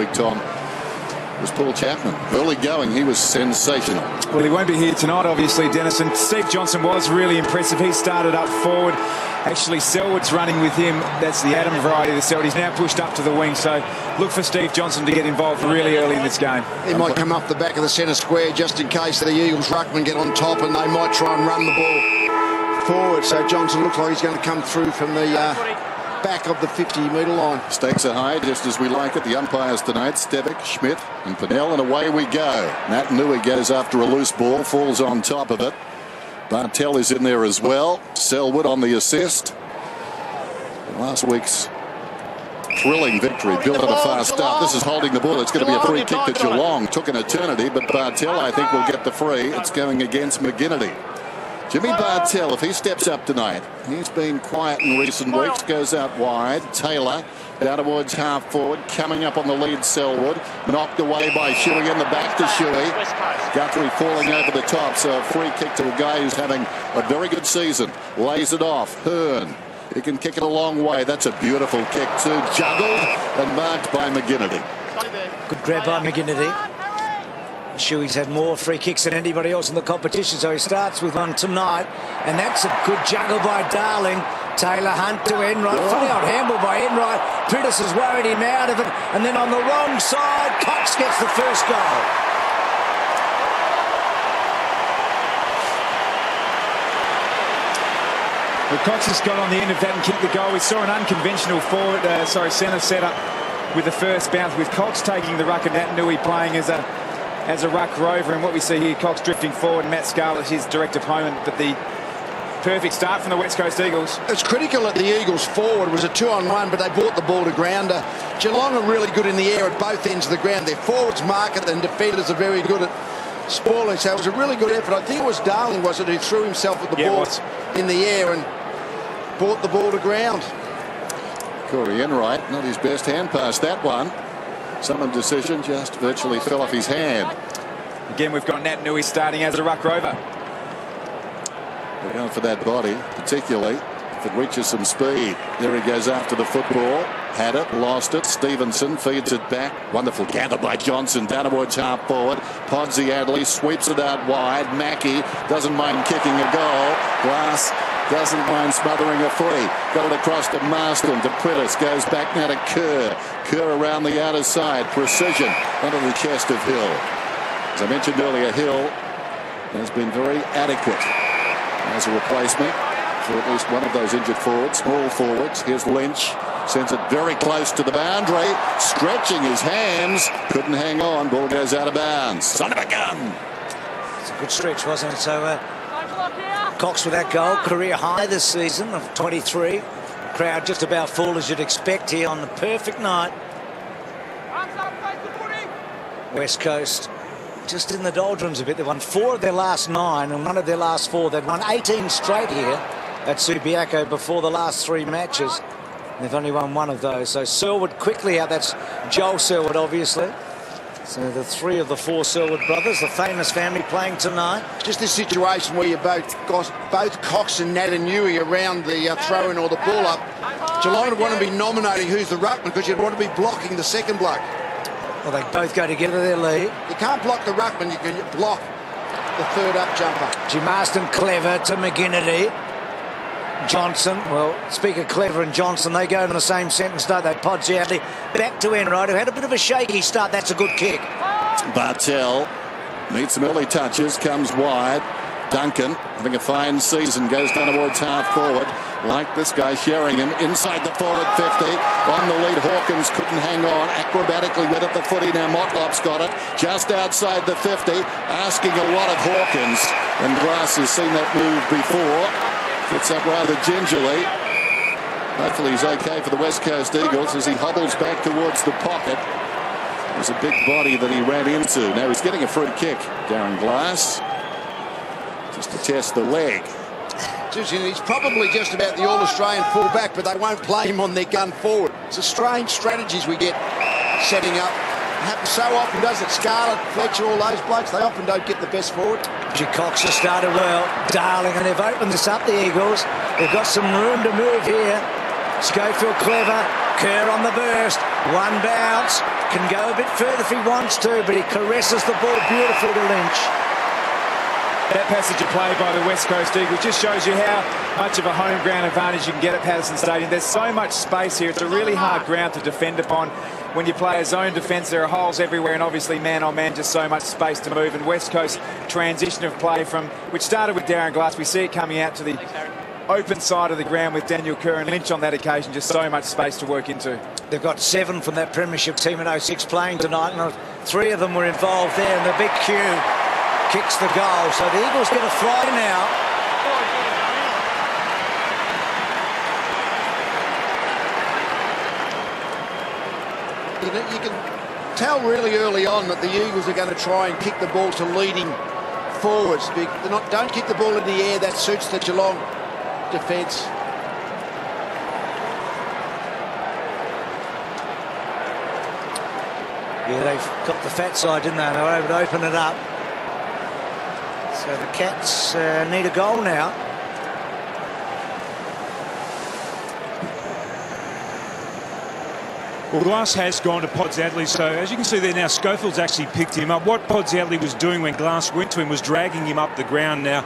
week, Tom, was Paul Chapman. Early going, he was sensational. Well, he won't be here tonight, obviously, Dennis. And Steve Johnson was really impressive. He started up forward. Actually, Selwood's running with him. That's the Adam variety of the Selwood. He's now pushed up to the wing. So look for Steve Johnson to get involved really early in this game. He might come up the back of the centre square just in case the Eagles ruckman get on top, and they might try and run the ball forward. So Johnson looks like he's going to come through from the back of the 50-metre line. Stakes are high, just as we like it. The umpires tonight, Stevic, Schmidt and Pinnell, and away we go. Nat Nui goes after a loose ball, falls on top of it. Bartel is in there as well. Selwood on the assist. Last week's thrilling victory, built on a fast start. This is holding the ball. It's going to be a free kick to Geelong. Took an eternity, but Bartel, I think, will get the free. It's going against McGinnity. Jimmy Bartel, if he steps up tonight, he's been quiet in recent weeks, goes out wide. Taylor down towards half forward, coming up on the lead. Selwood knocked away by Shuey in the back to Shuey. Guthrie falling over the top, so a free kick to a guy who's having a very good season. Lays it off. Hearn, he can kick it a long way. That's a beautiful kick too. Juggled and marked by McGinnity. Good grab by McGinnity. Shuey's had more free kicks than anybody else in the competition, so he starts with one tonight, and that's a good juggle by Darling. Taylor Hunt to Enright, fully on handball by Enright. Prittis has worried him out of it, and then on the wrong side, Cox gets the first goal. Well, Cox has got on the end of that and kicked the goal. We saw an unconventional centre set up with the first bounce, with Cox taking the ruck and Nat Nui playing as a ruck rover. And what we see here, Cox drifting forward, Matt Scarlett his direct opponent, but the perfect start from the West Coast Eagles. It's critical that the Eagles forward was a 2-on-1, but they brought the ball to grounder. Geelong are really good in the air at both ends of the ground. Their forwards mark it, and defenders are very good at spoiling. So it was a really good effort. I think it was Darling, was it, who threw himself at the ball in the air and brought the ball to ground. Corey Enright, not his best hand pass, that one. Some decision just virtually fell off his hand. Again, we've got Nat Nui starting as a ruck rover. We're going for that body, particularly if it reaches some speed. There he goes after the football. Had it, lost it. Stevenson feeds it back. Wonderful gather by Johnson down towards half forward. Podsy Adley sweeps it out wide. Mackey doesn't mind kicking a goal. Glass doesn't mind smothering a footy. Got it across to Marston, to Prittis. Goes back now to Kerr. Kerr around the outer side. Precision under the chest of Hill. As I mentioned earlier, Hill has been very adequate as a replacement for at least one of those injured forwards. Small forwards. Here's Lynch. Sends it very close to the boundary. Stretching his hands. Couldn't hang on. Ball goes out of bounds. Son of a gun. It's a good stretch, wasn't it? So Cox with that goal. Career high this season of 23. Crowd just about full as you'd expect here on the perfect night. West Coast just in the doldrums a bit. They've won 4 of their last 9 and 1 of their last 4. They've won 18 straight here at Subiaco before the last 3 matches. They've only won 1 of those. So Selwood quickly out. That's Joel Selwood, obviously. So the 3 of the 4 Selwood brothers, the famous family, playing tonight. Just this situation where you both Cox and Nat and Nui around the throw-in or the ball up. Geelong would want to be nominating who's the ruckman, because you'd want to be blocking the second bloke. Well, they both go together, their lead. You can't block the ruckman, you can block the third up jumper. Jim Marston clever to McGinnity. Johnson, well, speak of clever and Johnson, they go in the same sentence, don't they? Podsy Adley back to Enright, who had a bit of a shaky start. That's a good kick. Bartel needs some early touches, comes wide. Duncan having a fine season, goes down towards half forward. Like this guy, Sheringham inside the forward 50. On the lead, Hawkins couldn't hang on. Acrobatically went at the footy. Now Motlop's got it just outside the 50. Asking a lot of Hawkins. And Glass has seen that move before. Gets up rather gingerly. Hopefully he's okay for the West Coast Eagles as he hobbles back towards the pocket. It was a big body that he ran into. Now he's getting a free kick, Darren Glass. Just to test the leg. He's probably just about the All-Australian fullback, but they won't play him on their gun forward. It's a strange strategies we get setting up. It happens so often, does it? Scarlett, Fletcher, all those blokes, they often don't get the best forward. Cox has started well. Darling, and they've opened this up, the Eagles. They've got some room to move here. Schofield clever. Kerr on the burst. One bounce. can go a bit further if he wants to, but he caresses the ball beautifully to Lynch. That passage of play by the West Coast Eagles just shows you how much of a home ground advantage you can get at Patterson Stadium. There's so much space here. It's a really hard ground to defend upon. When you play a zone defence, there are holes everywhere, and obviously man-on-man, just so much space to move. And West Coast transition of play from, which started with Darren Glass, we see it coming out to the open side of the ground with Daniel Kerr and Lynch on that occasion, just so much space to work into. They've got 7 from that premiership team in 06 playing tonight, and 3 of them were involved there, and the big Q kicks the goal. So the Eagles get a fly now. You can tell really early on that the Eagles are going to try and kick the ball to leading forwards. Don't kick the ball in the air. That suits the Geelong defence. Yeah, they've got the fat side, didn't they? They were able to open it up. So the Cats need a goal now. Well, Glass has gone to Podsadley, so as you can see there now, Schofield's actually picked him up. What Podsadley was doing when Glass went to him was dragging him up the ground. Now,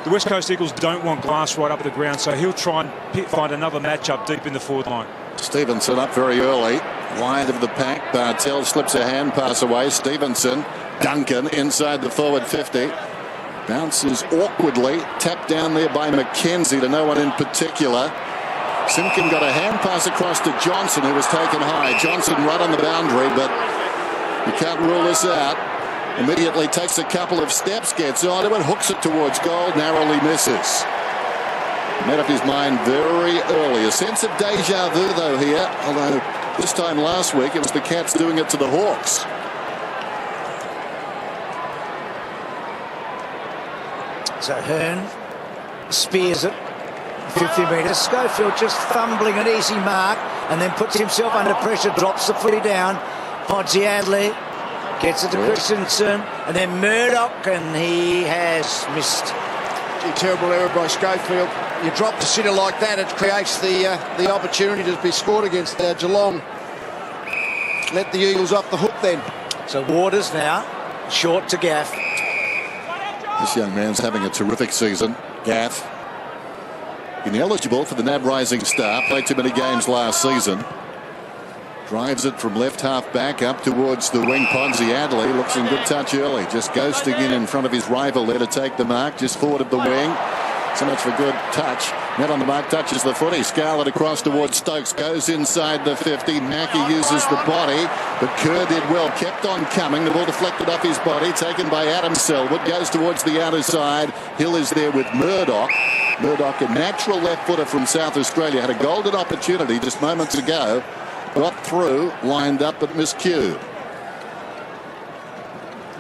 the West Coast Eagles don't want Glass right up the ground, so he'll try and find another matchup deep in the forward line. Stevenson up very early, wide of the pack. Bartel slips a hand pass away. Stevenson, Duncan inside the forward 50. Bounces awkwardly, tapped down there by McKenzie to no one in particular. Simpkin got a hand pass across to Johnson, who was taken high. Johnson right on the boundary, but you can't rule this out. Immediately takes a couple of steps, gets onto it, hooks it towards goal, narrowly misses. Made up his mind very early. A sense of deja vu, though, here. Although this time last week, it was the Cats doing it to the Hawks. So Hearn spears it 50 metres. Schofield just fumbling an easy mark and then puts himself under pressure, drops the footy down. Podsadley gets it to Christensen, and then Murdoch, and he has missed. Terrible error by Schofield. You drop to sitter like that, it creates the opportunity to be scored against Geelong. Let the Eagles off the hook then. So Waters now, short to Gaff. This young man's having a terrific season. Gaff, ineligible for the NAB Rising Star, played too many games last season. Drives it from left half back up towards the wing. Podsadley looks in good touch early, just ghosting in front of his rival there to take the mark, just forward of the wing. So much for good touch. Net on the mark, touches the footy. Scarlett across towards Stokes, goes inside the 50. Mackie uses the body, but Kerr did well, kept on coming. The ball deflected off his body, taken by Adam Selwood, goes towards the outer side. Hill is there with Murdoch. Murdoch, a natural left footer from South Australia, had a golden opportunity just moments ago. Got through, lined up, but miscued.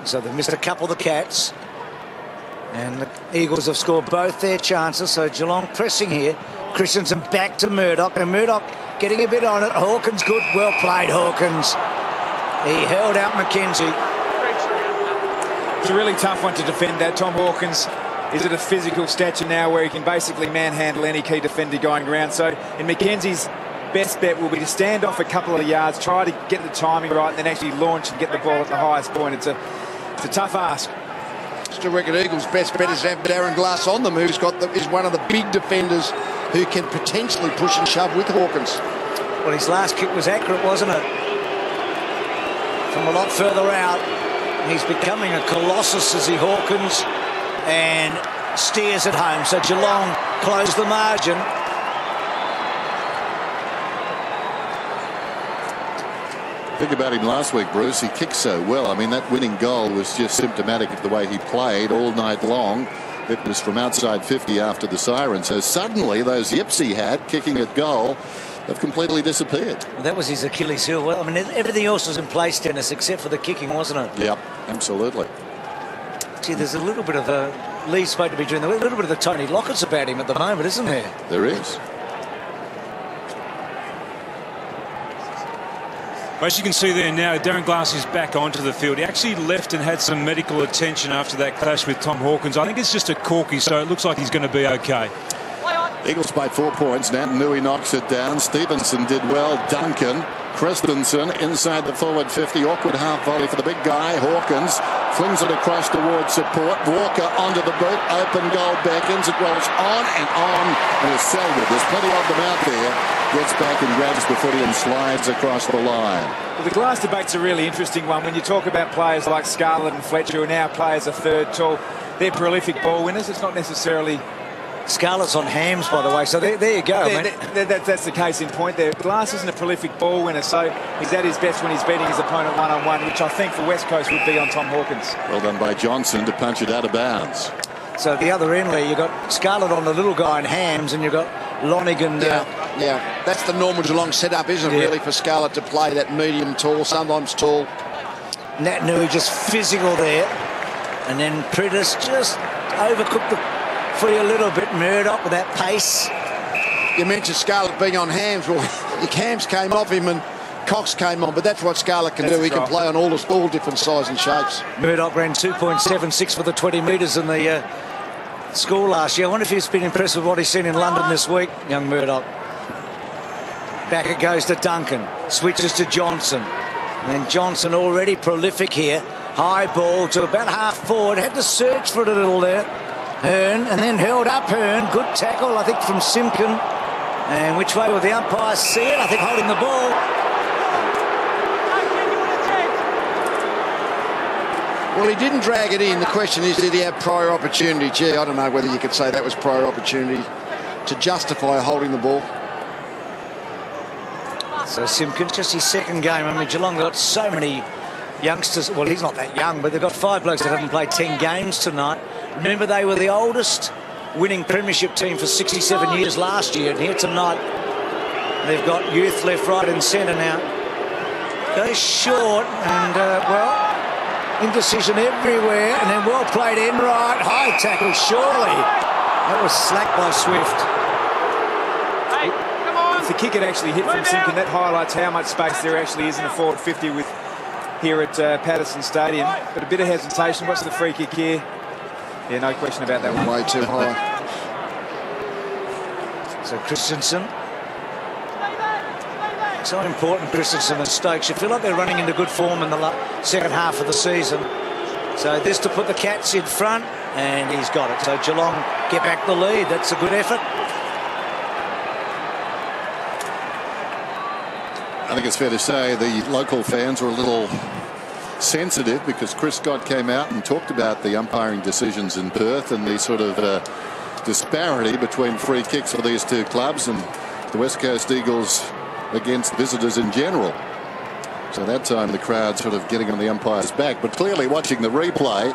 So they've missed a couple of the Cats. And the Eagles have scored both their chances. So Geelong pressing here. Christensen back to Murdoch. And Murdoch getting a bit on it. Hawkins good. Well played, Hawkins. He held out McKenzie. It's a really tough one to defend that. Tom Hawkins is at a physical stature now where he can basically manhandle any key defender going around. So in McKenzie's best bet will be to stand off a couple of yards, try to get the timing right, and then actually launch and get the ball at the highest point. It's a tough ask. Still reckon Eagles' best bet is to have Darren Glass on them, who's is one of the big defenders who can potentially push and shove with Hawkins. Well, his last kick was accurate, wasn't it? From a lot further out. He's becoming a colossus, is he, Hawkins, and steers it home. So Geelong close the margin. Think about him last week, Bruce. He kicked so well. I mean, that winning goal was just symptomatic of the way he played all night long. It was from outside 50 after the siren. So suddenly those yips he had kicking at goal have completely disappeared. Well, that was his Achilles heel. Well, I mean, everything else was in place, Dennis, except for the kicking, wasn't it? Yep, absolutely. Gee, there's a little bit of a Lee's supposed to be doing a little bit of the Tony Lockett's about him at the moment, isn't there? There is. As you can see there now, Darren Glass is back onto the field. He actually left and had some medical attention after that clash with Tom Hawkins. I think it's just a corky, so it looks like he's going to be okay. Eagles by 4 points. Naitanui knocks it down. Stevenson did well. Duncan Christensen inside the forward 50. Awkward half volley for the big guy. Hawkins flings it across towards support. Walker onto the boot. Open goal beckons. It rolls on and on. And it's Selwood. There's plenty of them out there. Gets back and grabs the footy and slides across the line. Well, the glass debate's a really interesting one. When you talk about players like Scarlett and Fletcher, who are now players a third tall, they're prolific ball winners. It's not necessarily... Scarlett's on hams, by the way, so there you go. That's the case in point there. Glass isn't a prolific ball winner, so he's at his best when he's beating his opponent one-on-one, which I think for West Coast would be on Tom Hawkins. Well done by Johnson to punch it out of bounds. So the other end there, you've got Scarlett on the little guy in hams, and you've got Lonigan. Yeah, that's the normal Geelong setup, isn't it, really, for Scarlett to play that medium tall, sometimes tall. Nat Nui just physical there. And then Pritis just overcooked the footy a little bit. Murdoch with that pace. You mentioned Scarlett being on hams. Well, your hams came off him and Cox came on, but that's what Scarlett can do. He can play on all different sizes and shapes. Murdoch ran 2.76 for the 20 metres in the school last year. I wonder if he's been impressed with what he's seen in London this week, young Murdoch. Back it goes to Duncan. Switches to Johnson. And then Johnson already prolific here. High ball to about half forward. Had to search for it a little there. Hearn, and then held up Hearn. Good tackle, I think, from Simpkin. And which way will the umpires see it? I think holding the ball. Well, he didn't drag it in. The question is, did he have prior opportunity? Gee, I don't know whether you could say that was prior opportunity to justify holding the ball. So Simpkin, just his second game. I mean, Geelong got so many youngsters. Well, he's not that young, but they've got 5 blokes that haven't played 10 games tonight. Remember, they were the oldest winning premiership team for 67 years last year. And here tonight, they've got youth left, right and centre now. Goes short and, well, indecision everywhere. And then well played in right. High tackle, surely. That was slack by Swift. If the kick had actually hit from Simpkin, that highlights how much space there actually is in the forward 50 with here at Patterson Stadium. But a bit of hesitation. What's the free kick here? Yeah, no question about that one. Way too high. So Christensen. So important, Christensen and Stokes. You feel like they're running into good form in the second half of the season. So this to put the Cats in front, and he's got it. So Geelong get back the lead. That's a good effort. I think it's fair to say the local fans were a little sensitive because Chris Scott came out and talked about the umpiring decisions in Perth and the sort of disparity between free kicks for these two clubs and the West Coast Eagles against visitors in general. So that time the crowd sort of getting on the umpire's back, but clearly watching the replay,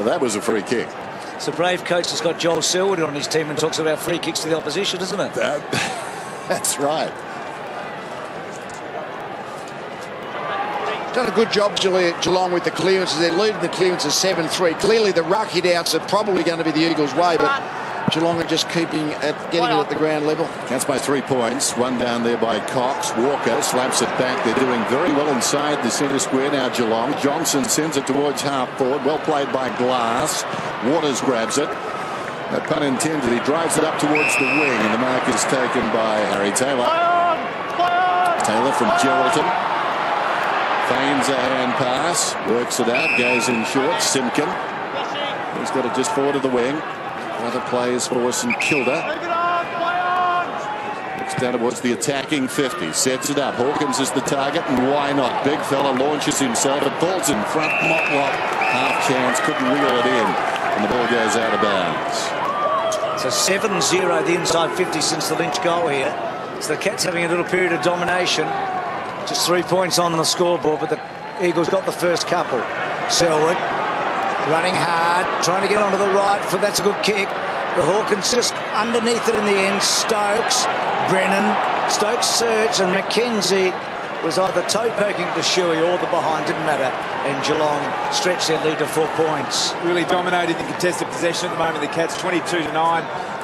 that was a free kick. So Brave coach has got Joel Selwood on his team and talks about free kicks to the opposition, isn't it? That's right. Done a good job, Geelong, with the clearances. They're leading the clearances 7-3. Clearly, the ruck hit-outs are probably going to be the Eagles' way, but Geelong are just getting it at the ground level. That's by 3 points. One down there by Cox. Walker slaps it back. They're doing very well inside the centre square now, Geelong. Johnson sends it towards half forward. Well played by Glass. Waters grabs it. No pun intended. He drives it up towards the wing, and the mark is taken by Harry Taylor. Taylor from Geraldton. Feigns a hand pass, works it out, goes in short. Simpkin, he's got it just forward of the wing. Other players for St Kilda. Looks down towards the attacking 50, sets it up. Hawkins is the target, and why not? Big fella launches himself, it falls in front. Motlop, half chance, couldn't reel it in, and the ball goes out of bounds. So 7-0 the inside 50 since the Lynch goal here. So the Cats having a little period of domination. Just 3 points on the scoreboard, but the Eagles got the first couple. Selwood running hard, trying to get onto the right foot. That's a good kick. The Hawkins just underneath it in the end. Stokes, Brennan, Stokes search, and McKenzie was either toe poking to Shuey or the behind, didn't matter. And Geelong stretched their lead to 4 points. Really dominating the contested possession at the moment. The Cats 22-9,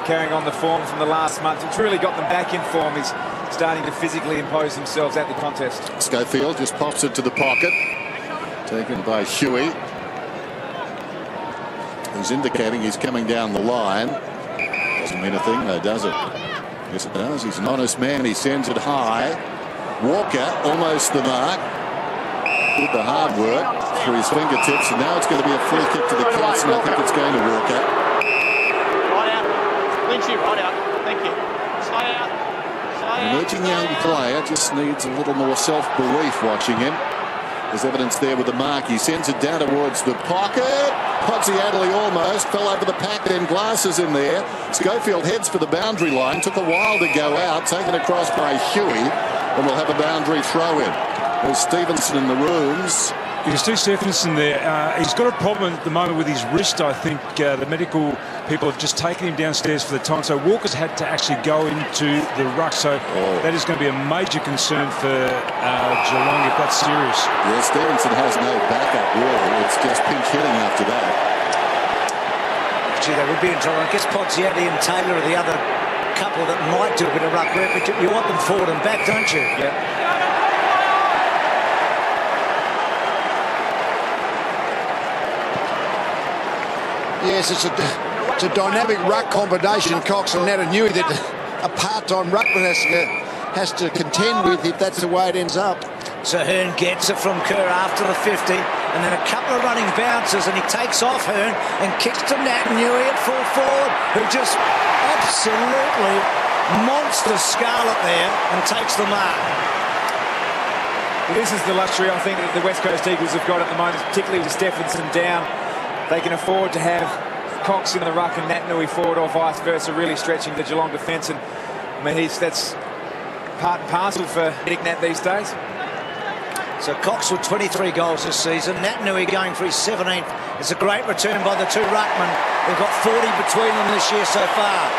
carrying on the form from the last month. It's really got them back in form. He's starting to physically impose themselves at the contest. Schofield just pops it to the pocket. Taken by Huey. He's indicating he's coming down the line. Doesn't mean a thing, though, does it? Yes, it does. He's an honest man. He sends it high. Walker almost the mark. Did the hard work through his fingertips, and now it's going to be a free kick to the Cats, and I think it's going to Walker. Right out. Lynchy, right out. Thank you. Slide out. An emerging young player just needs a little more self-belief watching him. There's evidence there with the mark. He sends it down towards the pocket. Podsiadly almost fell over the pack, then Glasses in there. Schofield heads for the boundary line. Took a while to go out. Taken across by Huey. And we'll have a boundary throw in. There's Stevenson in the rooms. You can see Stephenson there. He's got a problem at the moment with his wrist. I think the medical people have just taken him downstairs for the time. So Walker's had to actually go into the ruck. So that is going to be a major concern for Geelong if that's serious. Yeah, Stevenson has no backup really. It's just pinch hitting after that. Gee, they would be in trouble. I guess Podsiadly and Taylor are the other couple that might do a bit of ruck work. But you want them forward and back, don't you? Yeah. Yes, it's a dynamic ruck combination, Cox and Natanui, that a part-time ruckman has to contend with if that's the way it ends up. So Hearn gets it from Kerr after the 50, and then a couple of running bounces, and he takes off Hearn and kicks to Natanui at full forward, who just absolutely monster Scarlett there and takes the mark. This is the luxury I think that the West Coast Eagles have got at the moment, particularly with Stephenson down. They can afford to have Cox in the ruck and Natanui forward or vice versa, really stretching the Geelong defence. And I mean, that's part and parcel for Nick Nat these days. So Cox with 23 goals this season. Natanui going for his 17th. It's a great return by the two ruckmen. They've got 40 between them this year so far.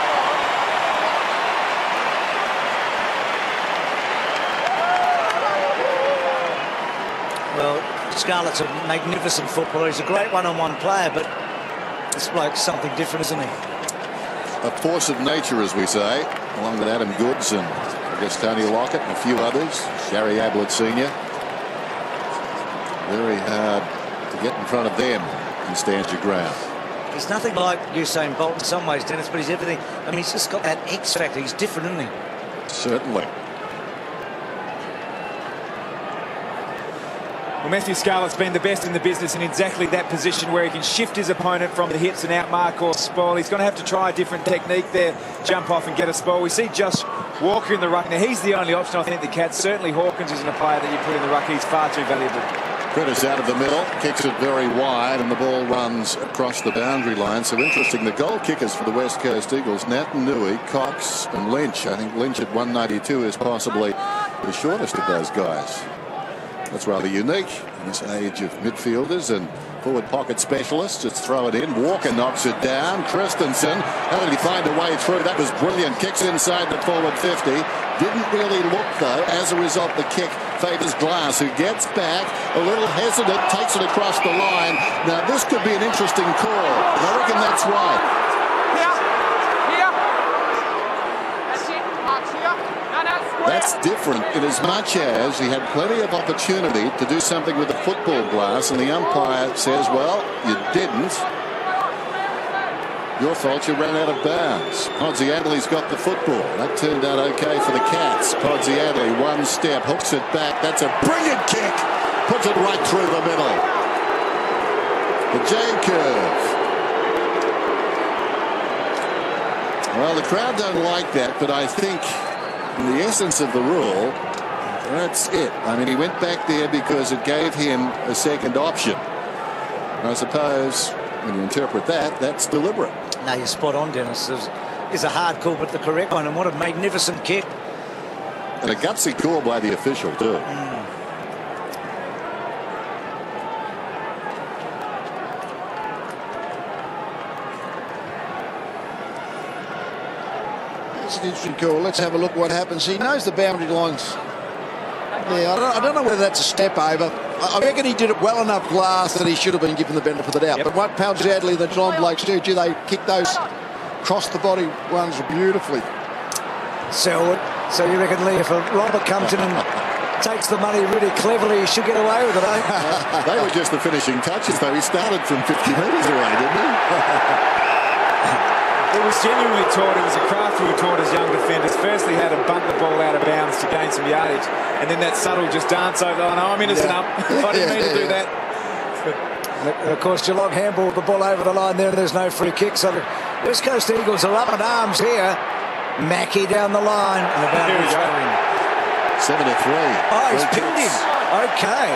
Well, Scarlett's a magnificent footballer. He's a great one-on-one player, but this bloke's something different, isn't he? A force of nature, as we say, along with Adam Goods and I guess Tony Lockett and a few others. Gary Ablett Sr. Very hard to get in front of them and stand your ground. He's nothing like Usain Bolt in some ways, Dennis, but he's everything. I mean, he's just got that X factor. He's different, isn't he? Certainly. Well, Matthew Scarlett's been the best in the business in exactly that position where he can shift his opponent from the hits and out mark or spoil. He's going to have to try a different technique there, jump off and get a spoil. We see Josh Walker in the ruck. Now, he's the only option, I think, the Cats. Certainly Hawkins isn't a player that you put in the ruck. He's far too valuable. Critters out of the middle, kicks it very wide, and the ball runs across the boundary line. So interesting, the goal kickers for the West Coast Eagles, Natanui, Cox and Lynch. I think Lynch at 192 is possibly the shortest of those guys. That's rather unique in this age of midfielders and forward pocket specialists. Just throw it in. Walker knocks it down. Christensen, how did he find a way through? That was brilliant. Kicks inside the forward 50. Didn't really look, though. As a result, the kick favours Glass, who gets back a little hesitant, takes it across the line. Now, this could be an interesting call. I reckon that's right. That's different in as much as he had plenty of opportunity to do something with the football Glass, and the umpire says, well, you didn't. Your fault, you ran out of bounds. Podsiadly's got the football. That turned out okay for the Cats. Podsiadly, one step, hooks it back. That's a brilliant kick. Puts it right through the middle. The J-curve. Well, the crowd don't like that, but I think in the essence of the rule, that's it. I mean, he went back there because it gave him a second option. And I suppose when you interpret that, that's deliberate. No, you're spot on, Dennis. It's a hard call, but the correct one. And what a magnificent kick. And a gutsy call by the official, too. It's an interesting call. Let's have a look what happens. He knows the boundary lines. Yeah, I don't know whether that's a step over. I reckon he did it well enough, Glass, that he should have been given the benefit of the doubt. But what Podsiadly, the Geelong Blakes do, they kick those cross-the-body runs beautifully. So you reckon, Lee, if a robber comes in and takes the money really cleverly, he should get away with it, eh? They were just the finishing touches, though. He started from 50 metres away, didn't he? It was genuinely taught. It was a craft we were taught as young defenders. Firstly, how to bunt the ball out of bounds to gain some yardage, and then that subtle just dance over. Oh no, I'm innocent up. I didn't mean to do that. And of course, Geelong handballed the ball over the line there, and there's no free kick. So the West Coast Eagles are up in arms here. Mackey down the line, and the boundary's going. 7-3. Oh, he's pinned him. Okay.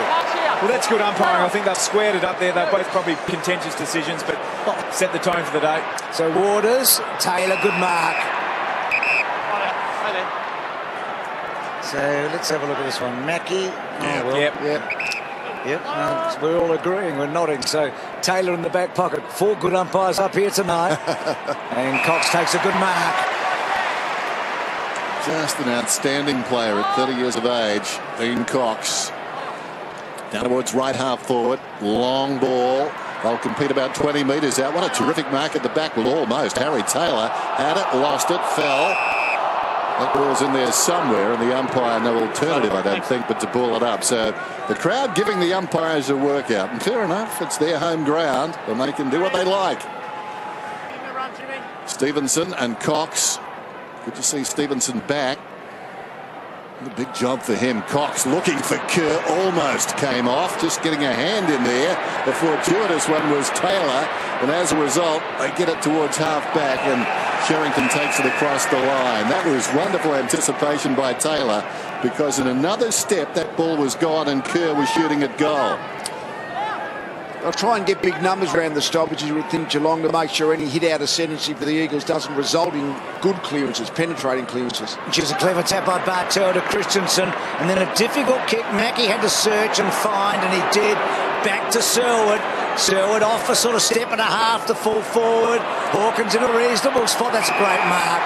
Well, that's good umpiring. I think they've squared it up there. They're both probably contentious decisions, but set the tone for the day. So Waters, Taylor, good mark. So let's have a look at this one. Mackey. Oh, well, Yep. We're all agreeing. We're nodding. So Taylor in the back pocket. 4 good umpires up here tonight. And Cox takes a good mark. Just an outstanding player at 30 years of age, Ian Cox. Down towards right half forward. Long ball. They'll compete about 20 metres out. What a terrific mark at the back with almost. Harry Taylor had it, lost it, fell. That ball's in there somewhere, and the umpire no alternative, I don't think, but to pull it up. So the crowd giving the umpires a workout. And fair enough, it's their home ground, and they can do what they like. Stevenson and Cox. Good to see Stevenson back. A big job for him. Cox looking for Kerr, almost came off, just getting a hand in there. The fortuitous one was Taylor, and as a result, they get it towards half back, and Sherrington takes it across the line. That was wonderful anticipation by Taylor, because in another step, that ball was gone, and Kerr was shooting at goal. They'll try and get big numbers around the stoppages, you would think, Geelong, to make sure any hit-out ascendancy for the Eagles doesn't result in good clearances, penetrating clearances. Which is a clever tap by Bartel to Christensen, and then a difficult kick. Mackey had to search and find, and he did. Back to Selwood. Selwood off a sort of step and a half to fall forward. Hawkins in a reasonable spot. That's a great mark.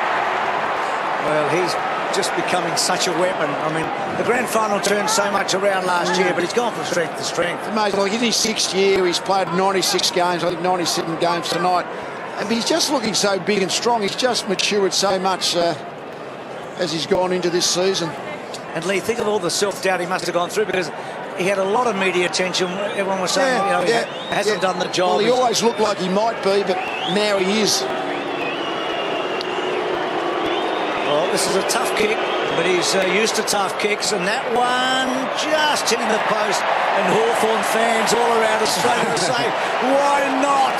Well, he's just becoming such a weapon. I mean, the grand final turned so much around last year, but he's gone from strength to strength. Amazing. Like in his 6th year, he's played 96 games, I think 97 games tonight. And he's just looking so big and strong. He's just matured so much as he's gone into this season. And Lee, think of all the self-doubt he must have gone through, because he had a lot of media attention. Everyone was saying, he hasn't done the job. Well, he always looked like he might be, but now he is. Well, this is a tough kick, but he's used to tough kicks, and that one just hitting the post, and Hawthorn fans all around Australia say, why not?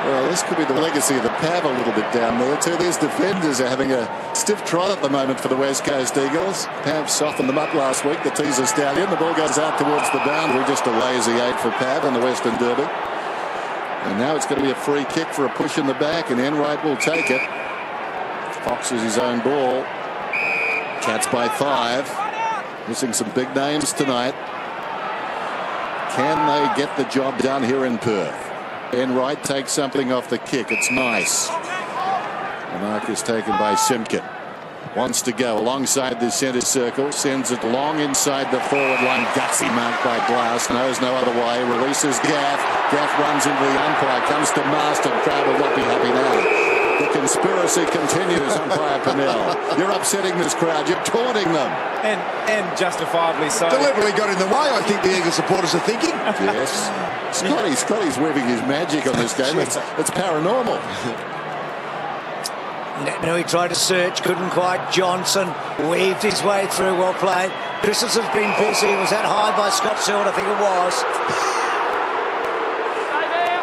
Well, this could be the legacy of the Pav a little bit down there too. These defenders are having a stiff trot at the moment for the West Coast Eagles. Pav softened them up last week, the teaser stallion. The ball goes out towards the boundary, just a lazy 8 for Pav in the Western Derby. And now it's going to be a free kick for a push in the back, and Enright will take it. Fox is his own ball. Cats by 5. Missing some big names tonight. Can they get the job done here in Perth? Enright takes something off the kick. It's nice. The mark is taken by Simpkin. Wants to go alongside the centre circle. Sends it long inside the forward line. Gutsy mark by Glass. Knows no other way. Releases Gaff. Gaff runs into the umpire. Comes to Marston. Crowd will not be happy now. The conspiracy continues, umpire Pennell. You're upsetting this crowd. You're taunting them. And justifiably so. Deliberately got in the way, I think the Eagles supporters are thinking. Yes. Scotty's weaving his magic on this game. It's paranormal. No, he tried to search, couldn't quite. Johnson weaved his way through, well played. Christensen's been busy. Was that high by Scott Selwood? I think it was. Stay there.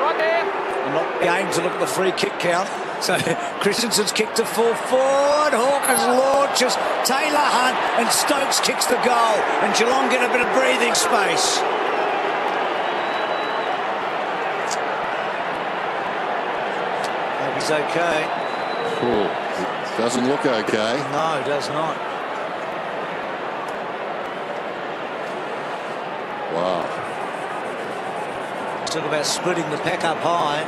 Right there. I'm not game to look at the free kick count. So Christensen's kick to full forward. Hawkins launches. Taylor Hunt, and Stokes kicks the goal. And Geelong get a bit of breathing space. Hope he's okay. Cool. It doesn't look okay. No, it does not. Wow. Talk about splitting the pack up high,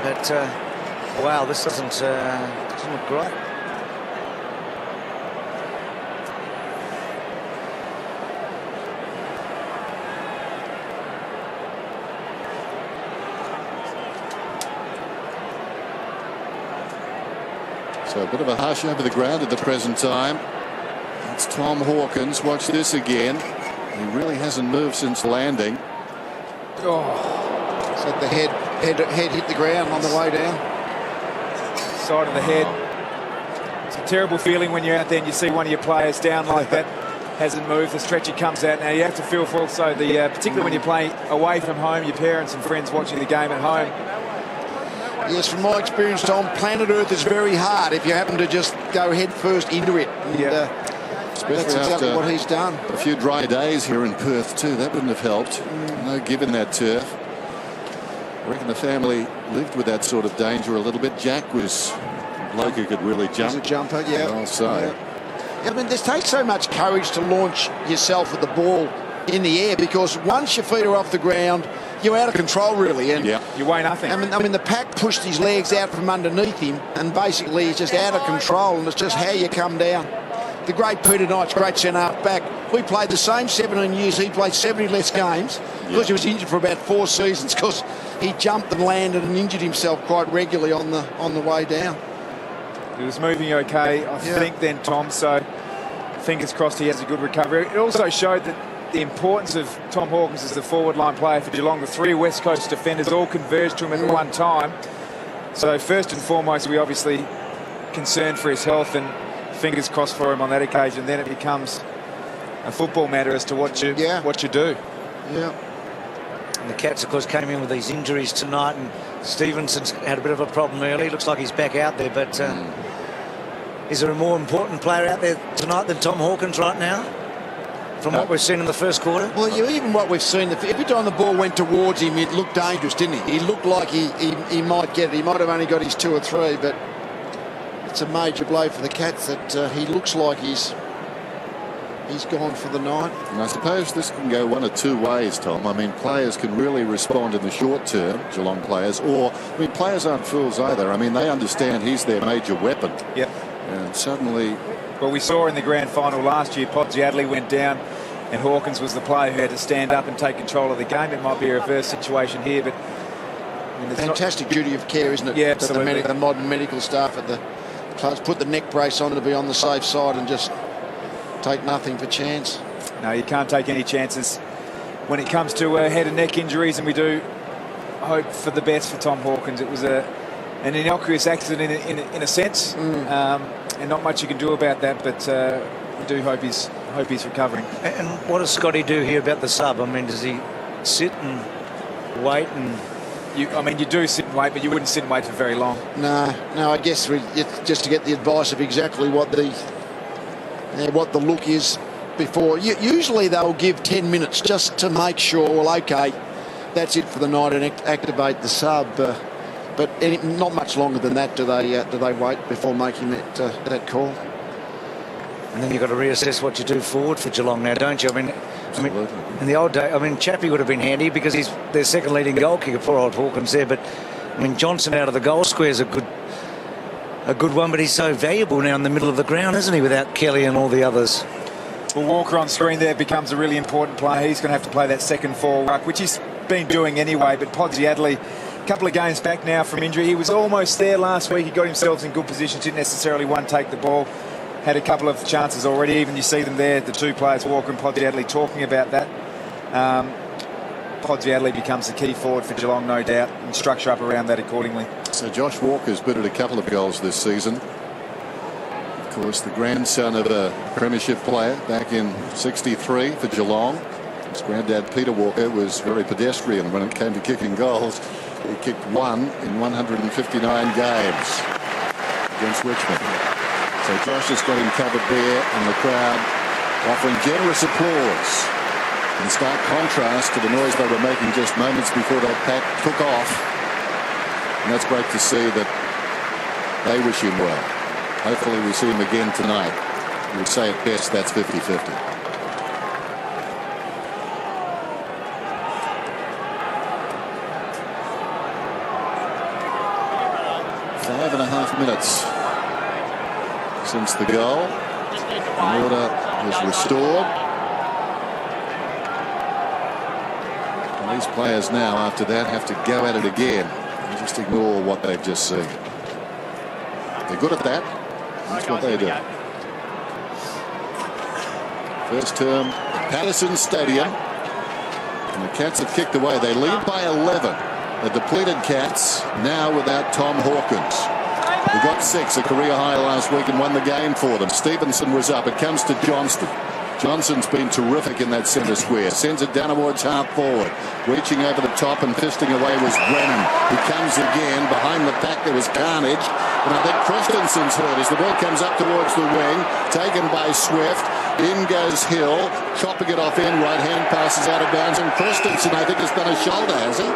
but wow, this doesn't look great. So a bit of a hush over the ground at the present time. It's Tom Hawkins. Watch this again. He really hasn't moved since landing. It's at the head. Head hit the ground on the way down. Side of the head. It's a terrible feeling when you're out there and you see one of your players down like that. Hasn't moved. The stretcher comes out. Now you have to feel for also the, particularly when you're playing away from home, your parents and friends watching the game at home. Yes, from my experience, Tom, planet Earth is very hard if you happen to just go head first into it. And, that's exactly what he's done. A few dry days here in Perth too. That wouldn't have helped. No, given that turf. I reckon the family lived with that sort of danger a little bit. Jack was a bloke who could really jump. He's a jumper, yeah. Also. I mean, this takes so much courage to launch yourself at the ball in the air, because once your feet are off the ground, you're out of control, really. And you weigh nothing. I mean, the pack pushed his legs out from underneath him, and basically he's just out of control, and it's just how you come down. The great Peter Knight's great centre-half back. We played the same 17 years. He played 70 less games because he was injured for about 4 seasons, because he jumped and landed and injured himself quite regularly on the way down. He was moving okay, I think, then, Tom, so fingers crossed he has a good recovery. It also showed that the importance of Tom Hawkins as the forward-line player for Geelong. The 3 West Coast defenders all converged to him at one time. So first and foremost, we obviously concerned for his health, and fingers crossed for him on that occasion. Then it becomes a football matter as to what you do. Yeah. And the Cats, of course, came in with these injuries tonight, and Stevenson's had a bit of a problem early. Looks like he's back out there, but is there a more important player out there tonight than Tom Hawkins right now, from what we've seen in the first quarter? Well, even what we've seen, every time the ball went towards him, it looked dangerous, didn't he? He looked like he might get it. He might have only got his 2 or 3, but it's a major blow for the Cats that he looks like he's gone for the night. And I suppose this can go one of 2 ways, Tom. I mean, players can really respond in the short term, Geelong players, or, I mean, players aren't fools either. I mean, they understand he's their major weapon. Yep. And suddenly... Well, we saw in the grand final last year, Podsiadly went down and Hawkins was the player who had to stand up and take control of the game. It might be a reverse situation here, but... I mean, fantastic duty of care, isn't it? Yeah, that absolutely. the modern medical staff at the clubs put the neck brace on to be on the safe side and just take nothing for chance. No, you can't take any chances when it comes to head and neck injuries, and we do hope for the best for Tom Hawkins. It was an innocuous accident in a sense, and not much you can do about that, but we do hope he's recovering. And what does Scotty do here about the sub? I mean, does he sit and wait and... you do sit and wait, but you wouldn't sit and wait for very long. No, I guess it's just to get the advice of exactly what the look is before. Usually they'll give 10 minutes just to make sure, well, okay, that's it for the night, and activate the sub. But not much longer than that do they wait before making that call. And then you've got to reassess what you do forward for Geelong now, don't you? I mean, in the old day, I mean, Chappie would have been handy because he's their second leading goal kicker, poor old Hawkins there. But I mean, Johnson out of the goal square is a good one, but he's so valuable now in the middle of the ground, isn't he, without Kelly and all the others? Well, Walker on screen there becomes a really important player. He's going to have to play that second forward ruck, which he's been doing anyway. But Podsiadly, a couple of games back now from injury. He was almost there last week. He got himself in good positions, didn't necessarily take the ball. Had a couple of chances already. Even you see them there, the 2 players, Walker and Podsiadly, talking about that. Podsiadly becomes the key forward for Geelong, no doubt, and structure up around that accordingly. So Josh Walker's booted a couple of goals this season. Of course, the grandson of a premiership player back in '63 for Geelong. His granddad, Peter Walker, was very pedestrian when it came to kicking goals. He kicked 1 in 159 games against Richmond. So Josh has got him covered there, and the crowd offering generous applause. In stark contrast to the noise they were making just moments before that pack took off. And that's great to see that they wish him well. Hopefully we see him again tonight. We'd say at best that's 50-50. Five and a half minutes since the goal. And order is restored. And these players now, after that, have to go at it again and just ignore what they've just seen. They're good at that. That's what they do. First term at Patterson Stadium. And the Cats have kicked away. They lead by 11. A depleted Cats now without Tom Hawkins. He got 6, a career high last week, and won the game for them. Stevenson was up. It comes to Johnston. Johnson's been terrific in that centre square. Sends it down towards half forward. Reaching over the top and fisting away was Brennan. He comes again. Behind the pack there was carnage. And I think Christensen's hurt as the ball comes up towards the wing. Taken by Swift. In goes Hill. Chopping it off in. Right hand passes out of bounds. And Christensen, I think, has done a shoulder, has he?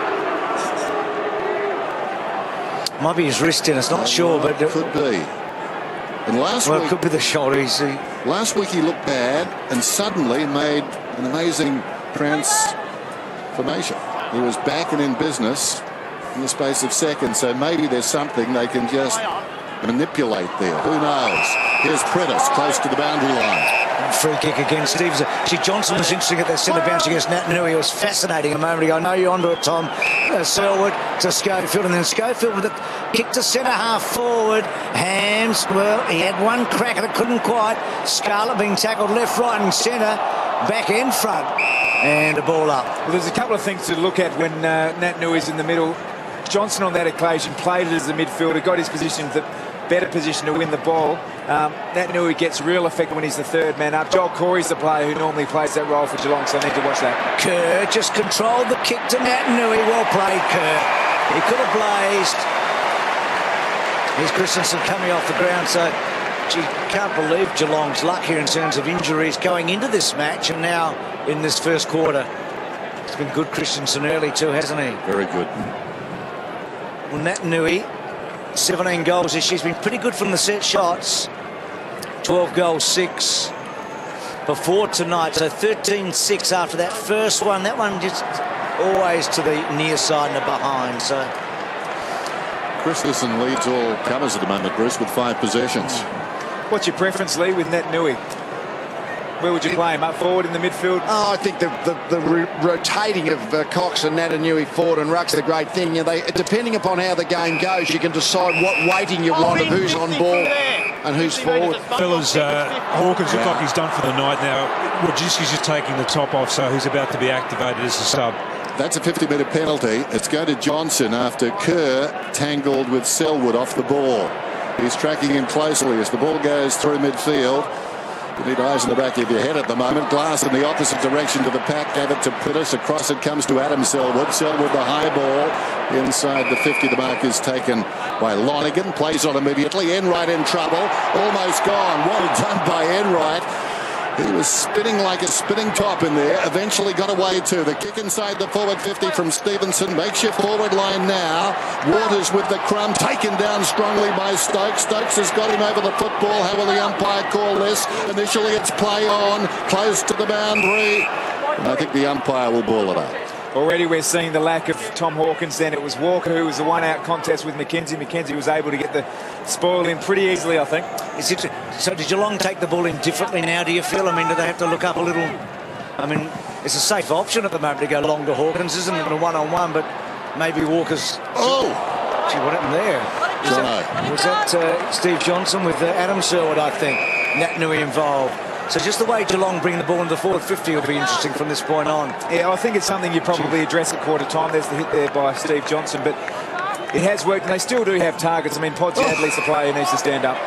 Might be his wrist in. It's not sure, but could be. And last well, week, it could be the shoulder. Last week he looked bad and suddenly made an amazing transformation. He was back and in business in the space of seconds. So maybe there's something they can just manipulate there. Who knows? Here's Prentice close to the boundary line. Free kick against Stevenson. Johnson was interesting at that centre bounce against Naitanui. It was fascinating a moment ago. I know you're onto it, Tom. Selwood to Schofield, and then Schofield with a kick to centre half forward. Hams, well, he had one crack and it couldn't quite. Scarlett being tackled left, right and centre. Back end front. And the ball up. Well, there's a couple of things to look at when Naitanui is in the middle. Johnson on that occasion played it as a midfielder, got his position, the better position to win the ball. Naitanui gets real effect when he's the third man up. Joel Corey's the player who normally plays that role for Geelong, so I need to watch that. Kerr just controlled the kick to Naitanui. Well played, Kerr. He could have blazed. Here's Christensen coming off the ground, so gee, can't believe Geelong's luck here in terms of injuries going into this match and now in this first quarter. It's been good Christensen early too, hasn't he? Very good. Well, Naitanui, 17 goals. She's been pretty good from the set shots. 12 goals, 6 before tonight. So 13-6 after that first one. That one just always to the near side and the behind. So Christensen leads all comers at the moment, Bruce, with 5 possessions. What's your preference, Lee, with Naitanui? Where would you play him? Up forward in the midfield? Oh, I think the rotating of Cox and Naitanui forward and ruck's the great thing. You know, depending upon how the game goes, you can decide what weighting you want of who's on ball and who's forward. Fellas, Hawkins looks like he's done for the night now. Wojcicki's just taking the top off, so he's about to be activated as a sub. That's a 50-metre penalty. It's going to Johnson after Kerr tangled with Selwood off the ball. He's tracking him closely as the ball goes through midfield. You need eyes in the back of your head at the moment. Glass in the opposite direction to the pack. Gave it to Prentice. Across it comes to Adam Selwood. Selwood the high ball. Inside the 50. The mark is taken by Lonergan. Plays on immediately. Enright in trouble. Almost gone. Well done by Enright. He was spinning like a spinning top in there. Eventually got away too. The kick inside the forward 50 from Stevenson. Makes your forward line now. Waters with the crumb. Taken down strongly by Stokes. Stokes has got him over the football. How will the umpire call this? Initially it's play on. Close to the boundary. And I think the umpire will ball it up. Already we're seeing the lack of Tom Hawkins. Then it was Walker who was the one-out contest with McKenzie. McKenzie was able to get the spoil in pretty easily, I think. So did Geelong take the ball in differently now, do you feel? I mean, do they have to look up a little? I mean, it's a safe option at the moment to go long to Hawkins, isn't it? A one-on-one, but maybe Walker's... Oh! Gee, what happened there? Was that Steve Johnson with Adam Selwood, I think? Naitanui involved. So just the way Geelong bring the ball into the forward 50 will be interesting from this point on. Yeah, I think it's something you probably address at quarter time. There's the hit there by Steve Johnson, but it has worked, and they still do have targets. I mean, Pod's Adley's the player who needs to stand up.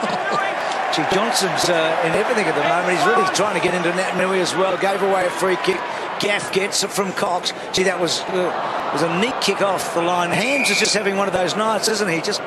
Gee, Johnson's in everything at the moment. He's really trying to get into Naitanui as well. Gave away a free kick. Gaff gets it from Cox. Gee, that was a neat kick off the line. Hams is just having one of those nights, isn't he? Just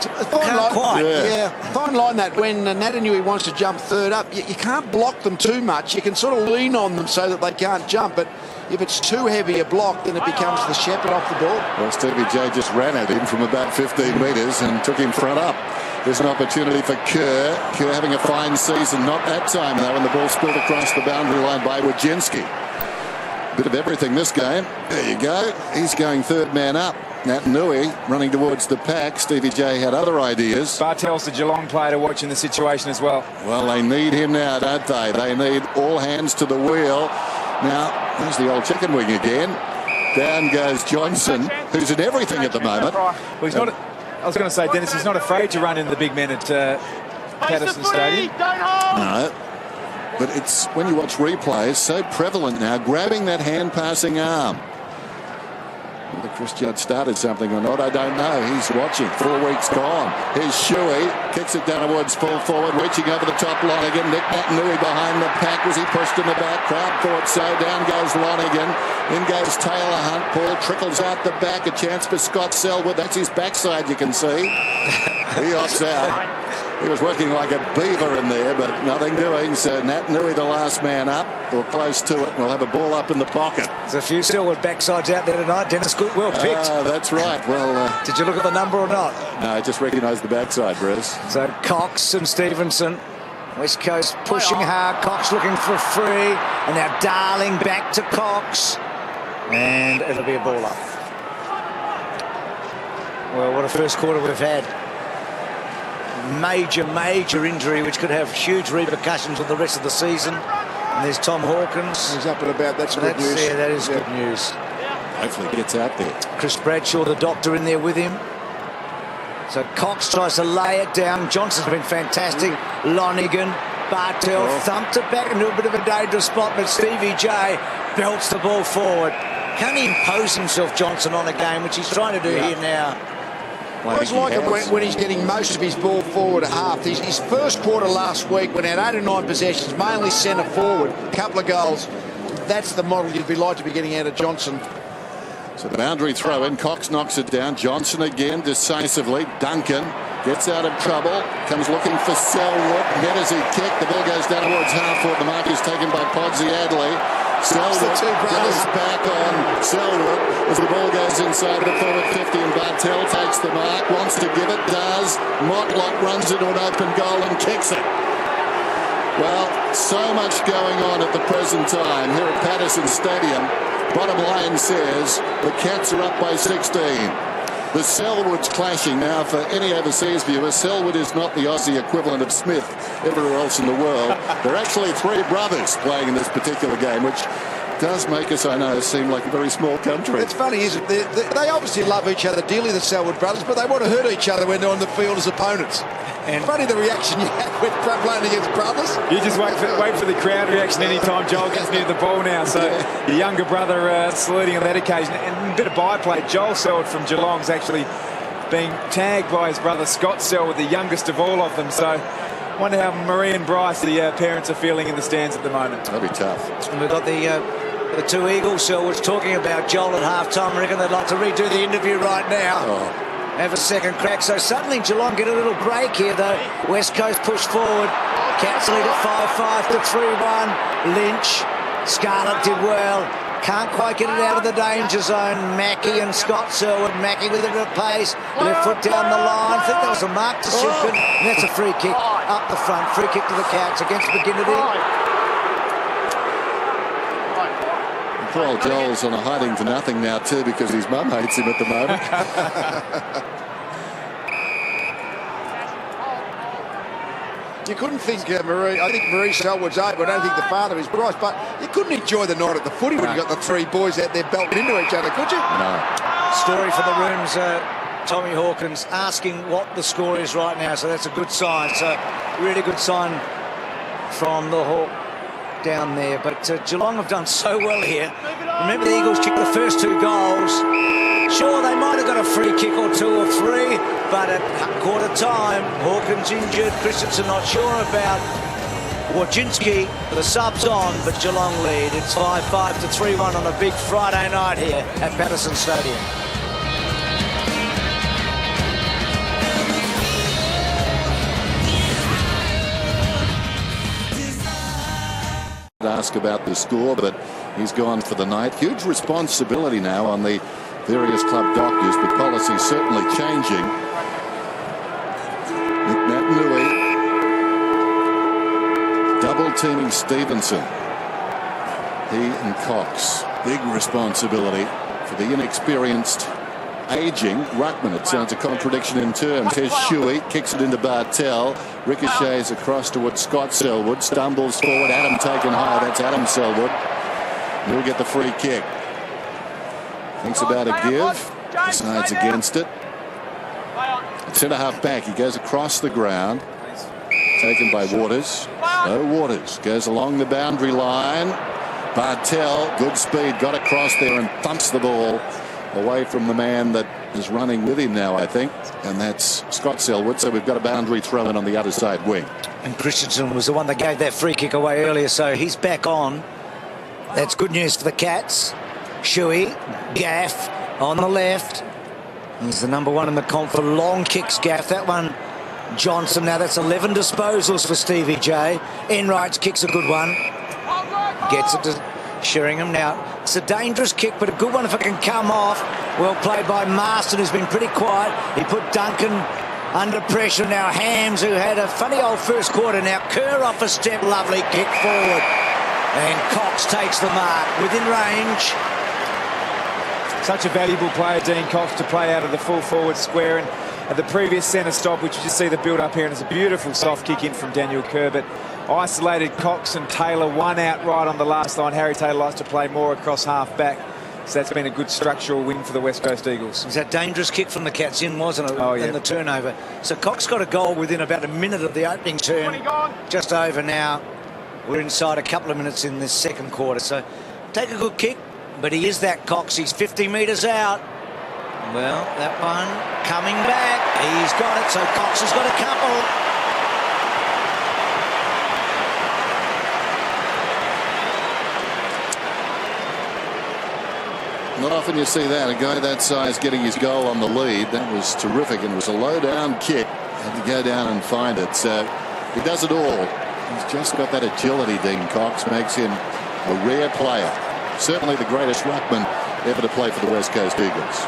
can't quite. Yeah, fine line that when Naitanui wants to jump third up, you can't block them too much. You can sort of lean on them so that they can't jump, but if it's too heavy a block, then it becomes the shepherd off the ball. Well, Stevie J just ran at him from about 15 metres and took him front up. There's an opportunity for Kerr. Kerr having a fine season, not that time though, when the ball spilled across the boundary line by Wojcicki. Bit of everything this game. There you go. He's going third man up. Naitanui running towards the pack. Stevie J had other ideas. Bartel's the Geelong player to watch in the situation as well. Well, they need him now, don't they? They need all hands to the wheel. Now, there's the old chicken wing again. Down goes Johnson, who's in everything at the moment. Well, he's not. I was going to say, Dennis, he's not afraid to run in the big men at Patterson Stadium. No. But it's, when you watch replays, so prevalent now, grabbing that hand-passing arm. Whether Chris Judd started something or not, I don't know. He's watching. 4 weeks gone. Here's Shuey. Kicks it down towards full forward, reaching over the top line again. Nick Nui behind the pack. Was he pushed in the back? Crowd thought so. Down goes Lonigan. In goes Taylor Hunt. Paul trickles out the back. A chance for Scott Selwood. That's his backside, you can see. He opts out. He was working like a beaver in there, but nothing doing. So Nat Nui, the last man up, or close to it. We'll have a ball up in the pocket. There's a few Selwood backsides out there tonight. Dennis, good, well picked. That's right. Well, did you look at the number or not? No, I just recognised the backside, Bruce. So Cox and Stevenson. West Coast pushing hard. Cox looking for a free. And now Darling back to Cox. And it'll be a ball up. Well, what a first quarter we've had. Major injury which could have huge repercussions on the rest of the season. And there's Tom Hawkins. He's up and about. That's good news. Yeah, that is good news. Hopefully he gets out there. Chris Bradshaw, the doctor, in there with him. So Cox tries to lay it down. Johnson's been fantastic. Lonigan, Bartel thumped it back into a bit of a dangerous spot, but Stevie J belts the ball forward. Can he impose himself, Johnson, on a game, which he's trying to do here now? I always like it when he's getting most of his ball forward at half. His first quarter last week, when he had 8 or 9 possessions, mainly centre forward, a couple of goals. That's the model you'd be like to be getting out of Johnson. So the boundary throw in. Cox knocks it down. Johnson again decisively. Duncan gets out of trouble. Comes looking for Selwood. Net as he kicked. The ball goes down towards half forward. The mark is taken by Podsy Adley. Selwood goes back on Selwood as the ball goes inside the forward 50, and Bartel takes the mark, wants to give it, does. Motlop runs into an open goal and kicks it. Well, so much going on at the present time here at Patterson Stadium. Bottom line says the Cats are up by 16. The Selwoods clashing now. For any overseas viewer, Selwood is not the Aussie equivalent of Smith everywhere else in the world. They're actually 3 brothers playing in this particular game, which does make us, I know, seem like a very small country. It's funny, isn't it? They obviously love each other dearly, the Selwood brothers, but they want to hurt each other when they're on the field as opponents. And funny the reaction you have with playing against brothers. You just wait for the crowd reaction anytime Joel gets near the ball now. So your younger brother saluting on that occasion. And a bit of byplay. Joel Selwood from Geelong's actually being tagged by his brother Scott Selwood, the youngest of all of them. So wonder how Marie and Bryce, the parents, are feeling in the stands at the moment. That'll be tough. And we've got the 2 Eagles Selwoods talking about Joel at half-time. I reckon they'd like to redo the interview right now. Have a second crack. So suddenly Geelong get a little break here, though. West Coast push forward. Cats lead at 5-5 to 3-1. Lynch. Scarlett did well. Can't quite get it out of the danger zone. Mackey and Scott Selwood. Mackey with a bit of pace. Left foot down the line. I think that was a mark to Simpkin. And that's a free kick up the front. Free kick to the Cats against McGinnity. Poor old Joel's on a hiding for nothing now too, because his mum hates him at the moment. You couldn't think Marie. I think Marie Selwood's over. I don't think the father is Bryce, but you couldn't enjoy the night at the footy when you got the 3 boys out there belting into each other, could you? No. Story for the rooms. Tommy Hawkins asking what the score is right now, so that's a good sign. So really good sign from the Hawk down there. But Geelong have done so well here. Remember, the Eagles kicked the first 2 goals. Sure, they might have got a free kick or 2 or 3, but at quarter time, Hawkins injured, Christensen not sure about. Wojcinski, the subs on, but Geelong lead. It's 5-5 to 3-1 on a big Friday night here at Patterson Stadium. Ask about the score, but he's gone for the night. Huge responsibility now on the various club doctors, but policy certainly changing. Nick Nui double teaming Stevenson. He and Cox. Big responsibility for the inexperienced, aging ruckman. It sounds a contradiction in terms. Here's Shuey, kicks it into Bartel, ricochets across towards Scott Selwood, stumbles forward, Adam taken high. That's Adam Selwood. He'll get the free kick. Thinks about a give, decides against it. Centre half back, he goes across the ground, taken by Waters. No, Waters goes along the boundary line. Bartel, good speed, got across there and thumps the ball away from the man that is running with him now, I think, and that's Scott Selwood. So we've got a boundary throw in on the other side wing. And Christensen was the one that gave that free kick away earlier, so he's back on. That's good news for the Cats. Shuey, Gaff on the left. He's the number one in the comp for long kicks, Gaff. That one, Johnson. Now that's 11 disposals for Stevie J. Enright's kick's a good one. Gets it to Sheringham. Now, it's a dangerous kick, but a good one if it can come off. Well played by Marston, who's been pretty quiet. He put Duncan under pressure. Now Hams, who had a funny old first quarter. Now Kerr off a step. Lovely kick forward. And Cox takes the mark within range. Such a valuable player, Dean Cox, to play out of the full forward square. And at the previous centre stop, which you just see the build up here, and it's a beautiful soft kick in from Daniel Kerr. But isolated Cox and Taylor, one out right on the last line. Harry Taylor likes to play more across half back. So that's been a good structural win for the West Coast Eagles. It was that dangerous kick from the Cats in, wasn't it? Oh, yeah. In the turnover. So Cox got a goal within about a minute of the opening turn. Just over now. We're inside a couple of minutes in this second quarter. So take a good kick, but he is that Cox. He's 50 metres out. Well, that one coming back. He's got it. So Cox has got a couple. Not often you see that, a guy that size getting his goal on the lead. That was terrific, and it was a low-down kick. Had to go down and find it. So he does it all. He's just got that agility, Dean Cox. Makes him a rare player. Certainly the greatest ruckman ever to play for the West Coast Eagles.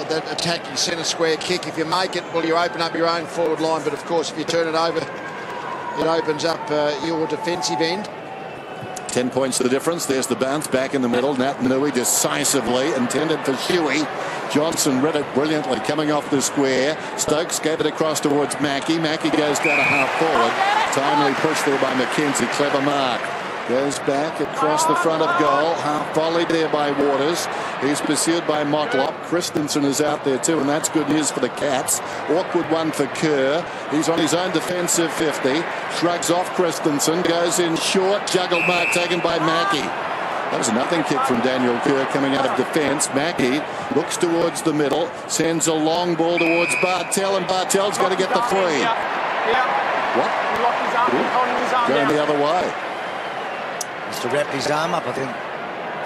That attacking centre square kick, if you make it, well, you open up your own forward line, but of course if you turn it over, it opens up your defensive end. 10 points to the difference. There's the bounce back in the middle. Nat Nui decisively intended for Huey. Johnson read it brilliantly coming off the square. Stokes gave it across towards Mackey. Mackey goes down a half forward. Timely push there by McKenzie. Clever mark. Goes back across the front of goal. Half volleyed there by Waters. He's pursued by Motlop. Christensen is out there too, and that's good news for the Cats. Awkward one for Kerr. He's on his own defensive 50. Shrugs off Christensen. Goes in short. Juggled mark taken by Mackey. That was a nothing kick from Daniel Kerr coming out of defence. Mackey looks towards the middle. Sends a long ball towards Bartel, and Bartel's got to get the free. What? He locked his arm. He's holding his arm Going down. the other way. Just to wrap his arm up, I think.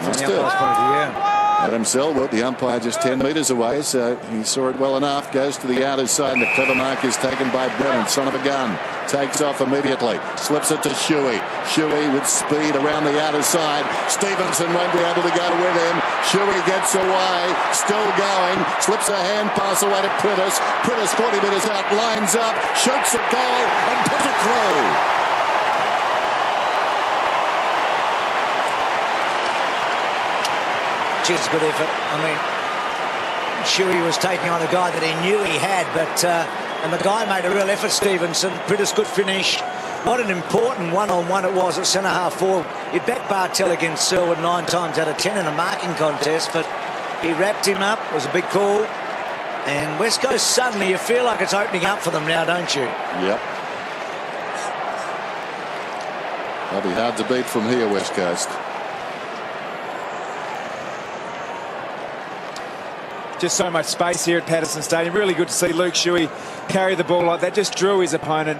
Must From the umpire's point of view, yeah. Adam Selwood, the umpire, just 10 metres away, so he saw it well enough. Goes to the outer side, and the clever mark is taken by Brennan, son of a gun. Takes off immediately, slips it to Shuey. Shuey with speed around the outer side. Stevenson won't be able to go with him. Shuey gets away, still going, slips a hand pass away to Prittis. Prittis 40 metres out, lines up, shoots a goal, and puts it through. Geez, good effort. I mean, Shuey was taking on a guy that he knew he had, but and the guy made a real effort, Stevenson. Pretty good finish. What an important one-on-one it was at centre-half forward. He backed Bartel against Selwood 9 times out of 10 in a marking contest, but he wrapped him up. It was a big call. And West Coast, suddenly you feel like it's opening up for them now, don't you? Yep. They'll be hard to beat from here, West Coast. Just so much space here at Patterson Stadium. Really good to see Luke Shuey carry the ball like that. Just drew his opponent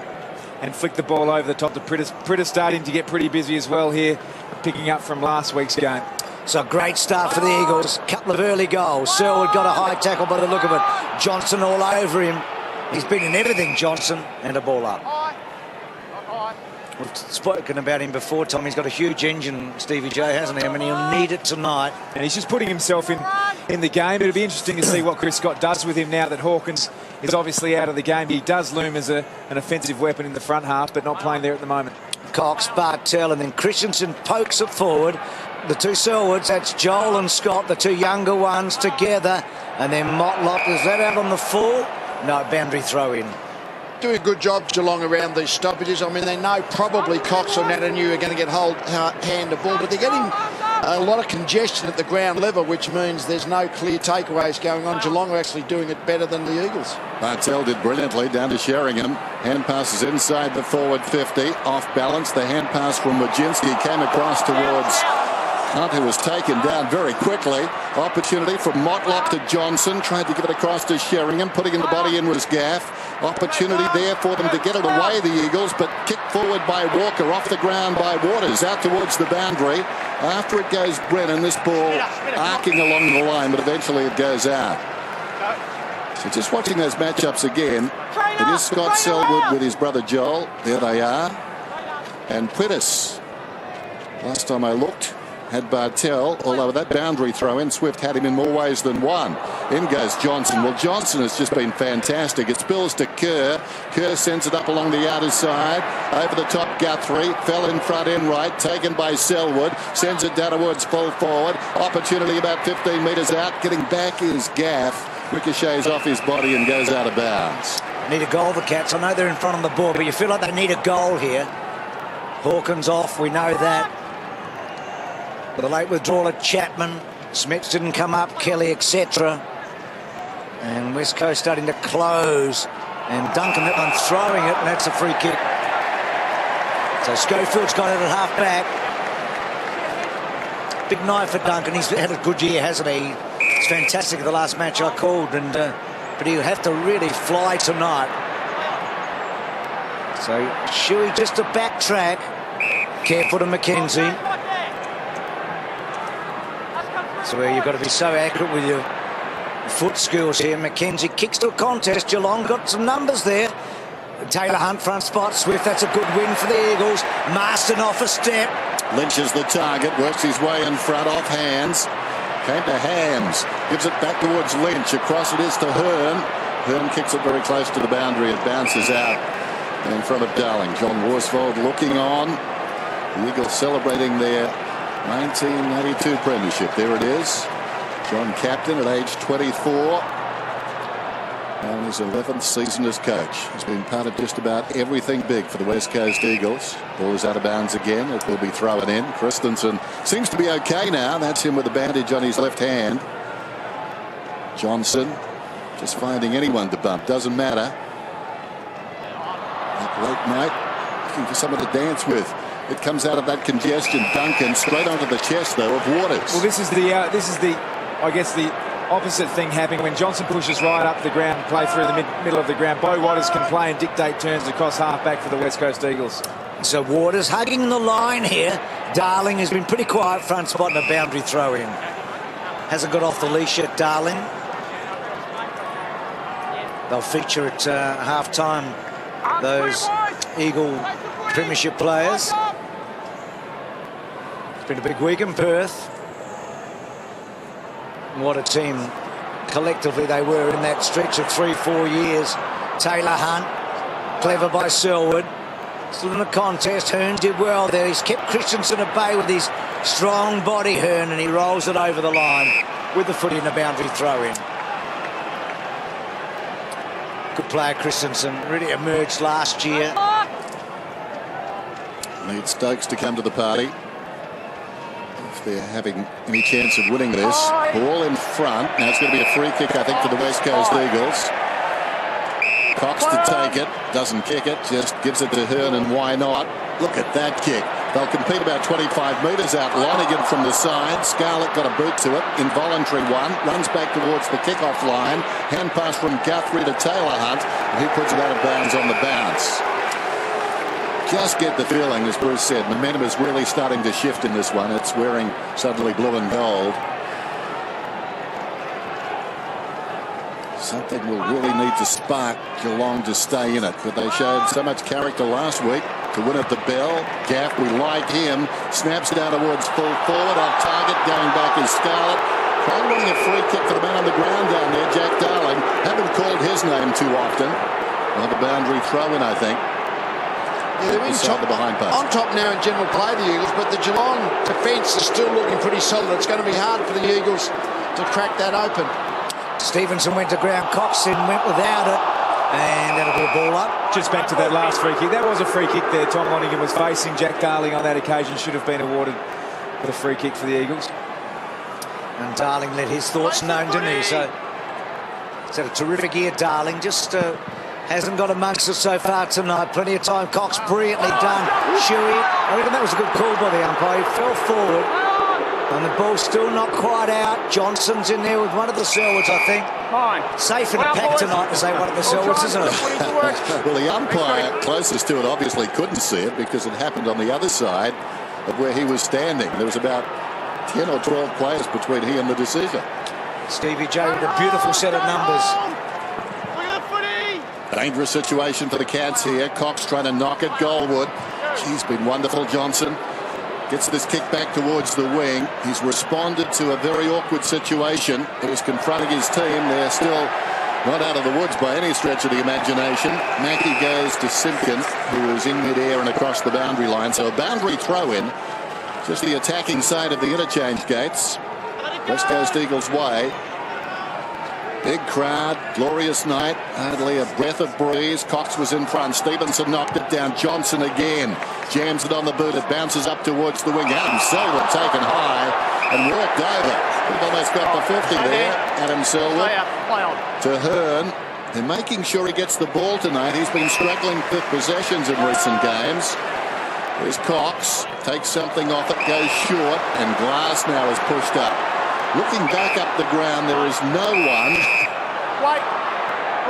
and flicked the ball over the top to Prittis. Prittis starting to get pretty busy as well here, picking up from last week's game. So a great start for the Eagles. Couple of early goals. Selwood got a high tackle by the look of it. Johnson all over him. He's been in everything, Johnson, and a ball up. We've spoken about him before, Tom. He's got a huge engine, Stevie J, hasn't he? I mean, he'll need it tonight. And he's just putting himself in the game. It'll be interesting to see what Chris Scott does with him now that Hawkins is obviously out of the game. He does loom as an offensive weapon in the front half, but not playing there at the moment. Cox, Bartel, and then Christensen pokes it forward. The two Selwoods, that's Joel and Scott, the two younger ones together. And then Motlop, is that out on the full? No, boundary throw in. Doing a good job, Geelong, around these stoppages. I mean, they know probably Cox or Natanu are going to get hand of ball, but they're getting A lot of congestion at the ground level, which means there's no clear takeaways going on. Geelong are actually doing it better than the Eagles. Bartel did brilliantly down to Sheringham. Hand passes inside the forward 50. Off balance. The hand pass from Wojcinski came across towards Hunt, who was taken down very quickly. Opportunity from Motlop to Johnson. Tried to give it across to Sheringham. Putting in the body in was Gaff. Opportunity there for them to get it away, the Eagles, but kicked forward by Walker, off the ground by Waters, out towards the boundary. After it goes Brennan, this ball arcing along the line, but eventually it goes out. So just watching those matchups again, it is Scott Selwood with his brother Joel. There they are. And Quittis, last time I looked, had Bartel, although that boundary throw in, Swift had him in more ways than one. In goes Johnson. Well, Johnson has just been fantastic. It spills to Kerr. Kerr sends it up along the outer side. Over the top, Guthrie. Fell in front, in right. Taken by Selwood. Sends it down towards full forward. Opportunity about 15 metres out. Getting back is Gaff. Ricochets off his body and goes out of bounds. Need a goal, the Cats. I know they're in front of the ball, but you feel like they need a goal here. Hawkins off, we know that. The late withdrawal at Chapman. Smith didn't come up, Kelly, etc. And West Coast starting to close. And Duncan that one throwing it, and that's a free kick. So Schofield's got it at half back. Big night for Duncan. He's had a good year, hasn't he? It's fantastic at the last match I called, and but he'll have to really fly tonight. So Shuey just to backtrack. Careful to McKenzie. So where you've got to be so accurate with your foot skills here. McKenzie kicks to a contest. Geelong got some numbers there. Taylor Hunt front spot. Swift, that's a good win for the Eagles. Marston off a step. Lynch is the target, works his way in front, off hands. Came to Hams, gives it back towards Lynch. Across it is to Hearn. Hearn kicks it very close to the boundary. It bounces out in front of Darling. John Worsfold looking on. The Eagles celebrating their 1982 premiership. There it is. John Captain at age 24. On his 11th season as coach. He's been part of just about everything big for the West Coast Eagles. Ball is out of bounds again. It will be thrown in. Christensen seems to be okay now. That's him with a bandage on his left hand. Johnson just finding anyone to bump. Doesn't matter. That late night looking for someone to dance with. It comes out of that congestion. Duncan straight onto the chest though of Waters. Well, this is the I guess the opposite thing happening when Johnson pushes right up the ground and play through the middle of the ground. Bo Waters can play and dictate turns across half-back for the West Coast Eagles. So Waters hugging the line here. Darling has been pretty quiet front spot and a boundary throw in. Hasn't got off the leash yet, Darling. They'll feature at half-time those Eagle Premiership players. It's been a big week in Perth. What a team collectively they were in that stretch of 3-4 years. Taylor Hunt, clever by Selwood. Still in the contest. Hearn did well there. He's kept Christensen at bay with his strong body, Hearn, and he rolls it over the line with the foot in a boundary throw in. Good player, Christensen. Really emerged last year. Need Stokes to come to the party. If they're having any chance of winning this. Ball in front. Now it's going to be a free kick, I think, for the West Coast Eagles. Cox to take it. Doesn't kick it. Just gives it to Hearn, and why not? Look at that kick. They'll compete about 25 metres out. Lonigan from the side. Scarlett got a boot to it. Involuntary one. Runs back towards the kick-off line. Hand pass from Guthrie to Taylor Hunt. And he puts it out of bounds on the bounce. Just get the feeling, as Bruce said, momentum is really starting to shift in this one. It's wearing suddenly blue and gold. Something will really need to spark Geelong to stay in it. But they showed so much character last week to win at the bell. Gaff, we like him. Snaps down towards full forward. Off target, going back is Scarlett. Probably a free kick for the man on the ground down there, Jack Darling. Haven't called his name too often. Another boundary throw in, I think. Yeah, they're on top now in general play, the Eagles, but the Geelong defence is still looking pretty solid. It's going to be hard for the Eagles to crack that open. Stevenson went to ground. Coxon went without it, and that'll be a ball up. Just back to that last free kick. That was a free kick there. Tom Lonigan was facing Jack Darling on that occasion. Should have been awarded with a free kick for the Eagles. And Darling let his thoughts known, didn't he? So he's had a terrific year, Darling. Just hasn't got amongst us so far tonight. Plenty of time. Cox brilliantly done. Shuey, I reckon that was a good call by the umpire. He fell forward. And the ball's still not quite out. Johnson's in there with one of the Selwoods, I think. Safe in the pack tonight to say one of the Selwoods, isn't it? Well, the umpire closest to it obviously couldn't see it because it happened on the other side of where he was standing. There was about 10 or 12 players between he and the decision. Stevie J with a beautiful set of numbers. Dangerous situation for the Cats here. Cox trying to knock it. Goldwood. She's been wonderful. Johnson gets this kick back towards the wing. He's responded to a very awkward situation. He was confronting his team. They're still not out of the woods by any stretch of the imagination. Mackey goes to Simpkin, who is in mid-air and across the boundary line. So a boundary throw-in. Just the attacking side of the interchange gates. West Coast Eagles way. Big crowd, glorious night, hardly a breath of breeze. Cox was in front. Stevenson knocked it down. Johnson again jams it on the boot. It bounces up towards the wing. Adam Selwood taken high and worked over. We've almost got the 50 there. Adam Selwood to Hearn. They're making sure he gets the ball tonight. He's been struggling with possessions in recent games. There's Cox. Takes something off it, goes short, and Glass now is pushed up. Looking back up the ground, there is no one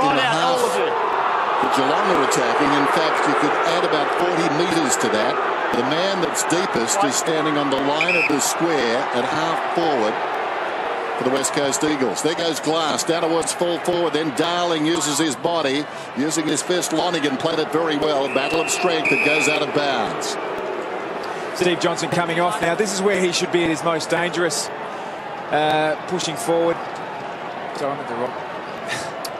in the half that Geelong are attacking. In fact, you could add about 40 metres to that. The man that's deepest is standing on the line of the square at half forward for the West Coast Eagles. There goes Glass down towards full forward. Then Darling uses his body, using his fist. Lonigan played it very well. Battle of strength. It goes out of bounds. Steve Johnson coming off now. This is where he should be at his most dangerous. Pushing forward. Sorry, I'm at the wrong.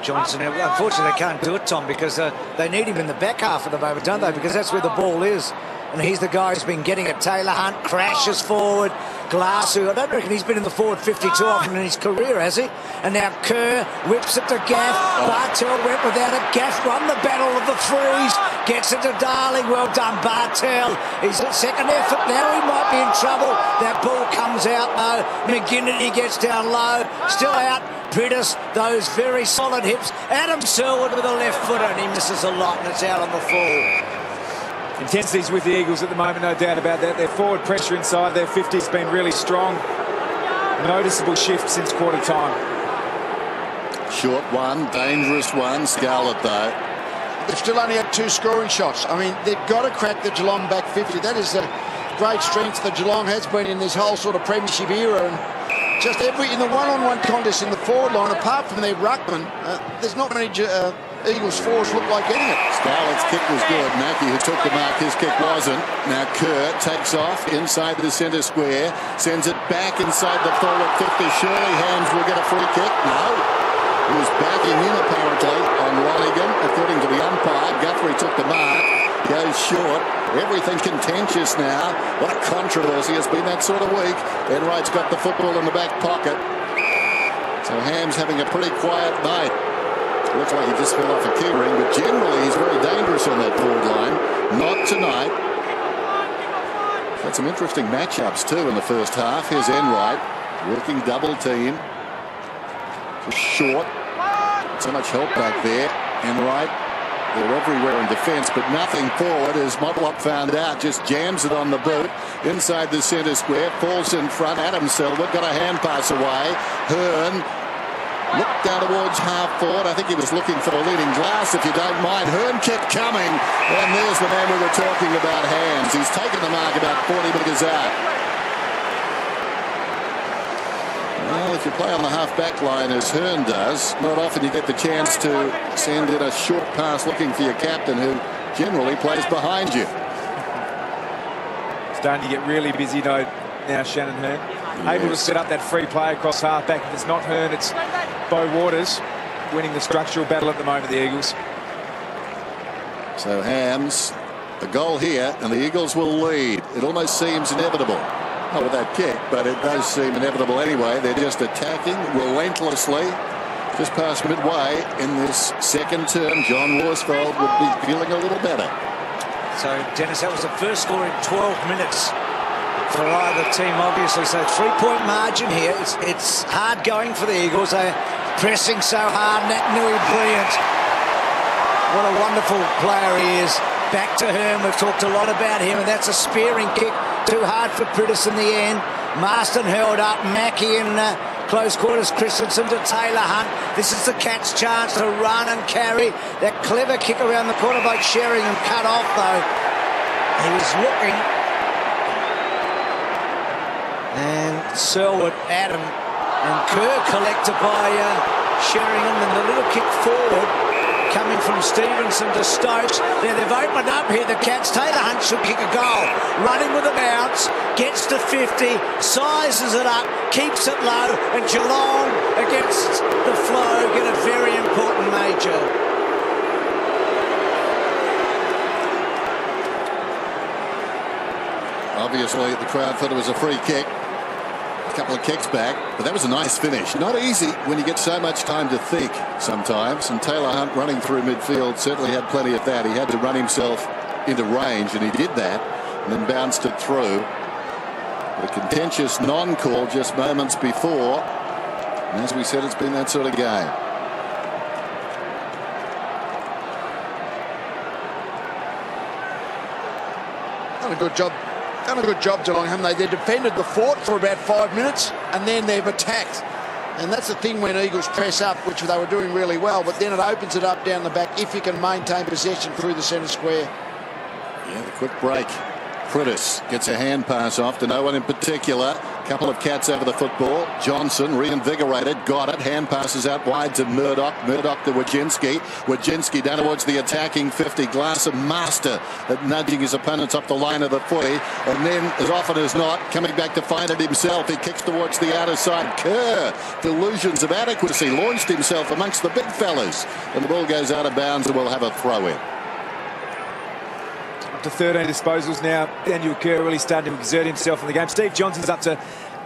Johnson, unfortunately, they can't do it, Tom, because they need him in the back half at the moment, don't they? Because that's where the ball is. And he's the guy who's been getting it. Taylor Hunt crashes forward. Glass, who I don't reckon he's been in the forward 50 too often in his career, has he? And now Kerr whips it to Gaff. Bartell went without it. Gaff won the battle of the freeze. Gets it to Darling. Well done, Bartell. He's at second effort now. He might be in trouble. That ball comes out though. McGinnity gets down low. Still out. Pittis, those very solid hips. Adam Selwood with a left footer, and he misses a lot, and it's out on the full. Intensity's with the Eagles at the moment, no doubt about that. Their forward pressure inside their 50's been really strong. Noticeable shift since quarter time. Short one, dangerous one. Scarlett though. They've still only had 2 scoring shots. I mean, they've got to crack the Geelong back 50. That is a great strength that Geelong has been in this whole sort of premiership era. And just in the one-on-one contest in the forward line, apart from their ruckman, there's not many Eagles forwards look like getting it. Scarlett's kick was good. Mackey, who took the mark, his kick wasn't. Now Kerr takes off inside the centre square, sends it back inside the forward 50. Surely Hams will get a free kick. No. He was backing in apparently on Lonigan, according to the umpire. Guthrie took the mark, goes short. Everything contentious now. What a controversy has been that sort of week. Enright's got the football in the back pocket. So Hams having a pretty quiet night. Looks like he just fell off a key ring, but generally he's very dangerous on that forward line. Not tonight. Had some interesting matchups too in the first half. Here's Enright working double team. Just short. So much help back there. Enright, they're everywhere in defence, but nothing forward as Motlop found out. Just jams it on the boot inside the centre square. Falls in front. Adam Selwood got a hand pass away. Hearn looked down towards half forward. I think he was looking for a leading Glass, if you don't mind. Hearn kept coming. And there's the man we were talking about, Hams. He's taken the mark about 40 metres out. Well, if you play on the half-back line as Hearn does, not often you get the chance to send in a short pass looking for your captain, who generally plays behind you. Starting to get really busy though now, Shannon Hearn. Able to set up that free play across half-back. If it's not Hearn, it's Beau Waters winning the structural battle at the moment, the Eagles. So Hams, a goal here, and the Eagles will lead. It almost seems inevitable. Not with that kick, but it does seem inevitable anyway. They're just attacking relentlessly. Just past midway in this second term, John Worsfold would be feeling a little better. So, Dennis, that was the first score in 12 minutes for either team, obviously. So 3-point margin here. It's hard going for the Eagles. They're pressing so hard. Nat Nui, brilliant. What a wonderful player he is. Back to Hearn. We've talked a lot about him, and that's a spearing kick. Too hard for Pritis in the end. Marston held up. Mackie in close quarters. Christensen to Taylor Hunt. This is the Cats' chance to run and carry. That clever kick around the corner by Sheringham, cut off though. He was looking. And Selwood, Adam, and Kerr collected by Sheringham, and the little kick forward coming from Stevenson to Stokes. Now they've opened up here, the Cats. Taylor Hunt should kick a goal. Running with a bounce, gets to 50, sizes it up, keeps it low, and Geelong against the flow get a very important major. Obviously, the crowd thought it was a free kick. A couple of kicks back, but that was a nice finish. Not easy when you get so much time to think sometimes, and Taylor Hunt running through midfield certainly had plenty of that. He had to run himself into range, and he did that, and then bounced it through. But a contentious non-call just moments before, and as we said, it's been that sort of game. Done a good job. Done a good job, Geelong, haven't they? They defended the fort for about 5 minutes, and then they've attacked. And that's the thing when Eagles press up, which they were doing really well, but then it opens it up down the back if you can maintain possession through the centre square. Yeah, the quick break. Pritis gets a hand pass off to no one in particular. Couple of Cats over the football. Johnson reinvigorated, got it. Hand passes out wide to Murdoch. Murdoch to Wojcinski. Wojcinski down towards the attacking 50. Glass, a master at nudging his opponents up the line of the footy. And then, as often as not, coming back to find it himself. He kicks towards the outer side. Kerr, delusions of adequacy, launched himself amongst the big fellas. And the ball goes out of bounds and we'll have a throw in. To 13 disposals now. Daniel Kerr really starting to exert himself in the game. Steve Johnson's up to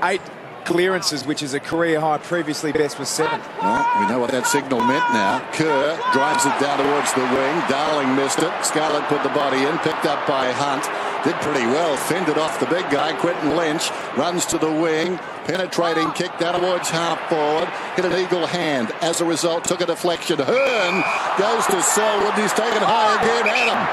8 clearances, which is a career high. Previously best was 7. Well, we know what that signal meant now. Kerr drives it down towards the wing. Darling missed it. Scarlett put the body in, picked up by Hunt. Did pretty well, fended off the big guy. Quentin Lynch runs to the wing, penetrating kick down towards half forward, hit an eagle hand. As a result, took a deflection. Hearn goes to Selwood. He's taken high again. Adam.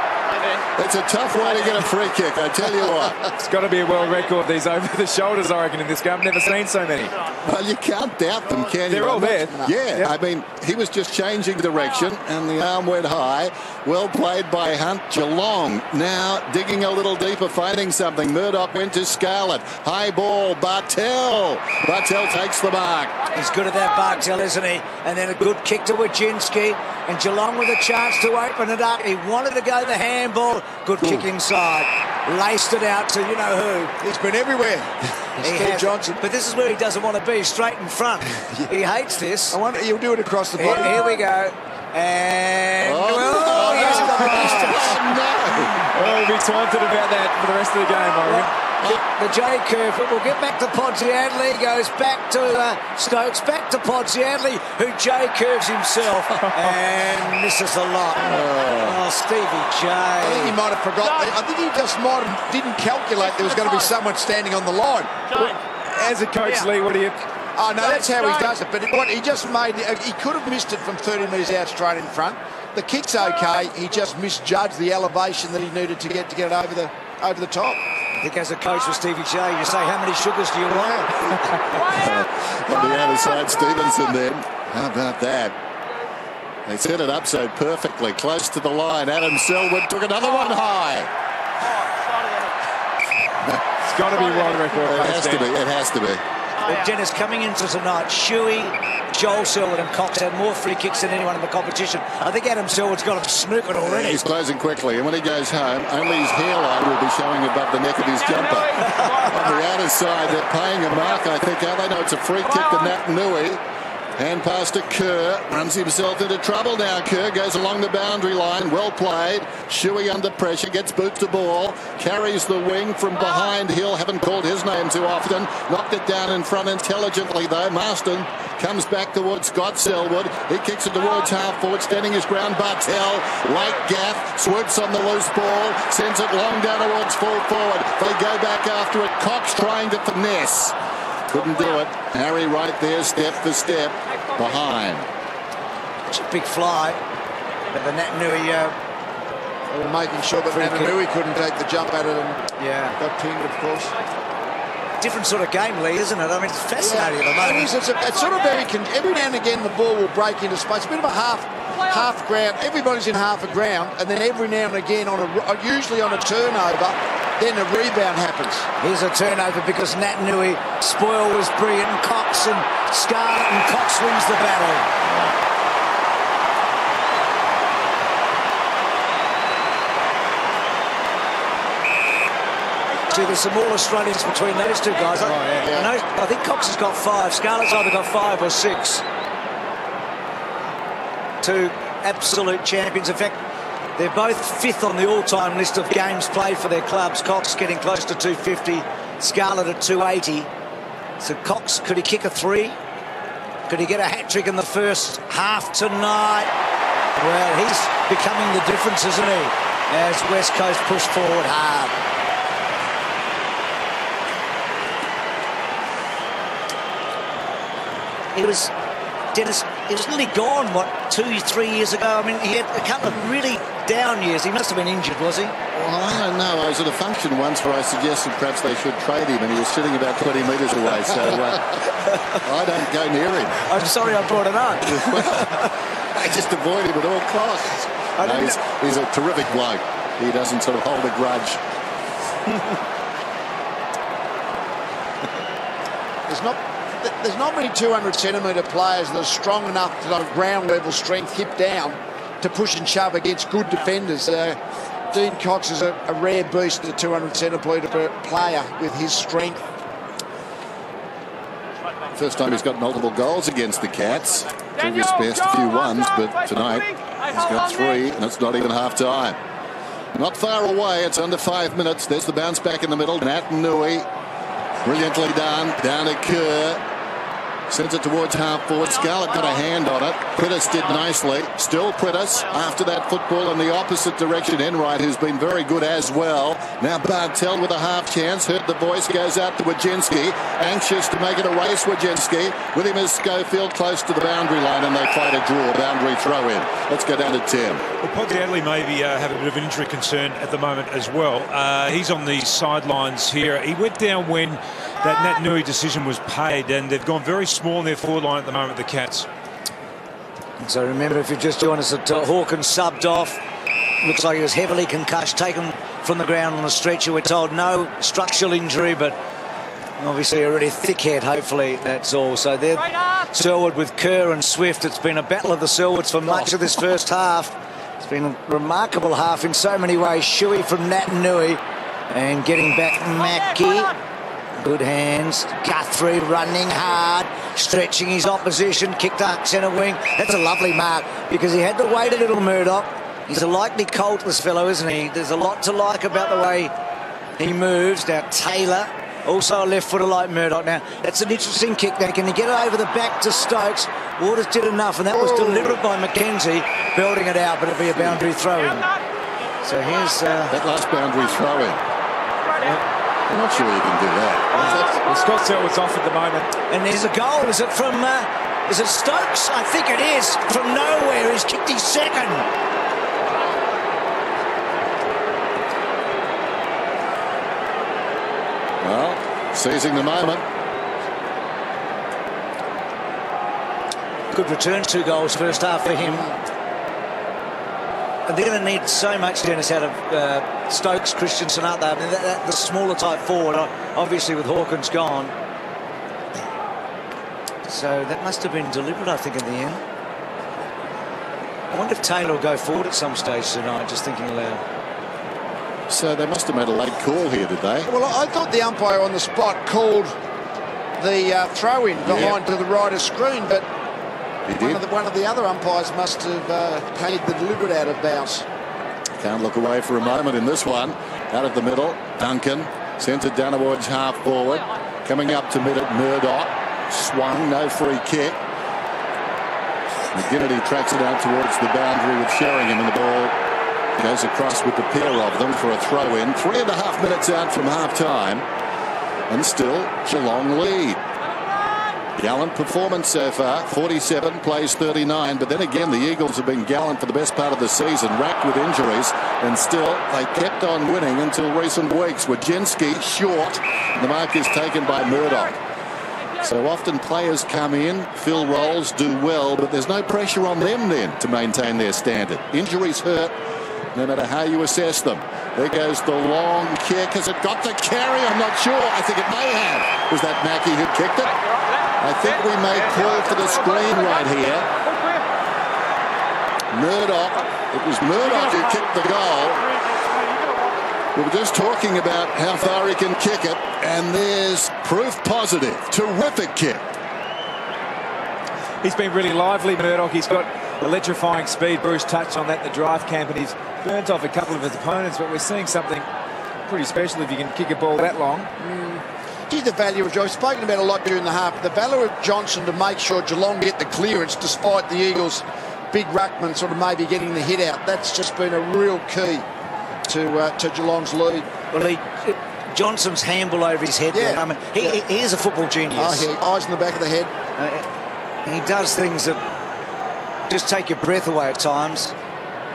It's a tough way to get a free kick, I tell you what. It's got to be a world record, these over the shoulders, I reckon, in this game. I've never seen so many. Well, you can't doubt them, can you? They're all there. Yeah, yep. I mean, he was just changing direction and the arm went high. Well played by Hunt. Geelong now digging a little deeper, finding something. Murdoch went to Scarlett. High ball, Bartel. Bartel takes the mark. He's good at that, Bartel, isn't he? And then a good kick to Wojcinski. And Geelong with a chance to open it up. He wanted to go the handball. Good kick inside. Laced it out to you-know-who. He's been everywhere. Steve Johnson. But this is where he doesn't want to be, straight in front. He hates this. I wonder he'll do it across the body. Here we go. And he hasn't got the distance. We'll be taunted about that for the rest of the game, I reckon. The J curve. We'll get back to Podsiadly. Goes back to Stokes. Back to Podsiadly, who J curves himself and misses the lot. Oh, Stevie J. I think he might have forgotten. I think he just didn't calculate there was going to be someone standing on the line. As a coach, Lee, what do you... Oh, no, that's how he does it. But what he just made, he could have missed it from 30 metres out straight in front. The kick's okay. He just misjudged the elevation that he needed to get it over the top. I think as a coach with Stevie J, you say, how many sugars do you want? On the other side, Stevenson then. How about that? They set it up so perfectly, close to the line. Adam Selwood took another one high. It's got to be a world record. It has to be. Well, Dennis, coming into tonight, Shuey, Joel Selwood and Cox had more free kicks than anyone in the competition. I think Adam Selwood's got him snookered already. He's closing quickly, and when he goes home, only his hairline will be showing above the neck of his jumper. On the outer side, they're paying a mark, I think, aren't they? No, it's a free kick to Nat Nui. Hand pass to Kerr. Runs himself into trouble now. Kerr goes along the boundary line. Well played. Shuey under pressure. Gets boot to ball. Carries the wing from behind Hill. Haven't called his name too often. Knocked it down in front intelligently though. Marston comes back towards Scott Selwood. He kicks it towards half forward. Standing his ground. Bartell. Late gaff. Swoops on the loose ball. Sends it long down towards full forward. They go back after it. Cox trying to finesse. Couldn't do it. Harry right there, step for step, behind. It's a big fly. But the Natanui... They were making sure that Natanui couldn't take the jump at it and got pinned, of course. Different sort of game, Lee, isn't it? I mean, it's fascinating at the moment. It is. It's sort of very... Every now and again, the ball will break into space. A bit of a half ground. Everybody's in half a ground. And then every now and again, usually on a turnover, then a rebound happens. Here's a turnover because Natanui, Spoil was brilliant, Cox and Scarlett, and Cox wins the battle. See, there's some more Australians between those two guys. I think Cox has got 5. Scarlett's either got 5 or 6. Two absolute champions. In fact, they're both 5th on the all-time list of games played for their clubs. Cox getting close to 250, Scarlett at 280. So Cox, could he kick a 3? Could he get a hat-trick in the first half tonight? Well, he's becoming the difference, isn't he? As West Coast push forward hard. He was, Dennis, he was nearly gone, what, 2-3 years ago? I mean, he had a couple of really down years. He must have been injured, was he? Well, I don't know. I was at a function once where I suggested perhaps they should trade him, and he was sitting about 20 metres away, so I don't go near him. I'm sorry I brought it up. I just avoid him at all costs. No, he's a terrific bloke. He doesn't sort of hold a grudge. There's not many 200-centimetre players that are strong enough to have ground level strength, hip down, to push and shove against good defenders. Dean Cox is a rare beast, a 200-centimetre player with his strength. First time he's got multiple goals against the Cats. Previous best, a few ones, but tonight he's got 3, and it's not even half-time. Not far away, it's under 5 minutes. There's the bounce back in the middle. Natanui, brilliantly done, down to Kerr. Sends it towards half forward. Scarlett got a hand on it. Prittis did nicely. Still Prittis after that football in the opposite direction. Enright, who's been very good as well. Now Bartell with a half chance. Heard the voice, goes out to Wojcinski. Anxious to make it a race, Wojcinski. With him is Schofield close to the boundary line, and they fight a draw. Boundary throw in. Let's go down to Tim. Well, Podsiadly maybe have a bit of an injury concern at the moment as well. He's on the sidelines here. He went down when that Natanui decision was paid, and they've gone very small in their forward line at the moment, the Cats. So remember, if you just joined us, that Hawkins subbed off. Looks like he was heavily concussed, taken from the ground on a stretcher. We're told no structural injury, but obviously a really thick head, hopefully that's all. So they're Selwood with Kerr and Swift. It's been a battle of the Selwoods for much of this first half. It's been a remarkable half in so many ways. Shuey from Natanui and getting back Mackie. Good hands. Guthrie running hard, stretching his opposition, kicked up centre wing. That's a lovely mark because he had to wait a little, Murdoch. He's a likely colt, this fellow, isn't he? There's a lot to like about the way he moves. Now Taylor, also a left footer like Murdoch. Now that's an interesting kick. Now can he get it over the back to Stokes? Waters did enough, and that was delivered by McKenzie, belting it out, but it'll be a boundary throw-in. So here's that last boundary throw-in. I'm not sure you can do that. Well, Scott Selwood's off at the moment. And there's a goal. Is it from, is it Stokes? I think it is. From nowhere, he's kicked his second. Well, seizing the moment. Good returns, 2 goals first half for him. And they're going to need so much, Dennis, out of Stokes, Christensen, aren't they? I mean, the smaller type forward, obviously with Hawkins gone. So that must have been deliberate, I think, in the end. I wonder if Taylor will go forward at some stage tonight, just thinking aloud. So they must have made a late call here, did they? Well, I thought the umpire on the spot called the throw-in behind to the right of screen, but He did. One of the other umpires must have paid the deliberate out of bounce. Can't look away for a moment in this one. Out of the middle, Duncan sends it down towards half forward. Coming up to mid at Murdoch. Swung, no free kick. McGinnity tracks it out towards the boundary with Sheringham, and the ball goes across with the pair of them for a throw in. 3.5 minutes out from half time, and still Geelong lead. Gallant performance so far. 47 plays 39, but then again the Eagles have been gallant for the best part of the season, racked with injuries, and still they kept on winning until recent weeks. Wojcinski short, the mark is taken by Murdoch. So often players come in, fill roles, do well, but there's no pressure on them then to maintain their standard. Injuries hurt no matter how you assess them. There goes the long kick. Has it got the carry? I'm not sure. I think it may have. Was that Mackie who kicked it? I think we may call for the screen right here. Murdoch. It was Murdoch who kicked the goal. We were just talking about how far he can kick it, and there's proof positive. Terrific kick. He's been really lively, Murdoch. He's got electrifying speed. Bruce touched on that in the drive camp, and he's burnt off a couple of his opponents, but we're seeing something pretty special if you can kick a ball that long. Here's the value of Joe. I've spoken about a lot during the half. The value of Johnson to make sure Geelong get the clearance despite the Eagles' big ruckman sort of maybe getting the hit out. That's just been a real key to Geelong's lead. Well, Johnson's handball over his head. Yeah. I mean, he is a football genius. Eyes in the back of the head. He does things that just take your breath away at times.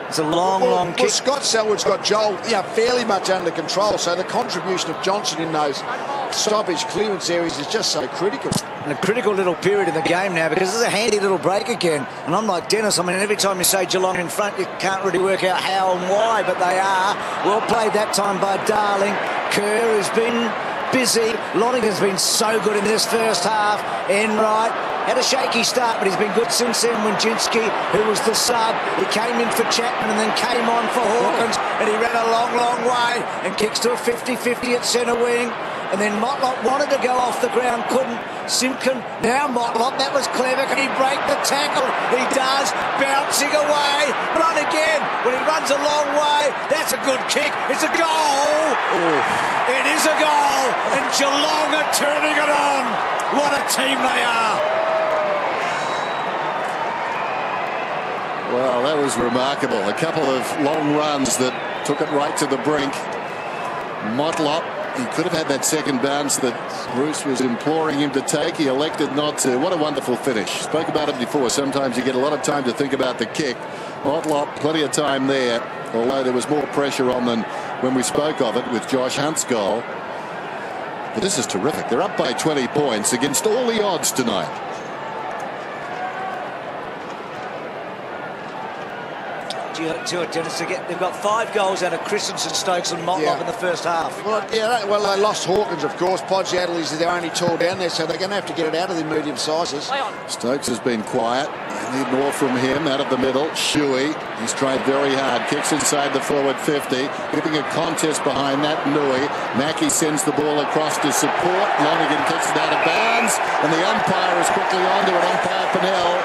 It's a long kick. Well, Scott Selwood's got Joel fairly much under control, so the contribution of Johnson in those stoppage clearance areas is just so critical. And a critical little period in the game now, because there's a handy little break again. And I'm like Dennis, I mean, every time you say Geelong in front, you can't really work out how and why, but they are. Well played that time by Darling. Kerr has been busy. Lonergan's been so good in this first half. Enright had a shaky start, but he's been good since then. Wojcinski, who was the sub, he came in for Chapman and then came on for Hawkins, and he ran a long way and kicks to a 50-50 at centre wing. And then Motlop wanted to go off the ground, couldn't. Simpkin, now Motlop, that was clever. Can he break the tackle? He does, bouncing away. Run again, when he runs a long way. That's a good kick. It's a goal. Ooh. It is a goal, and Geelong are turning it on. What a team they are. Well, that was remarkable. A couple of long runs that took it right to the brink. Motlop, he could have had that second bounce that Bruce was imploring him to take. He elected not to. What a wonderful finish. Spoke about it before. Sometimes you get a lot of time to think about the kick. Motlop, plenty of time there, although there was more pressure on than when we spoke of it with Josh Hunt's goal. But this is terrific. They're up by 20 points against all the odds tonight. Dennis, they've got 5 goals out of Christensen, Stokes and Motlop in the first half. Well, they lost Hawkins, of course. Podge-Adderley is their only tool down there, so they're going to have to get it out of the medium sizes. Stokes has been quiet. You need more from him out of the middle. Shuey, he's tried very hard. Kicks inside the forward 50. Keeping a contest behind that. Nui. Mackie sends the ball across to support. Lonergan kicks it out of bounds. And the umpire is quickly onto it. Umpire Pennell,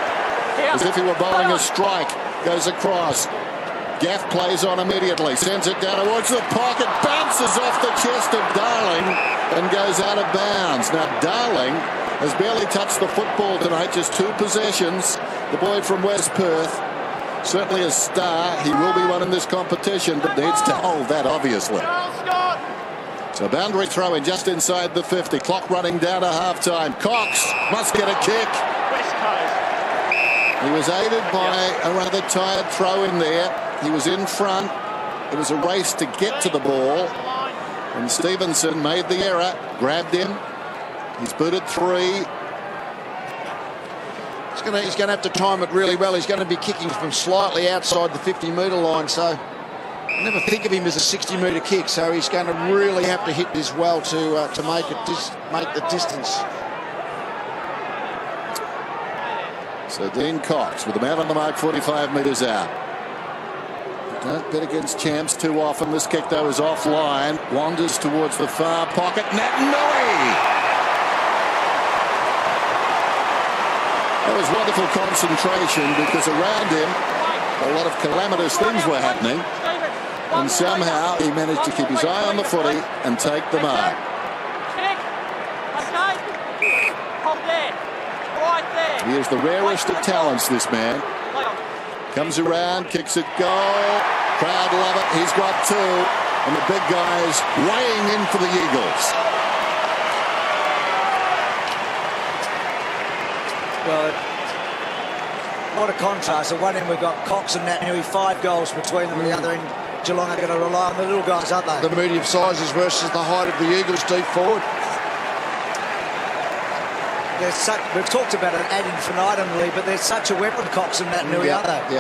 as if he were bowling a strike, goes across. Gaff plays on immediately, sends it down towards the pocket, bounces off the chest of Darling and goes out of bounds. Now Darling has barely touched the football tonight, just 2 possessions. The boy from West Perth, certainly a star. He will be one in this competition, but needs to hold that, obviously. So boundary throw in just inside the 50. Clock running down to half-time. Cox must get a kick. He was aided by a rather tired throw in there. He was in front. It was a race to get to the ball. And Stevenson made the error, grabbed him. He's booted 3. He's going to have to time it really well. He's going to be kicking from slightly outside the 50-metre line, so I never think of him as a 60-metre kick, so he's going to really have to hit this well to make the distance. So Dean Cox with the man on the mark, 45 metres out. Don't bet against champs too often. This kick, though, is offline. Wanders towards the far pocket. Naitanui! There was wonderful concentration because around him a lot of calamitous things were happening, and somehow he managed to keep his eye on the footy and take the mark. He is the rarest of talents, this man. Comes around, kicks it, goal. Crowd love it. He's got two, and the big guys weighing in for the Eagles. Well, what a contrast. At one end we've got Cox and Naitanui, 5 goals between them. At the other end, Geelong are going to rely on the little guys, aren't they? The medium sizes versus the height of the Eagles deep forward. We've talked about it ad infinitum, Lee, but they're such a weapon, Cox and Naitanui, aren't they?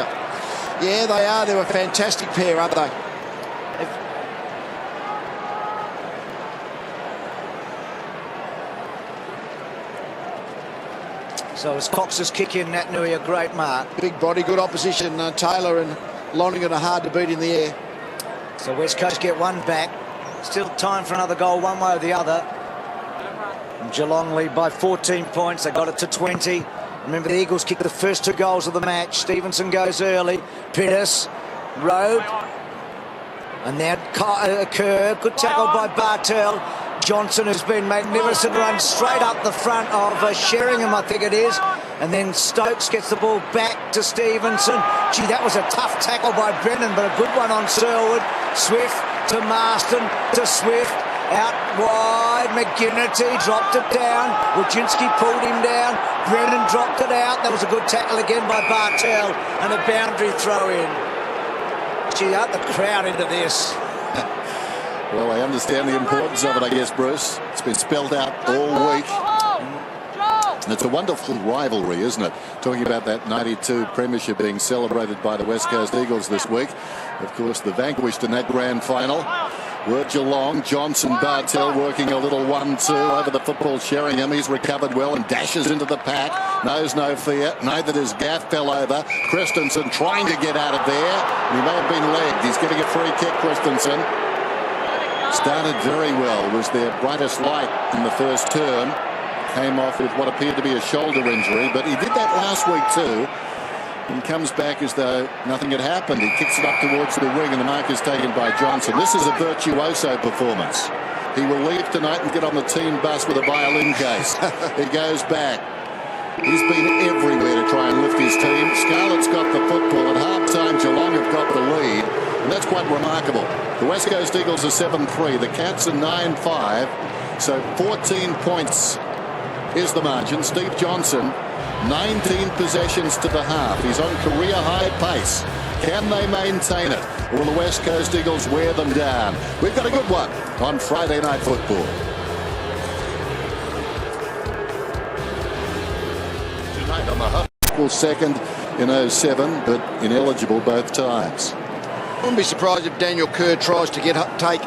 Yeah, they are. They're a fantastic pair, aren't they? So as Cox's kick in, Naitanui a great mark. Big body, good opposition. Taylor and Lonergan are hard to beat in the air. So West Coast get one back. Still time for another goal, one way or the other. And Geelong lead by 14 points. They got it to 20. Remember, the Eagles kicked the first 2 goals of the match. Stevenson goes early. Pittis, Rowe, and now Kerr. Good tackle by Bartel. Johnson, who's been magnificent, runs straight up the front of Sheringham, I think it is. And then Stokes gets the ball back to Stevenson. Gee, that was a tough tackle by Brennan, but a good one on Selwood. Swift to Marston to Swift. Out wide, McGinnity dropped it down. Wojcinski pulled him down. Brennan dropped it out. That was a good tackle again by Bartel, and a boundary throw in. Gee, out the crowd into this. Well, I understand the importance of it, I guess, Bruce. It's been spelled out all week. And it's a wonderful rivalry, isn't it? Talking about that 92 premiership being celebrated by the West Coast Eagles this week. Of course, the vanquished in that grand final were Geelong. Johnson, Bartel working a little 1-2 over the football. Sheringham, he's recovered well and dashes into the pack. Knows no fear. Neither does Gaff. Fell over. Christensen trying to get out of there. He may have been legged. He's getting a free kick, Christensen. Started very well, was their brightest light in the first term. Came off with what appeared to be a shoulder injury, but he did that last week too. He comes back as though nothing had happened. He kicks it up towards the wing, and the mark is taken by Johnson. This is a virtuoso performance. He will leave tonight and get on the team bus with a violin case. He goes back. He's been everywhere to try and lift his team. Scarlett's got the football. At half-time, Geelong have got the lead, and that's quite remarkable. The West Coast Eagles are 7-3. The Cats are 9-5. So 14 points is the margin. Steve Johnson, 19 possessions to the half. He's on career-high pace. Can they maintain it? Or will the West Coast Eagles wear them down? We've got a good one on Friday Night Football. Tonight on the Huff. Second in 07, but ineligible both times. I wouldn't be surprised if Daniel Kerr tries to take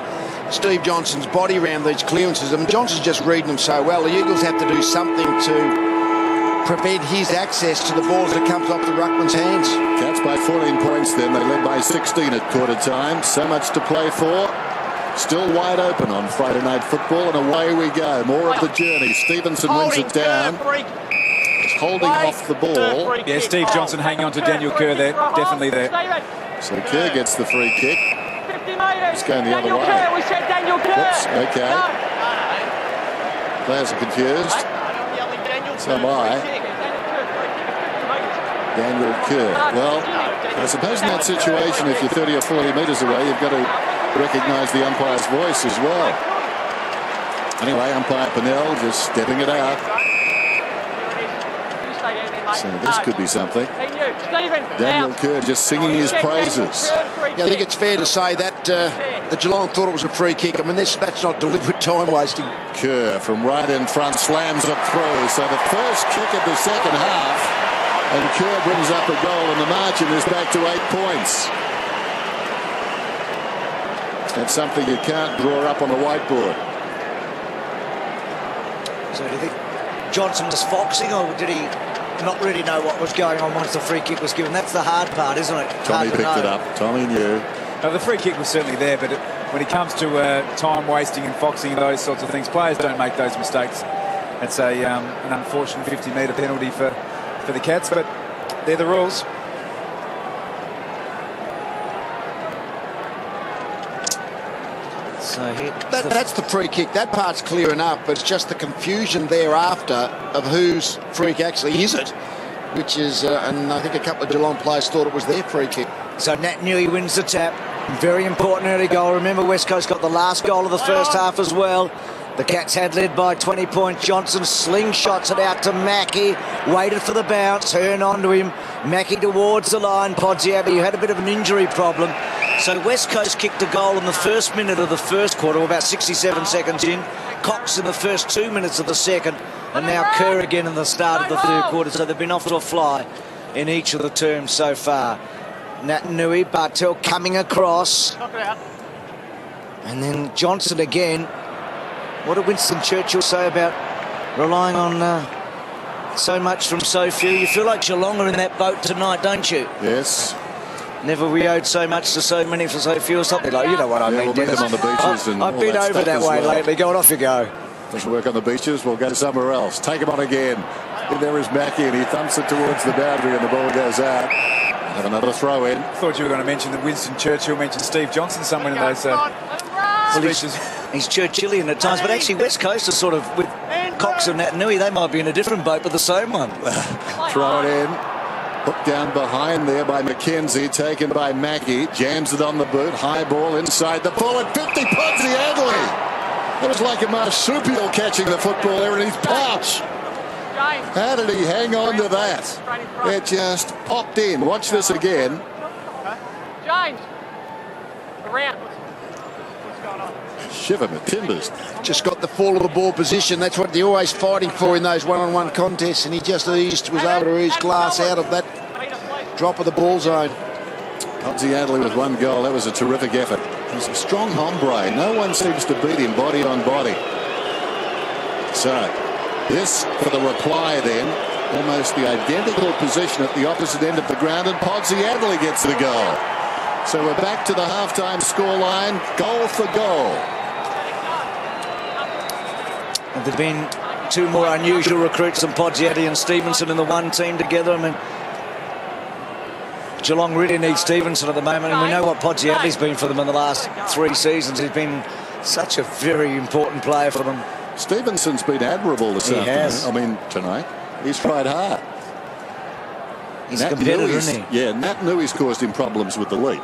Steve Johnson's body around these clearances. I mean, Johnson's just reading them so well. The Eagles have to do something to prevent his access to the balls that comes off the ruckman's hands. Cats by 14 points then. They led by 16 at quarter time. So much to play for. Still wide open on Friday Night Football, and away we go. More of the journey. Stevenson wins it down. It's holding off the ball. Yeah, Steve Johnson hanging on to Daniel Kerr there. Definitely there. So Kerr gets the free kick. It's going the other way. Kerr, we said Daniel Kerr. Whoops, okay. Players are confused. So am I. Daniel Kerr. Well, I suppose in that situation, if you're 30 or 40 metres away, you've got to recognise the umpire's voice as well. Anyway, umpire Pinnell just stepping it out. So this could be something. Daniel Kerr just singing his praises. Yeah, I think it's fair to say that the Geelong thought it was a free kick. I mean, that's not deliberate time wasting. Kerr from right in front slams it through. So the first kick of the second half, and Kerr brings up a goal, and the margin is back to 8 points. That's something you can't draw up on the whiteboard. So do you think Johnson was foxing, or did he not really know what was going on once the free kick was given? That's the hard part, isn't it? Tommy picked it up. Tommy knew. No, the free kick was certainly there, but when it comes to time wasting and foxing and those sorts of things, players don't make those mistakes. It's an unfortunate 50-metre penalty for for the Cats, but they're the rules. So that's the free kick. That part's clear enough, but it's just the confusion thereafter of whose free kick actually is it, which is, and I think a couple of Geelong players thought it was their free kick. So Nat Newey wins the tap. Very important early goal. Remember, West Coast got the last goal of the first half as well. The Cats had led by 20 points. Johnson slingshots it out to Mackie. Waited for the bounce. Hearn onto him. Mackie towards the line. Podsiadly, who had a bit of an injury problem. So West Coast kicked a goal in the first minute of the first quarter, about 67 seconds in. Cox in the first 2 minutes of the second. And now Kerr again in the start of the third quarter. So they've been off to a fly in each of the terms so far. Nat Newey, Bartel coming across. And then Johnson again. What did Winston Churchill say about relying on so much from so few? You feel like Geelong are in that boat tonight, don't you? Yes. Never we owed so much to so many for so few, or something like. You know what I mean, we'll meet Dennis. them on the beaches and I've all been that over stuff that as way well. lately. Go on, off you go. Doesn't work on the beaches, we'll go somewhere else. Take him on again. And there is Mackie, and he thumps it towards the boundary, and the ball goes out. Have another throw in. Thought you were going to mention that Winston Churchill mentioned Steve Johnson somewhere in those speeches. He's Churchillian at times, but actually West Coast is sort of, with Cox and Nat Newey, they might be in a different boat, but the same one. Throw it in. Hooked down behind there by McKenzie, taken by Mackie. Jams it on the boot. High ball inside the forward 50. Podsiadly. It was like a marsupial catching the football there in his pouch. How did he hang on to that? It just popped in. Watch this again. James, around. What's going on? Shiver my timbers. Just got the fall of the ball position. That's what they're always fighting for in those one-on-one contests, and he just was able to ease Glass out of that drop of the ball zone. Podsiadly with one goal. That was a terrific effort. He's a strong hombre. No one seems to beat him body on body. So this for the reply then. Almost the identical position at the opposite end of the ground, and Podsiadly gets the goal. So we're back to the halftime scoreline, goal for goal. There have been two more unusual recruits than Podsiadly and Stevenson in the one team together. I mean, Geelong really needs Stevenson at the moment, and we know what Podsiadly's been for them in the last 3 seasons. He's been such a very important player for them. Stevenson's been admirable this afternoon. Has. I mean, tonight. He's tried hard. He's a competitor, Newey's, isn't he? Yeah, Nat Newey's caused him problems with the lead.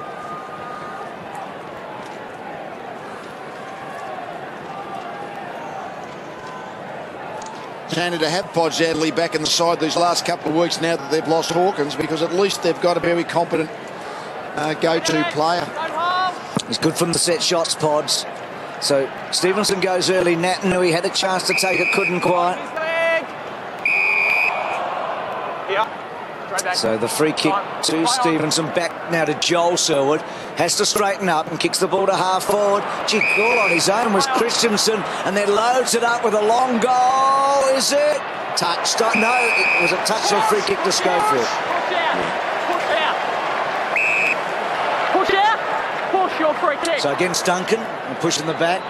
Handy to have Podsiadly back in the side these last couple of weeks now that they've lost Hawkins, because at least they've got a very competent go-to player. He's good from the set shots, Pods. So Stevenson goes early. Nat Newey had a chance to take it, couldn't quite. So the free kick to Stevenson, back now to Joel Selwood. Has to straighten up and kicks the ball to half forward. Gee, goal on his own was Christensen, and then loads it up with a long goal. Is it? Touched. No, it was a touch or free kick to Schofield. Push out. Push out. Push your free kick. So against Duncan, and pushing the back.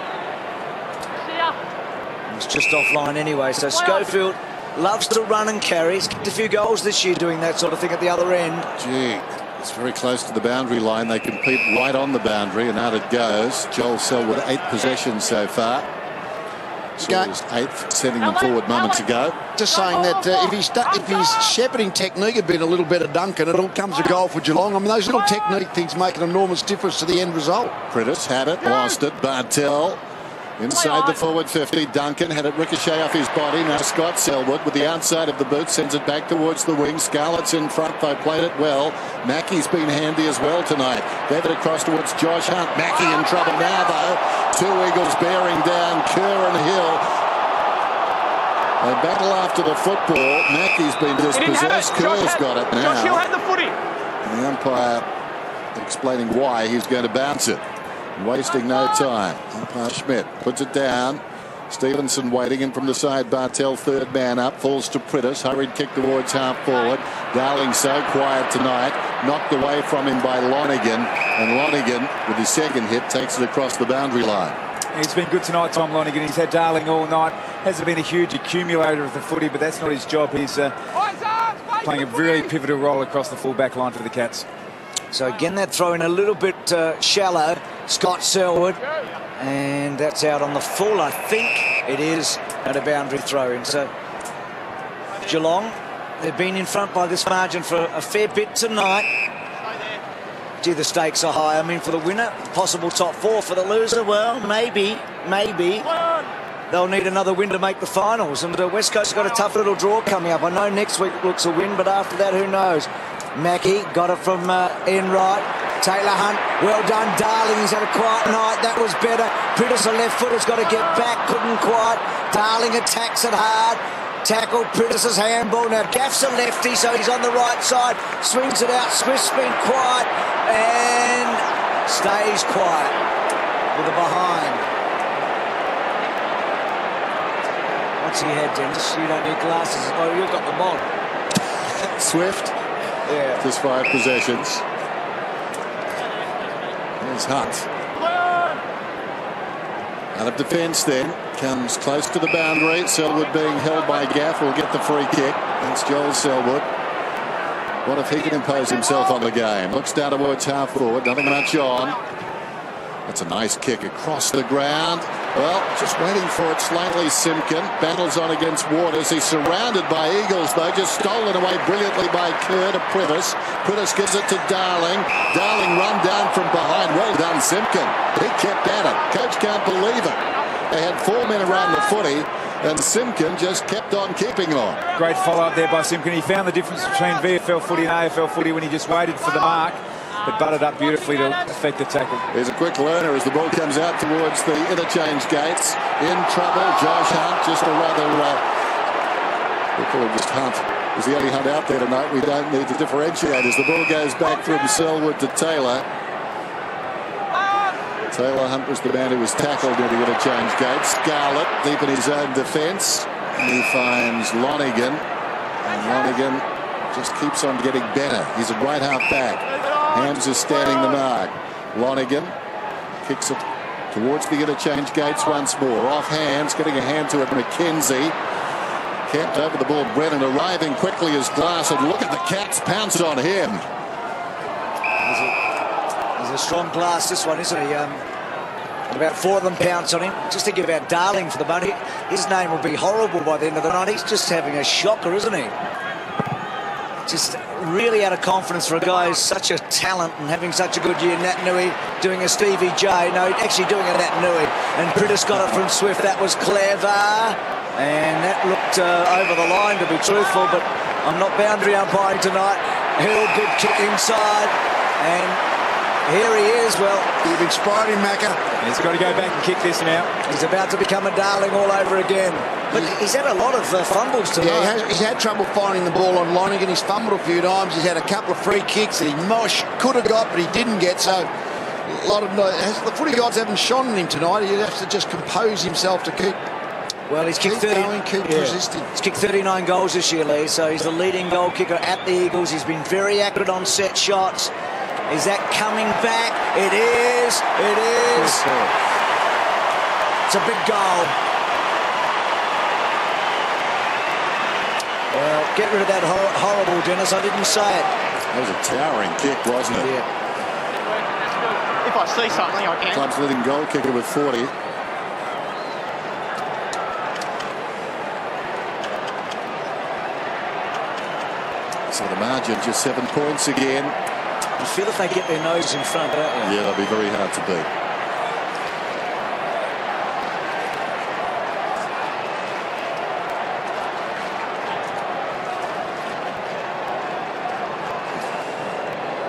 It's just offline anyway. So Schofield loves to run and carry. He's kicked a few goals this year doing that sort of thing at the other end. Gee, it's very close to the boundary line. They compete right on the boundary, and out it goes. Joel Selwood, 8 possessions so far. So his 8th, sending them forward moments ago. Just saying that if his shepherding technique had been a little better, Duncan, it all comes a goal for Geelong. I mean, those little technique things make an enormous difference to the end result. Prentice had it, lost it. Bartel inside the forward 50. Duncan had it ricochet off his body. Now Scott Selwood with the outside of the boot sends it back towards the wing. Scarlett's in front. They played it well. Mackie's been handy as well tonight. They've it across towards Josh Hunt. Mackie in trouble now though. 2 Eagles bearing down Kerr and Hill. They battle after the football. Mackie's been dispossessed. Kerr's got it now. Josh Hill had the footy. And the umpire explaining why he's going to bounce it. Wasting no time. Umpire Schmidt puts it down. Stevenson waiting in from the side. Bartel, third man up, falls to Prentice. Hurried kick towards half forward. Darling so quiet tonight. Knocked away from him by Lonigan. And Lonigan, with his second hit, takes it across the boundary line. He's been good tonight, Tom Lonigan. He's had Darling all night. Hasn't been a huge accumulator of the footy, but that's not his job. He's playing a really pivotal role across the full-back line for the Cats. So again, that throw in a little bit shallow. Scott Selwood, and that's out on the full. I think it is at a boundary throw in. So Geelong, they've been in front by this margin for a fair bit tonight. Gee, the stakes are high. I mean, for the winner, possible top 4. For the loser, well, maybe they'll need another win to make the finals. And West Coast got a tough little draw coming up. I know next week looks a win, but after that, who knows? Mackey got it from Ian Wright. Taylor Hunt, well done. Darling, he's had a quiet night. That was better. Priddis, a left footer's got to get back. Couldn't quite. Darling attacks it hard. Tackle, Priddis' handball. Now Gaff's a lefty, so he's on the right side. Swings it out. Swift's been quiet and stays quiet with a behind. What's he had, Dennis? You don't need glasses. Oh, you've got them on. Swift. Yeah. Just 5 possessions. There's Hunt. Out of defence then. Comes close to the boundary. Selwood being held by Gaff will get the free kick. That's Joel Selwood. What if he can impose himself on the game? Looks down towards half forward. Nothing much on. That's a nice kick across the ground. Well, just waiting for it. Slightly Simpkin battles on against Waters. He's surrounded by Eagles though. Just stolen away brilliantly by Kerr to Priddis. Priddis gives it to Darling. Darling run down from behind. Well done, Simpkin. He kept at it. Coach can't believe it. They had 4 men around the footy, and Simpkin just kept on keeping on. Great follow-up there by Simpkin. He found the difference between VFL footy and AFL footy when he just waited for the mark, but butted up beautifully to effect the tackle. There's a quick learner as the ball comes out towards the interchange gates. In trouble, Josh Hunt, just a rather... we'll call him just Hunt. He's the only Hunt out there tonight. We don't need to differentiate as the ball goes back from Selwood to Taylor. Taylor Hunt was the man who was tackled near the interchange gate. Scarlett deep in his own defence. He finds Lonigan. And Lonigan just keeps on getting better. He's a right half back. Hams is standing the mark. Lonigan kicks it towards the interchange gates once more. Off hands, getting a hand to it. McKenzie kept over the ball. Brennan arriving quickly as Glass. And look at the Cats pounce on him. He's a strong Glass, this one, isn't he? About 4 of them pounce on him. Just think about Darling for the money. His name will be horrible by the end of the night. He's just having a shocker, isn't he? Just really out of confidence for a guy who's such a talent and having such a good year. Nat Nui doing a Stevie J. No, actually doing a Nat Nui. And Priddis got it from Swift. That was clever. And that looked over the line, to be truthful, but I'm not boundary umpiring tonight. Hill, good kick inside. And here he is. Well, You've inspired him, Macca. He's got to go back and kick this now. he's about to become a Darling all over again. But he's had a lot of fumbles tonight. Yeah, he's had trouble finding the ball on Lonigan. He's fumbled a few times. He's had a couple of free kicks that he could have got, but he didn't get. So a lot of the footy gods haven't shone on him tonight. He has to just compose himself to keep. Well, he's kicked keep resisting. He's kicked 39 goals this year, Lee. So he's the leading goal kicker at the Eagles. He's been very accurate on set shots. Is that coming back? It is. It is. It's a big goal. Well, get rid of that horrible, Dennis. I didn't say it. That was a towering kick, wasn't it? If I see something, I can. Club's leading goal kicker with 40. So the margin just 7 points again. You feel if they get their nose in front, don't you? Yeah, they'll be very hard to beat.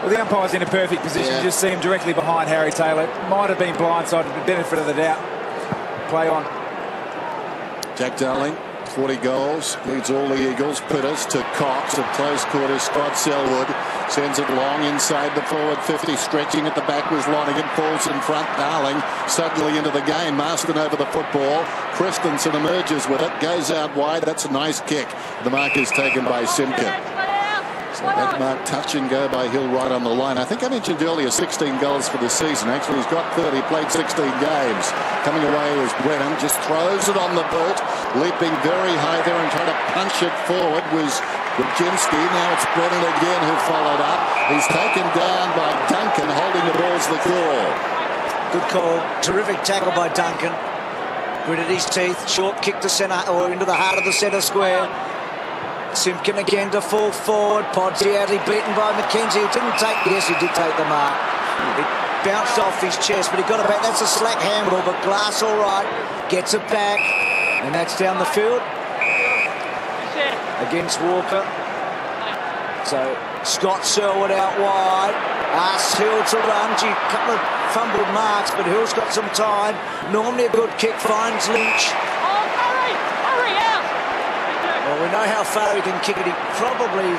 Well, the umpire's in a perfect position. Yeah. You just see him directly behind Harry Taylor. Might have been blindsided, but benefit of the doubt. Play on. Jack Darling, 40 goals, leads all the Eagles. Priddis to Cox at close quarters. Scott Selwood sends it long inside the forward 50. Stretching at the back was Lonigan. Falls in front. Darling suddenly into the game. Marston over the football. Christensen emerges with it. Goes out wide. That's a nice kick. The mark is taken by Simpkin. So that mark touch and go by Hill right on the line. I think I mentioned earlier 16 goals for the season. Actually, he's got 30, played 16 games. Coming away is Brennan, just throws it on the belt, leaping very high there and trying to punch it forward was Brzezinski. Now it's Brennan again who followed up. He's taken down by Duncan, holding the ball's the call. Good call. Terrific tackle by Duncan. Gritted his teeth. Short kick to centre or into the heart of the centre square. Simpkin again to fall forward. Podsiadly beaten by McKenzie. He didn't take. Yes, he did take the mark. It bounced off his chest, but he got it back. That's a slack handball, but Glass all right. Gets it back, and that's down the field against Walker. So Scott Selwood out wide. Asks Hill to run. Gee, a couple of fumbled marks, but Hill's got some time. Normally a good kick, finds Lynch. Well, we know how far he can kick it. He probably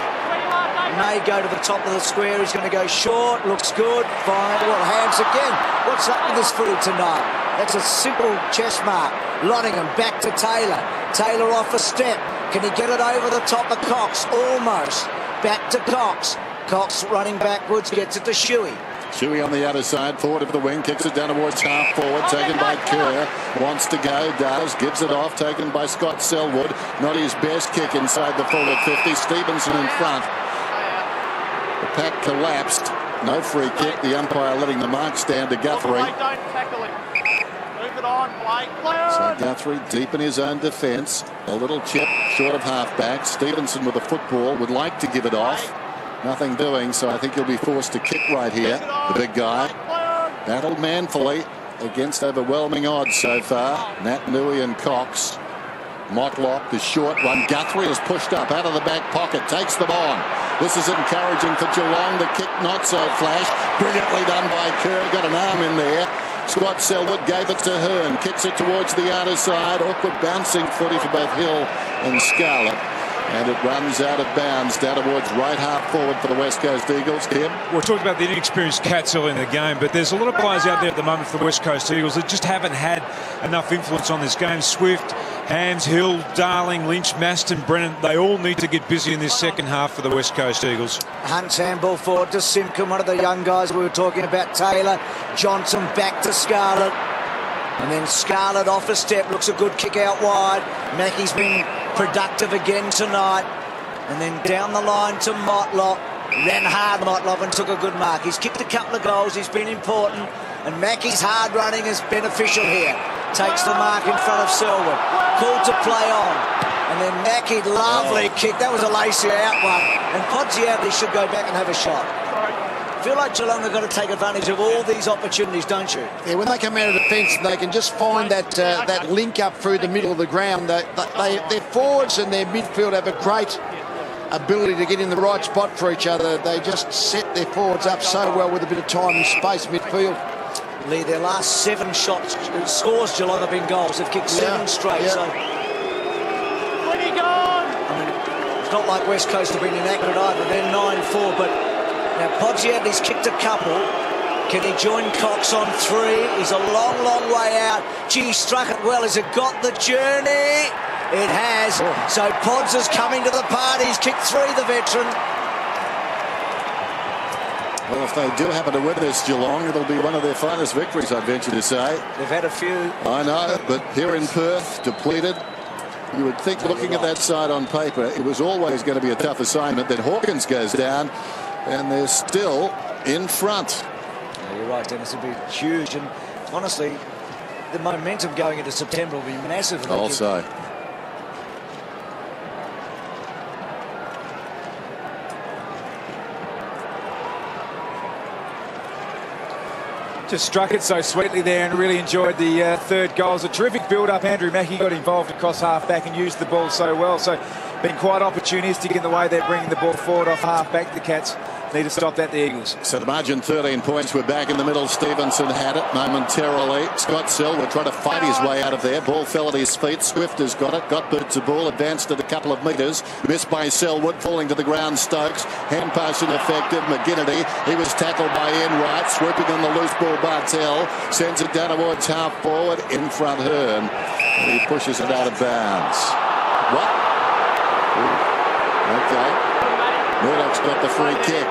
may go to the top of the square. He's going to go short. Looks good. Fine. Well, hands again. What's up with this footy tonight? That's a simple chest mark. Lottingham back to Taylor. Taylor off a step. Can he get it over the top of Cox? Almost. Back to Cox. Cox running backwards, gets it to Shuey. Shuey on the outer side, forward of the wing, kicks it down towards half forward, taken by Kerr, wants to go, does, gives it off, taken by Scott Selwood. Not his best kick inside the forward 50. Stevenson in front. The pack collapsed. No free kick. The umpire letting the mark stand to Guthrie. So Guthrie deep in his own defence. A little chip short of half-back. Stevenson with a football would like to give it off. Nothing doing, so I think he'll be forced to kick right here. The big guy battled manfully against overwhelming odds so far. Nat Nui and Cox. Motlop, the short one. Guthrie is pushed up out of the back pocket, takes them on. This is encouraging for Geelong. The kick not so flash. Brilliantly done by Kerr. Got an arm in there. Scott Selwood gave it to Hearn. Kicks it towards the outer side. Awkward bouncing footy for both Hill and Scarlett. And it runs out of bounds down towards right half forward for the West Coast Eagles. Kim? We're talking about the inexperienced Cats early in the game, but there's a lot of players out there at the moment for the West Coast Eagles that just haven't had enough influence on this game. Swift, Hams, Hill, Darling, Lynch, Maston, Brennan, they all need to get busy in this second half for the West Coast Eagles. Hunt's handball forward to Simpkin, one of the young guys we were talking about. Taylor, Johnson back to Scarlett. And then Scarlett off a step, looks a good kick out wide. Mackey's been productive again tonight. And then down the line to Motlop. Ran hard, Motlop, and took a good mark. He's kicked a couple of goals, he's been important. And Mackey's hard running is beneficial here. Takes the mark in front of Selwood. Called to play on. And then Mackey, lovely kick. That was a lacy out one. And Podsiadly should go back and have a shot. I feel like Geelong are going to take advantage of all these opportunities, don't you? Yeah, when they come out of defence, they can just find that link up through the middle of the ground. Their forwards and their midfield have a great ability to get in the right spot for each other. They just set their forwards up so well with a bit of time and space midfield. Lee, their last 7 shots, scores Geelong have been goals. They've kicked 7 straight. Yeah. So, I mean, it's not like West Coast have been inaccurate either. They're 9-4, but now Podsiadly's kicked a couple. Can he join Cox on 3? He's a long, long way out. Gee, he struck it well. Has it got the journey? It has. So Pods is coming to the party. He's kicked 3, the veteran. Well, if they do happen to win this, Geelong, it'll be one of their finest victories, I'd venture to say. They've had a few. I know, but here in Perth, depleted. You would think, looking at that side on paper, it was always going to be a tough assignment. Then Hawkins goes down, and they're still in front. Yeah, you're right, Dennis. It'll be huge. And honestly, the momentum going into September will be massive. Also. Just struck it so sweetly there and really enjoyed the third goal. It was a terrific build-up. Andrew Mackey got involved across half-back and used the ball so well. So been quite opportunistic in the way they're bringing the ball forward off half-back. The Cats need to stop that, the Eagles. So the margin 13 points. We're back in the middle. Stevenson had it momentarily. Scott Selwood tried to fight his way out of there. Ball fell at his feet. Swift has got it. Got boots of ball. Advanced it a couple of metres. Missed by Selwood. Falling to the ground. Stokes. Hand pass ineffective. McGinnity. He was tackled by Enright. Swooping on the loose ball. Bartel sends it down towards half forward. In front Hearn. And he pushes it out of bounds. What? Okay. Murdoch's got the free kick.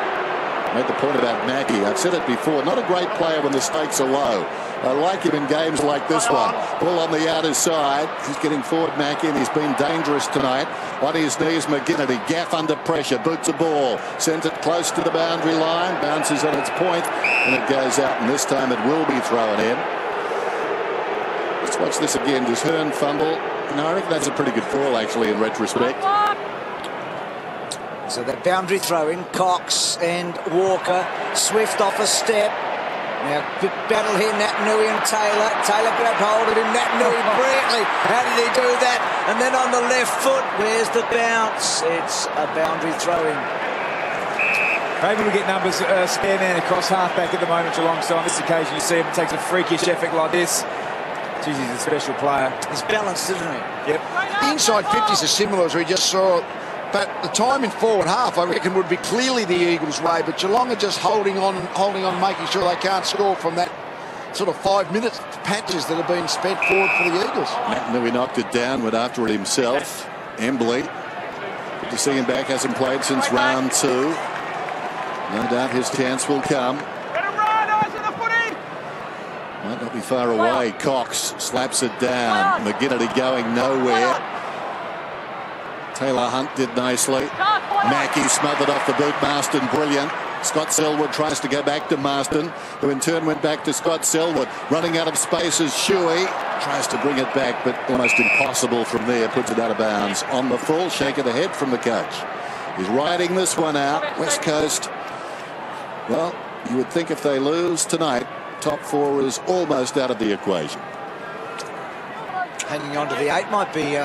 Made the point about Mackey. I've said it before, not a great player when the stakes are low. I like him in games like this one. Ball on the outer side. He's getting forward, Mackey, and he's been dangerous tonight. On his knees, McGinnity. Gaff under pressure. Boots a ball. Sends it close to the boundary line. Bounces on its point, and it goes out. And this time it will be thrown in. Let's watch this again. Does Hearn fumble? No, I reckon that's a pretty good call, actually, in retrospect. So that boundary throw in, Cox and Walker. Swift off a step. Now, big battle here, Naitanui and Taylor. Taylor grabbed hold of him, Naitanui brilliantly. How did he do that? And then on the left foot, where's the bounce? It's a boundary throw-in. Maybe we get numbers spare man across half-back at the moment, Geelong. So on this occasion, you see him takes a freakish effort like this. Jeez, he's a special player. He's balanced, isn't he? Yep. The inside 50s are similar, as we just saw. But the time in forward half, I reckon, would be clearly the Eagles' way. But Geelong are just holding on, making sure they can't score from that sort of 5 minute patches that have been spent forward for the Eagles. McInerney knocked it down, went after it himself. Embley, good to see him back, hasn't played since round 2. No doubt his chance will come. Might not be far away. Cox slaps it down. McGinnity going nowhere. Taylor Hunt did nicely. Mackey smothered off the boot. Marston brilliant. Scott Selwood tries to go back to Marston, who in turn went back to Scott Selwood. Running out of space is Shuey. Tries to bring it back, but almost impossible from there. Puts it out of bounds. On the full, shake of the head from the coach. He's riding this one out. West Coast, well, you would think if they lose tonight, top 4 is almost out of the equation. Hanging on to the 8 might be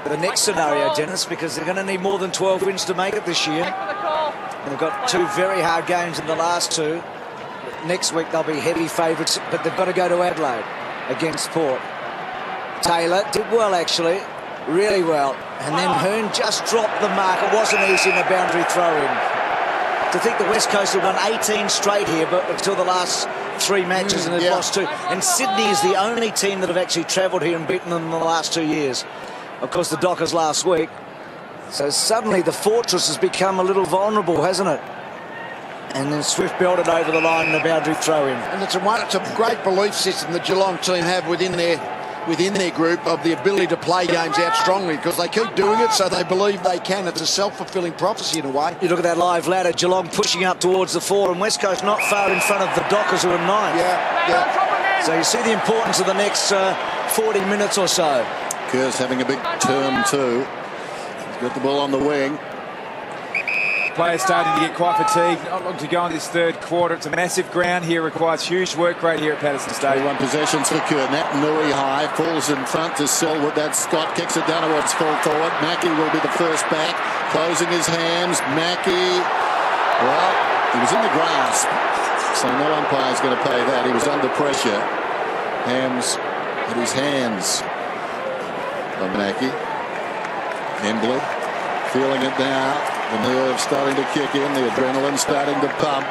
the next scenario, Dennis, because they're going to need more than 12 wins to make it this year. They've got 2 very hard games in the last 2. Next week they'll be heavy favourites, but they've got to go to Adelaide against Port. Taylor did well, actually, really well. And then Hearn just dropped the mark. It wasn't easy in the boundary throw-in. To think the West Coast have won 18 straight here, but until the last 3 matches and they've lost 2. And Sydney is the only team that have actually travelled here and beaten them in the last 2 years. Of course, the Dockers last week. So suddenly the fortress has become a little vulnerable, hasn't it? And then Swift belted over the line in the boundary throw-in. And it's a great belief system the Geelong team have within their group of the ability to play games out strongly, because they keep doing it, so they believe they can. It's a self-fulfilling prophecy in a way. You look at that live ladder, Geelong pushing up towards the 4 and West Coast not far in front of the Dockers who are 9. Yeah. So you see the importance of the next 40 minutes or so. Kerr's having a big turn too. He's got the ball on the wing. Players starting to get quite fatigued. Not long to go in this third quarter. It's a massive ground here. Requires huge work rate here at Patterson Stadium. 21 possessions for Kerr. Naitanui high. Falls in front to Selwood. That's Scott. Kicks it down towards full forward. Mackey will be the first back. Closing his hands. Mackey. Well, he was in the grasp. So no umpire's going to pay that. He was under pressure. Hams had his hands on Mackey. Embley feeling it now. The nerves starting to kick in. The adrenaline starting to pump.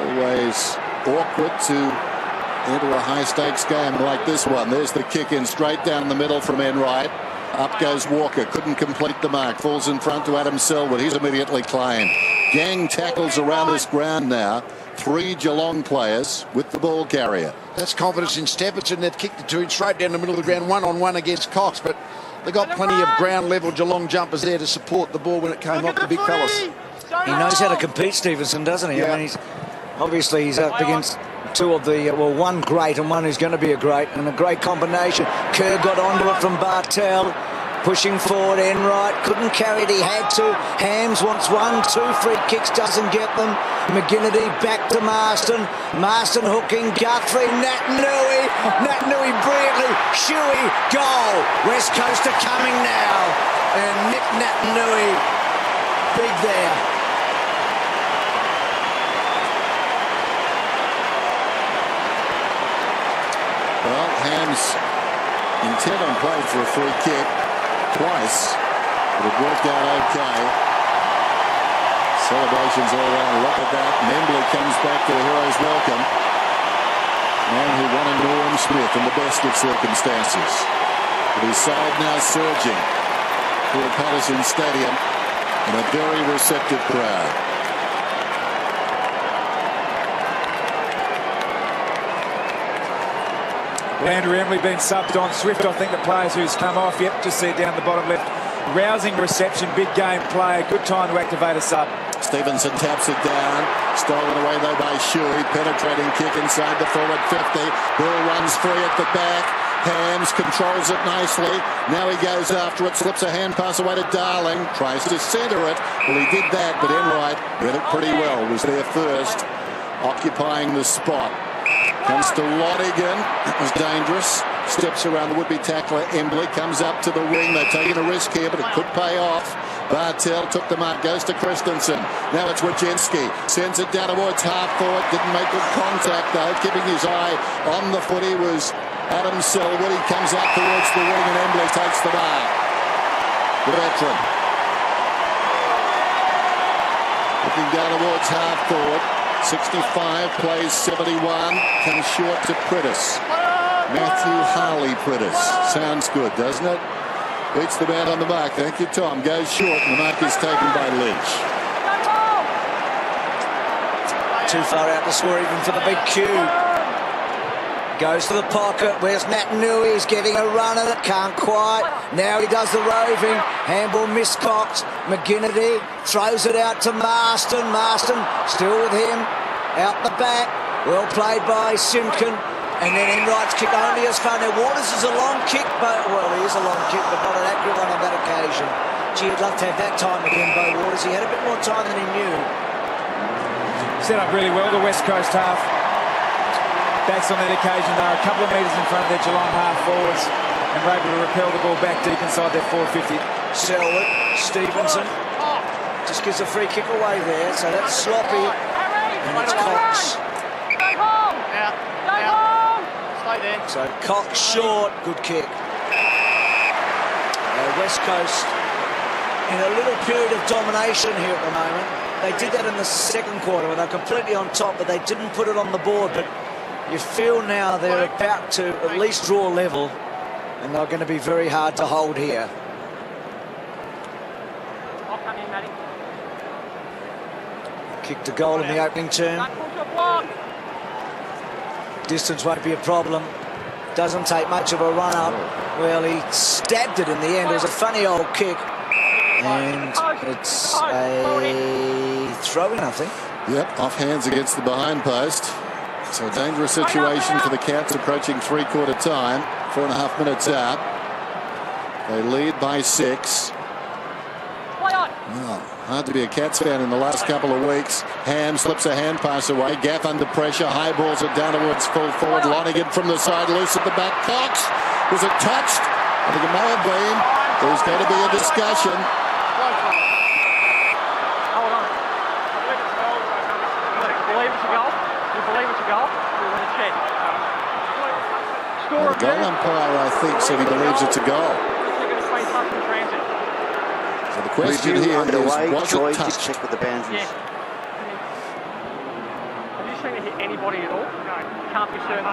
Always awkward to enter a high-stakes game like this one. There's the kick in straight down the middle from Enright. Up goes Walker. Couldn't complete the mark. Falls in front to Adam Selwood. He's immediately claimed. Gang tackles around this ground now. 3 Geelong players with the ball carrier. That's confidence in Stephenson. They've kicked it to him straight down the middle of the ground, one-on-one against Cox, but they've got plenty of ground-level Geelong jumpers there to support the ball when it came off the big fellas. He knows how to compete, Stevenson, doesn't he? Yeah. I mean, he's up against 2 of the, one great and one who's going to be a great, and a great combination. Kerr got onto it from Bartel. Pushing forward, Enright couldn't carry it, he had to. Hams wants 1, 2 free kicks, doesn't get them. McGinnity back to Marston. Marston hooking, Guthrie, Naitanui brilliantly. Shuey, goal. West Coast are coming now. And Nick Naitanui, big there. Well, Hams intent on playing for a free kick twice, but it worked out okay. Celebrations all around. Look at that. Membley comes back to a hero's welcome. Man who won in Norm Smith in the best of circumstances. But his side now surging through Patterson Stadium. and a very receptive crowd. Andrew Emily being subbed on. Swift, I think the players who's come off. Yep, just see it down the bottom left. Rousing reception, big game player. Good time to activate a sub. Stevenson taps it down. Stolen away though by Shuey. Penetrating kick inside the forward 50. Ball runs free at the back. Hams controls it nicely. Now he goes after it. Slips a hand pass away to Darling. Tries to centre it. Well, he did that, but Enright read it pretty well. Was there first, occupying the spot. Comes to Lonigan. It was dangerous. Steps around the would-be tackler. Embley comes up to the wing. They're taking a risk here, but it could pay off. Bartel took the mark. Goes to Christensen. Now it's Wojcinski. Sends it down towards half forward. Didn't make good contact, though. Keeping his eye on the footy was Adam Selwood. He comes out towards the wing, and Embley takes the mark. The veteran. Looking down towards half forward. 65 plays 71. Comes short to Prittis. Matthew Harley Prittis. Sounds good, doesn't it? Beats the man on the mark. Thank you, Tom. Goes short, and the mark is taken by Lynch. Too far out to score even for the big Q. Goes to the pocket. Where's Nat Nui? He's getting a run at it. Can't quite. Now he does the roving. Handball miscocked. McGinnity throws it out to Marston. Marston still with him. Out the back. Well played by Simkin. And then Enright's kick only as far. Now Waters is a long kick, but well, he is a long kick, but not an accurate one on that occasion. Gee, I'd love to have that time again, Bo Waters. He had a bit more time than he knew. Set up really well, the West Coast half. Backs on that occasion, though, a couple of metres in front of their Geelong half forwards and were able to repel the ball back deep inside their 450. Selwood, Stevenson just gives a free kick away there, so that's sloppy. And it's Cox. So Cox short, good kick. West Coast in a little period of domination here at the moment. They did that in the second quarter when they're completely on top, but they didn't put it on the board. But you feel now they're about to at least draw level, and they're going to be very hard to hold here. Kick to goal in the opening term. Distance won't be a problem. Doesn't take much of a run up. Well, he stabbed it in the end. It was a funny old kick. And it's a throw-in, I think. Yep, off hands against the behind post. So a dangerous situation for the Cats approaching three-quarter time. 4.5 minutes out. They lead by 6. Well, hard to be a Cats fan in the last couple of weeks. Ham slips a hand pass away. Gaff under pressure. High balls it down towards full forward. Lonigan from the side. Loose at the back. Cox. Was it touched? I think it may have been. There's going to be a discussion. Hold on. Believe it's a goal? You believe it's a goal? We're going to check. Score The goal umpire, I think, said he believes it's a goal. So the question here is, was it touched? Check with the boundaries. Yeah. Have you seen it hit anybody at all? No. Can't be certain.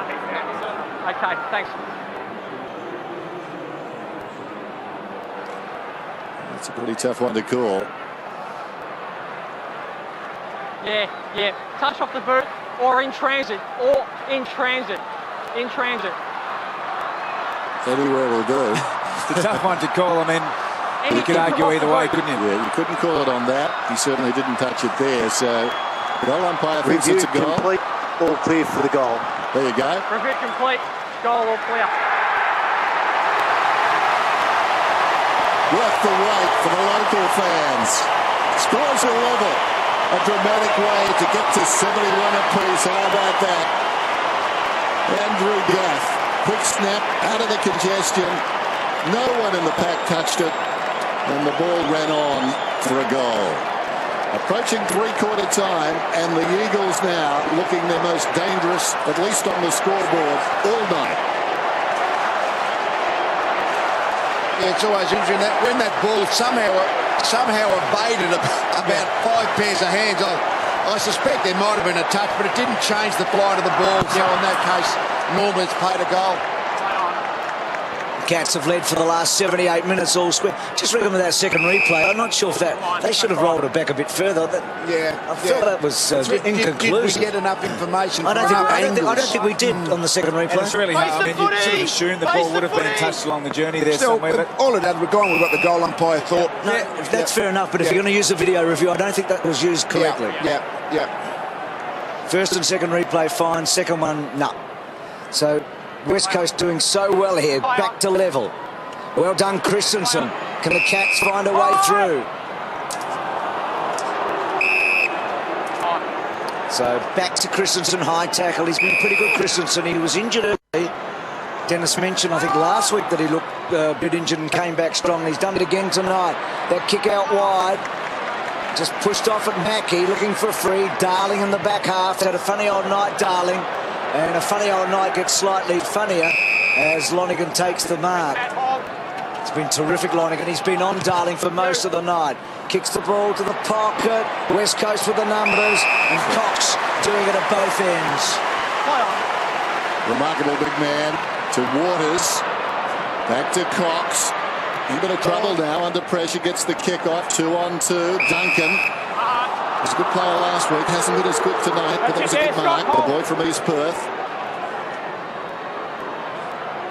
Okay, thanks. That's a pretty tough one to call. Yeah. Touch off the boot or in transit. In transit. Anywhere will do. It's a tough one to call. I mean, you could argue either way, couldn't you? Yeah, you couldn't call it on that. He certainly didn't touch it there. So the goal umpire thinks it's a goal. Complete, all clear for the goal. There you go. Review complete. Goal all clear. Worth the wait for the local fans. Scores a level. A dramatic way to get to 71 apiece. How about that? Andrew Gaff. Quick snap out of the congestion. No one in the pack touched it. And the ball ran on for a goal. Approaching three-quarter time, and the Eagles now looking their most dangerous, at least on the scoreboard, all night. Yeah, it's always interesting that when that ball somehow evaded about 5 pairs of hands. I suspect there might have been a touch, but it didn't change the flight of the ball. So in that case, normally it's paid a goal. Cats have led for the last 78 minutes all square. Just reckon with that second replay, I'm not sure if they should have rolled it back a bit further. I felt that was inconclusive. Did we get enough information? I don't think we did on the second replay. And it's really hard. I mean, you should have assumed the ball would have been touched along the journey there somewhere. But all of that, we're going with what the goal umpire thought. No, that's fair enough, but if you're going to use a video review, I don't think that was used correctly. Yeah. First and second replay, fine. Second one, no. So West Coast doing so well here, back to level. Well done, Christensen. Can the Cats find a way through? So back to Christensen, high tackle. He's been pretty good, Christensen. He was injured early. Dennis mentioned, I think, last week that he looked a bit injured and came back strong. He's done it again tonight. That kick out wide. Just pushed off at Mackey, looking for a free. Darling in the back half. Had a funny old night, Darling. And a funny old night gets slightly funnier as Lonergan takes the mark. It's been terrific, Lonergan. He's been on Darling for most of the night. Kicks the ball to the pocket. West Coast with the numbers. And Cox doing it at both ends. Remarkable big man to Waters. Back to Cox. In a bit of trouble now, under pressure, gets the kick off. 2-on-2. Duncan was a good player last week, hasn't been as good tonight, but that was a good mark. The boy from East Perth.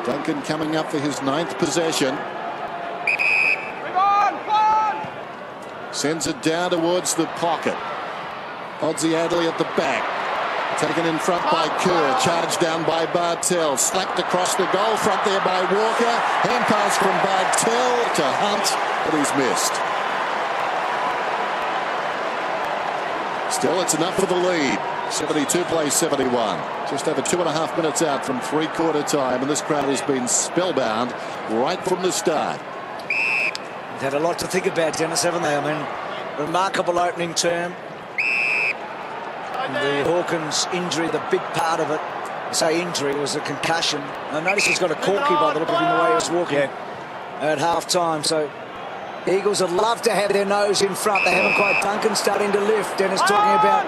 Duncan coming up for his 9th possession. Sends it down towards the pocket. Oddsy Adley at the back. Taken in front by Kerr, charged down by Bartel, slapped across the goal front there by Walker. Hand pass from Bartel to Hunt, but he's missed. Still, it's enough for the lead. 72 plays 71. Just over 2.5 minutes out from three-quarter time, and this crowd has been spellbound right from the start. They've had a lot to think about, Dennis, haven't they? I mean, remarkable opening term. The Hawkins injury, the big part of it, I say injury, was a concussion. I notice he's got a corky by the look of him, the way he was walking at half-time. So Eagles would love to have their nose in front. They haven't quite. Duncan starting to lift. Dennis talking about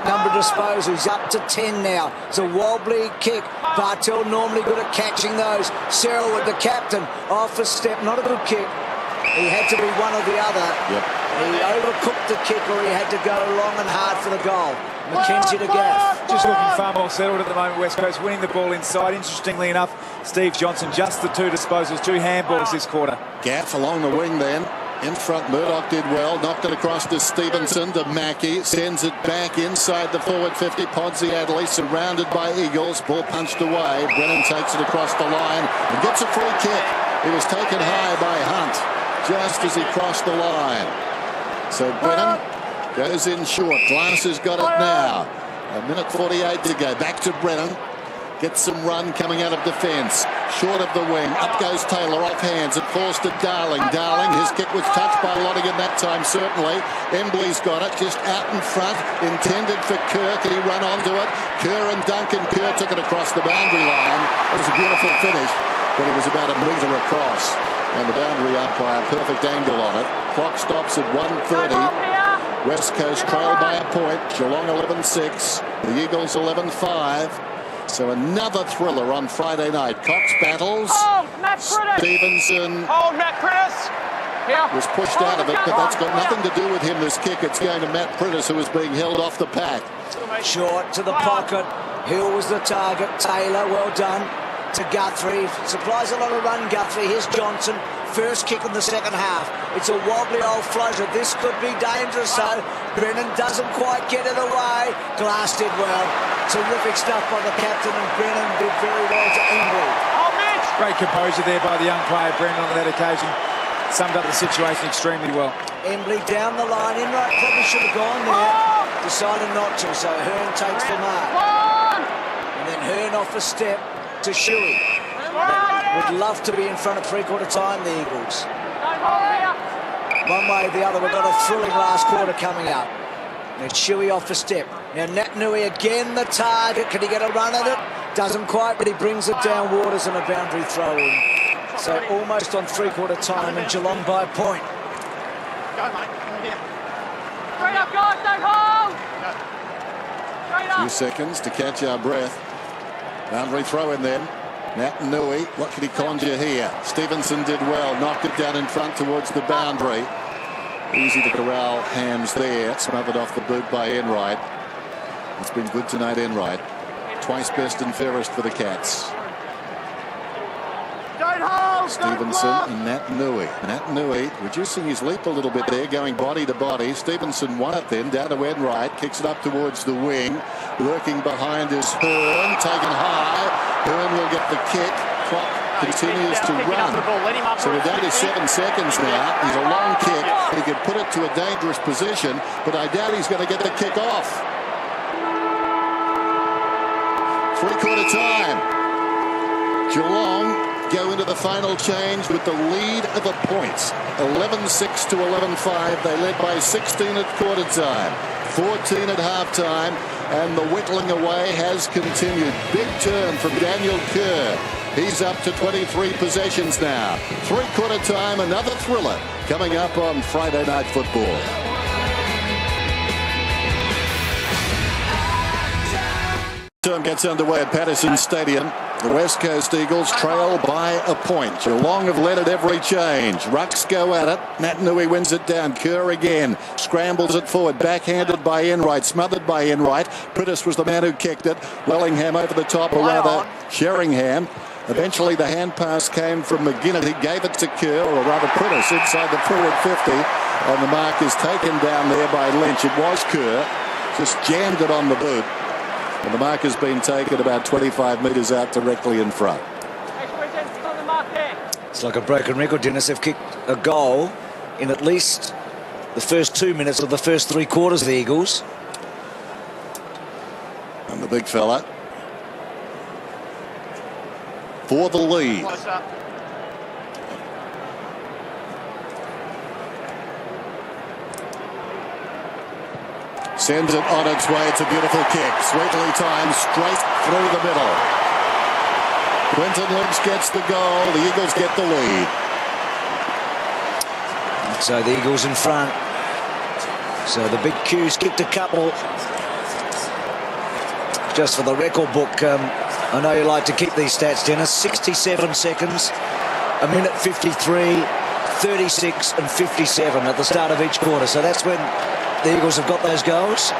number of disposals. Up to 10 now. It's a wobbly kick. Bartel normally good at catching those. Serrell, the captain, off a step. Not a good kick. He had to be one or the other. He overcooked the kick, or he had to go long and hard for the goal. McKenzie to Gaff. Just looking far more settled at the moment. West Coast winning the ball inside. Interestingly enough, Steve Johnson, just the 2 disposals, 2 handballs this quarter. Gaff along the wing then. In front, Murdoch did well. Knocked it across to Stevenson, to Mackey. Sends it back inside the forward 50. Podsie Adley surrounded by Eagles. Ball punched away. Brennan takes it across the line and gets a free kick. He was taken high by Hunt just as he crossed the line. So Brennan goes in short. Glass has got it now. 1:48 to go. Back to Brennan. Gets some run coming out of defence. Short of the wing. Up goes Taylor off hands. It falls to Darling. Darling, his kick was touched by Lonergan that time, certainly. Embley's got it just out in front. Intended for Kerr. Can he run onto it? Kerr and Duncan. Kerr took it across the boundary line. It was a beautiful finish, but it was about a metre across. And the boundary umpire, perfect angle on it. Clock stops at 1:30. West Coast trail by a point. Geelong 11-6. The Eagles 11-5. So another thriller on Friday night. Cox battles. Stevenson was pushed out of it, but that's got nothing to do with him, this kick. It's going to Matt Prittis, who is being held off the pack. Short to the pocket. Hill was the target. Taylor, well done. To Guthrie. Supplies a lot of run, Guthrie. Here's Johnson. First kick in the second half. It's a wobbly old floater. This could be dangerous, though. Brennan doesn't quite get it away. Glass did well. Terrific stuff by the captain, and Brennan did very well to Embley. Great composure there by the young player, Brennan, on that occasion. Summed up the situation extremely well. Embley down the line. Enright probably should have gone there. Decided not to, so Hearn takes the mark. And then Hearn off a step to Shuey. Would love to be in front of three-quarter time, the Eagles. One way or the other, we've got a thrilling last quarter coming up. And Shuey off a step. Now Naitanui again the target. Can he get a run at it? Doesn't quite, but he brings it down. Waters and a boundary throw in. So almost on three-quarter time, and Geelong by a point. Straight up, guys, don't hold! A few seconds to catch our breath. Boundary throw in then. Nat Nui, what can he conjure here? Stevenson did well, knocked it down in front towards the boundary. Easy to corral Hams there, smothered off the boot by Enright. It's been good tonight, Enright. Twice best and fairest for the Cats. Stevenson and Nat Nui. Nat Nui reducing his leap a little bit there, going body to body. Stevenson won it then, down to Enright, kicks it up towards the wing. Lurking behind is Hearn, taken high. Hearn will get the kick. Clock continues to run. So we're down to 7 seconds now. He's a long kick. He could put it to a dangerous position, but I doubt he's going to get the kick off. Three-quarter time. Geelong go into the final change with the lead of a point. 11-6 to 11-5. They led by 16 at quarter time, 14 at half time, and the whittling away has continued. Big turn from Daniel Kerr. He's up to 23 possessions now. Three-quarter time, another thriller coming up on Friday Night Football. Term gets underway at Patterson Stadium. The West Coast Eagles trail by a point. Geelong have led at every change. Rucks go at it. Nat Nui wins it down. Kerr again scrambles it forward. Backhanded by Enright. Smothered by Enright. Prittis was the man who kicked it. Wellingham over the top, or rather Sheringham. Eventually the hand pass came from McGinnett. He gave it to Kerr, or rather Prittis, inside the forward 50. And the mark is taken down there by Lynch. It was Kerr. Just jammed it on the boot. And the mark has been taken about 25 metres out directly in front. It's like a broken record, Dennis. They've kicked a goal in at least the first 2 minutes of the first three quarters, the Eagles. And the big fella for the lead. Sends it on its way. It's a beautiful kick. Sweetly timed straight through the middle. Quinton Lynch gets the goal. The Eagles get the lead. So the Eagles in front. So the big Q's kicked a couple. Just for the record book, I know you like to keep these stats, Dennis. 67 seconds, a minute 53, 36 and 57 at the start of each quarter. So that's when the Eagles have got those goals.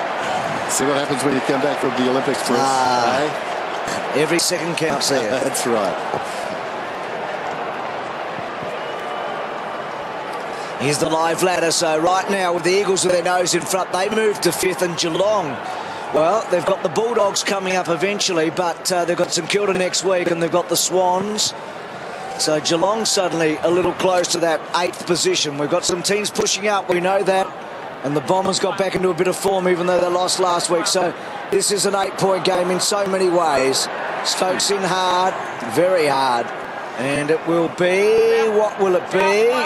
See what happens when you come back from the Olympics, Chris. Every second counts there. That's right. Here's the live ladder. So right now, with the Eagles with their nose in front, they move to 5th, and Geelong, well, they've got the Bulldogs coming up eventually, but they've got St Kilda next week, and they've got the Swans. So Geelong suddenly a little close to that 8th position. We've got some teams pushing up, we know that. And the Bombers got back into a bit of form, even though they lost last week. So this is an 8-point game in so many ways. Stokes in hard, very hard. And it will be, what will it be?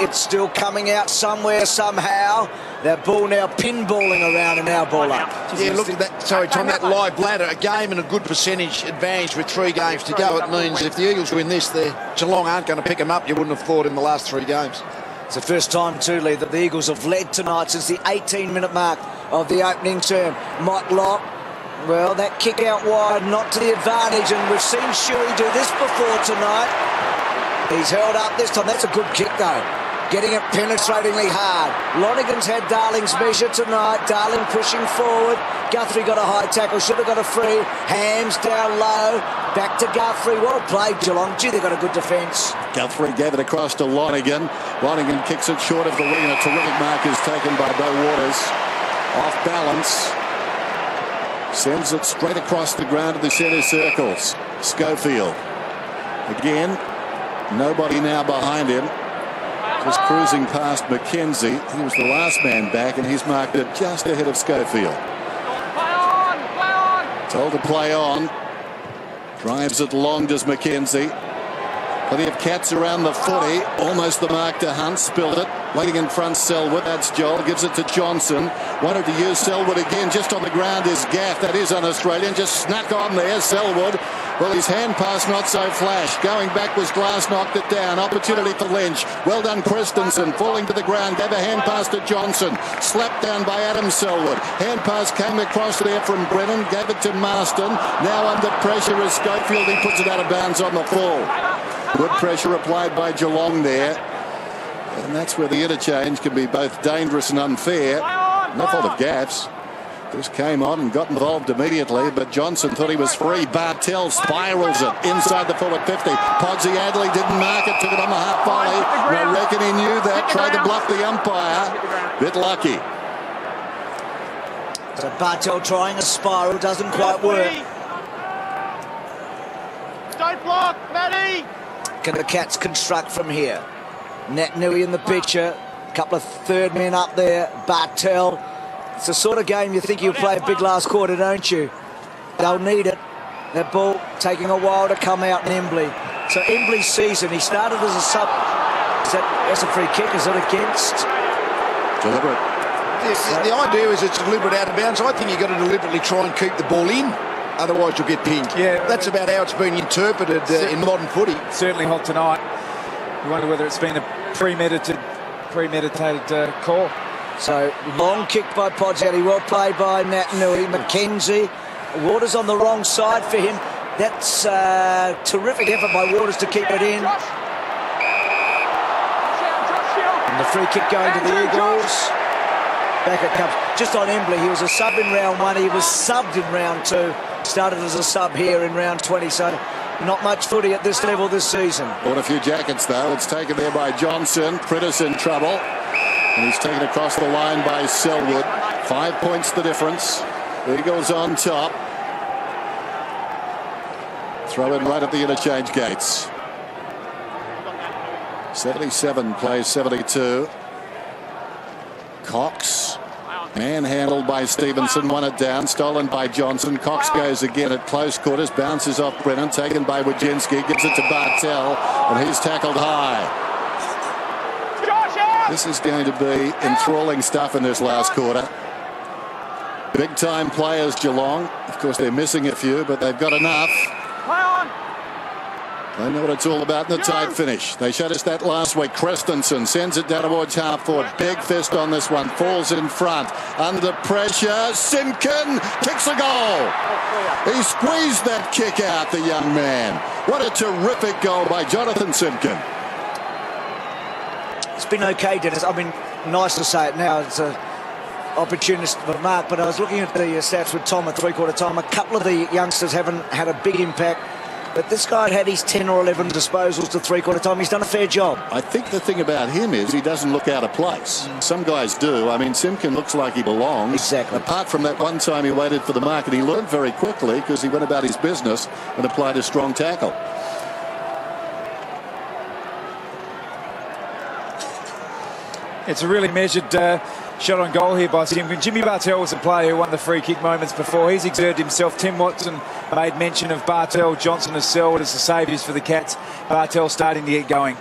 It's still coming out somewhere, somehow. That ball now pinballing around and now ball up. Yeah, look at that. Sorry, Tom, that live ladder, a game and a good percentage advantage with 3 games to go. It means if the Eagles win this, Geelong aren't going to pick them up. You wouldn't have thought in the last 3 games. It's the first time, too, Lee, that the Eagles have led tonight since the 18-minute mark of the opening term. Mike Locke, well, that kick out wide, not to the advantage, and we've seen Shuey do this before tonight. He's held up this time. That's a good kick, though. Getting it penetratingly hard. Lonigan's had Darling's measure tonight. Darling pushing forward. Guthrie got a high tackle, should have got a free. Hams down low. Back to Guthrie. Well played, Geelong. Gee, they've got a good defence. Guthrie gave it across to Lonigan. Lonigan kicks it short of the wing. A terrific mark is taken by Beau Waters. Off balance. Sends it straight across the ground to the centre circles. Schofield. Again, nobody now behind him. Just cruising past McKenzie. He was the last man back, and he's marked it just ahead of Schofield. Told to play on. Drives it long, does McKenzie. Plenty of Cats around the footy. Almost the mark to Hunt. Spilled it. Waiting in front, Selwood. That's Joel. Gives it to Johnson. Wanted to use Selwood again. Just on the ground is Gaff. That is un-Australian. Just snuck on there, Selwood. Well, his hand pass not so flash. Going back was Glass, knocked it down. Opportunity for Lynch. Well done, Christensen. Falling to the ground. Gave a hand pass to Johnson. Slapped down by Adam Selwood. Hand pass came across there from Brennan. Gave it to Marston. Now under pressure is Schofield. He puts it out of bounds on the full. Good pressure applied by Geelong there. And that's where the interchange can be both dangerous and unfair. No fault of Gaff's. Just came on and got involved immediately, but Johnson thought he was free. Bartell spirals it inside the forward 50. Podsy Adley didn't mark it, took it on the half volley. I reckon he knew that, tried to bluff the umpire. Bit lucky. So Bartell trying a spiral, doesn't quite work. Don't block, Matty! Can the Cats construct from here? Naitanui in the picture, a couple of third men up there, Bartell. It's the sort of game you think you'll play a big last quarter, don't you? They'll need it. That ball taking a while to come out in Embley. So Embley's season, he started as a sub. That's a free kick, is it against? Deliberate. The idea is it's deliberate out of bounds. I think you've got to deliberately try and keep the ball in. Otherwise you'll get pinged. Yeah, that's about how it's been interpreted in modern footy. Certainly hot tonight. You wonder whether it's been a premeditated call. So long kick by Podgatti, well played by Naitanui. McKenzie, Waters on the wrong side for him. That's a terrific effort by Waters to keep it in. And the free kick going to the Eagles. Back it comes. Just on Embley, he was a sub in round 1. He was subbed in round 2. Started as a sub here in round 20. So not much footy at this level this season. Bought a few jackets though. It's taken there by Johnson. Prittis in trouble. And he's taken across the line by Selwood. 5 points the difference. Eagles on top. Throw in right at the interchange gates. 77 plays 72. Cox. Manhandled by Stevenson. Won it down. Stolen by Johnson. Cox goes again at close quarters. Bounces off Brennan. Taken by Wojcinski. Gives it to Bartell. And he's tackled high. This is going to be enthralling stuff in this last quarter. Big time players, Geelong. Of course, they're missing a few, but they've got enough. They know what it's all about in the tight finish. They showed us that last week. Christensen sends it down towards half forward. Big fist on this one. Falls in front. Under pressure. Simpkin kicks a goal. He squeezed that kick out, the young man. What a terrific goal by Jonathan Simpkin. It's been okay, Dennis. I mean, nice to say it now. It's an opportunist remark, but I was looking at the stats with Tom at three-quarter time. A couple of the youngsters haven't had a big impact, but this guy had his 10 or 11 disposals to three-quarter time. He's done a fair job. I think the thing about him is he doesn't look out of place. Some guys do. I mean, Simpkin looks like he belongs. Exactly. Apart from that one time he waited for the mark, and he learned very quickly because he went about his business and applied a strong tackle. It's a really measured shot on goal here by Simpkin. Jimmy Bartell was a player who won the free kick moments before. He's exerted himself. Tim Watson made mention of Bartell, Johnson as Selwood as the saviours for the Cats. Bartell starting to get going.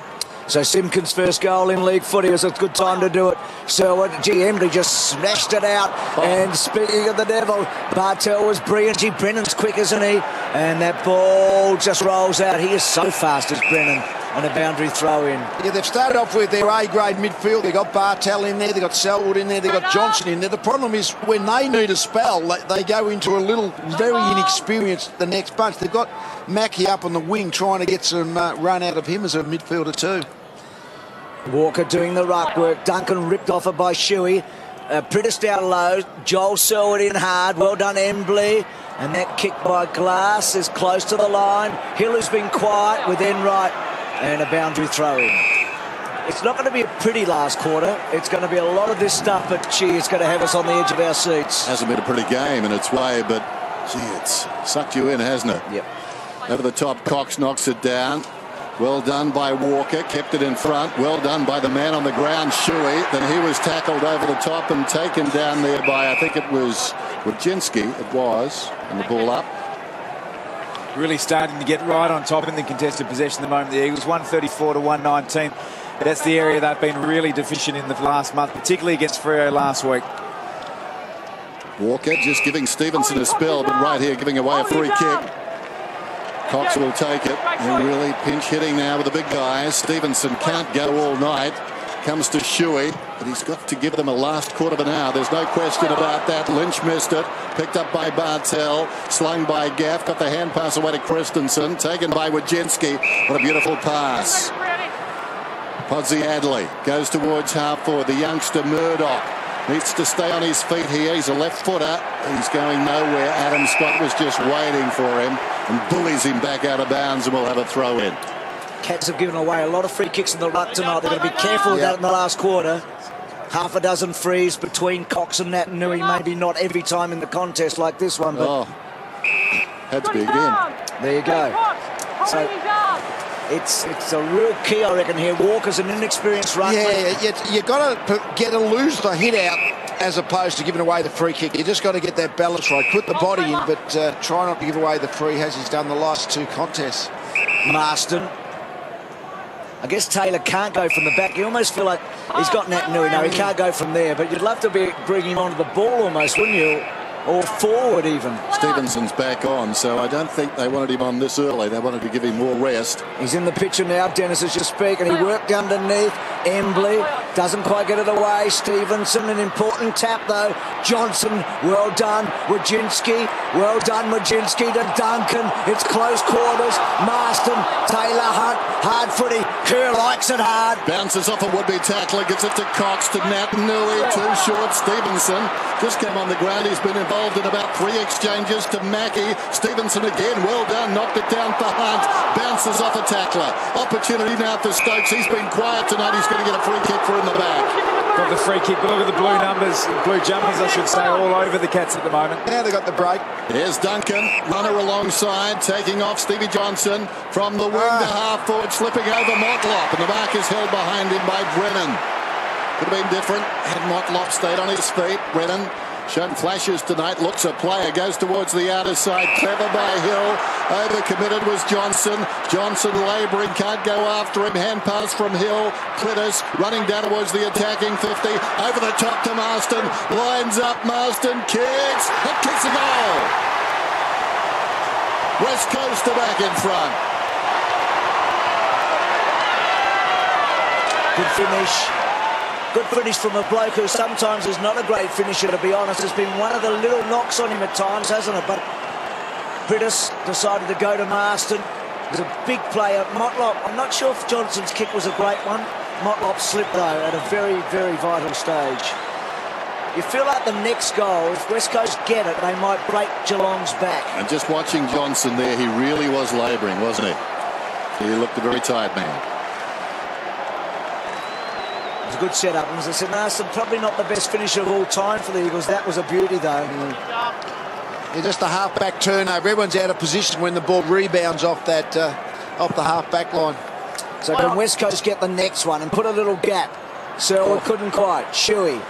So Simpkin's first goal in league footy was a good time to do it. Selwood, Embley just smashed it out. And speaking of the devil, Bartell was brilliant. Brennan's quick, isn't he? And that ball just rolls out. He is so fast as Brennan. And a boundary throw in. Yeah, they've started off with their A-grade midfield. They've got Bartell in there, they've got Selwood in there, they've got Johnson in there. The problem is when they need a spell, they go into a little, very inexperienced, the next bunch. They've got Mackie up on the wing trying to get some run out of him as a midfielder too. Walker doing the ruck work. Duncan ripped off it by Shuey. Prittis down low. Joel Selwood in hard. Well done, Embley. And that kick by Glass is close to the line. Hill has been quiet with Enright. And a boundary throw in. It's not going to be a pretty last quarter. It's going to be a lot of this stuff, but gee, it's going to have us on the edge of our seats. Hasn't been a pretty game in its way, but gee, it's sucked you in, hasn't it? Yep. Over the top, Cox knocks it down. Well done by Walker, kept it in front. Well done by the man on the ground, Shuey. Then he was tackled over the top and taken down there by, I think it was Wojcinski, it was, and the ball up. Really starting to get right on top in the contested possession at the moment. The Eagles 134 to 119. That's the area they've been really deficient in the last month, particularly against Freo last week. Walker just giving Stevenson a spell, but right here giving away a free kick. Cox will take it. They're really pinch hitting now with the big guys. Stevenson can't go all night. Comes to Shuey, but he's got to give them a last quarter of an hour. There's no question about that. Lynch missed it. Picked up by Bartel. Slung by Gaff. Got the hand pass away to Christensen. Taken by Wojcinski. What a beautiful pass. Podsy Adley goes towards half forward. The youngster Murdoch needs to stay on his feet here. He's a left footer. He's going nowhere. Adam Scott was just waiting for him and bullies him back out of bounds, and we'll have a throw in. Cats have given away a lot of free kicks in the ruck tonight. They've got to be careful with that in the last quarter. Half a dozen frees between Cox and Naitanui. Maybe not every time in the contest like this one, but had to be again. There you go. So it's a real key, I reckon, here. Walker's an inexperienced runner. Yeah, you got to lose the hit out as opposed to giving away the free kick. You just got to get that balance right. Put the body in, but try not to give away the free as he's done the last two contests. Marston. I guess Taylor can't go from the back. You almost feel like he's got Naitanui now. He can't go from there, but you'd love to bring him onto the ball almost, wouldn't you? Or forward even. Stevenson's back on, so I don't think they wanted him on this early. They wanted to give him more rest. He's in the picture now, Dennis, as you speak, and he worked underneath. Embley doesn't quite get it away. Stevenson, an important tap though. Johnson, well done. Wojcinski, well done. Wojcinski to Duncan. It's close quarters. Marston, Taylor Hunt, hard footy. Kerr likes it hard. Bounces off a would-be tackler, gets it to Cox, to Naitanui, too short. Stevenson just came on the ground. He's been involved in about 3 exchanges to Mackie. Stevenson again, well done, knocked it down for Hunt. Bounces off a tackler. Opportunity now for Stokes. He's been quiet tonight. He's going to get a free kick for in the back. Got the free kick, but look at the blue numbers, blue jumpers, I should say, all over the Cats at the moment. Now they got the break. Here's Duncan, runner alongside, taking off Stevie Johnson from the wing to half forward, slipping over Motlop, and the mark is held behind him by Brennan. Could have been different had Motlop stayed on his feet. Brennan shown flashes tonight, looks a player, goes towards the outer side, clever by Hill, overcommitted was Johnson. Johnson labouring, can't go after him, hand pass from Hill. Clitus running down towards the attacking 50, over the top to Marston, lines up, Marston kicks, and kicks a goal. West Coast are back in front. Good finish. Good finish from a bloke who sometimes is not a great finisher, to be honest. It's been one of the little knocks on him at times, hasn't it? But Prittis decided to go to Marston. It was a big player. Motlop, I'm not sure if Johnson's kick was a great one. Motlop slipped, though, at a very, very vital stage. You feel like the next goal, if West Coast get it, they might break Geelong's back. And just watching Johnson there, he really was labouring, wasn't he? He looked a very tired man. It was a good setup, and as I said, Marston probably not the best finisher of all time for the Eagles. That was a beauty, though. Yeah, just a half-back turnover. Everyone's out of position when the ball rebounds off that off the half-back line. So can West Coast get the next one and put a little gap? Selwood couldn't quite. Shuey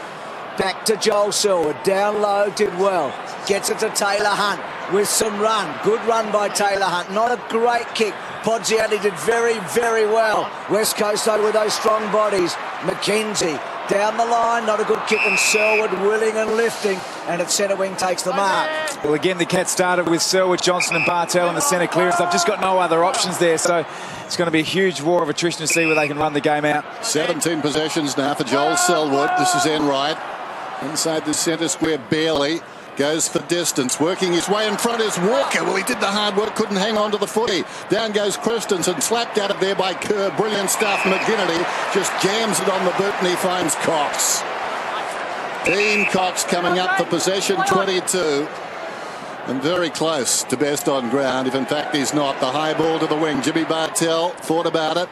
back to Joel Selwood. Down low, did well. Gets it to Taylor Hunt with some run. Good run by Taylor Hunt. Not a great kick. Podziati did very, very well. West Coast, though, with those strong bodies. McKenzie down the line, not a good kick, and Selwood willing and lifting, and at centre wing takes the mark. Well, again, the Cats started with Selwood, Johnson and Bartel in the centre clearance. They've just got no other options there, so it's going to be a huge war of attrition to see where they can run the game out. 17 possessions now for Joel Selwood. This is Enright. Inside the centre square, barely. Goes for distance, working his way in front is Walker. Well, he did the hard work, couldn't hang on to the footy. Down goes Christensen, slapped out of there by Kerr. Brilliant stuff. McGinnity just jams it on the boot and he finds Cox. Dean Cox coming up for possession 22. And very close to best on ground, if in fact he's not. The high ball to the wing. Jimmy Bartel thought about it,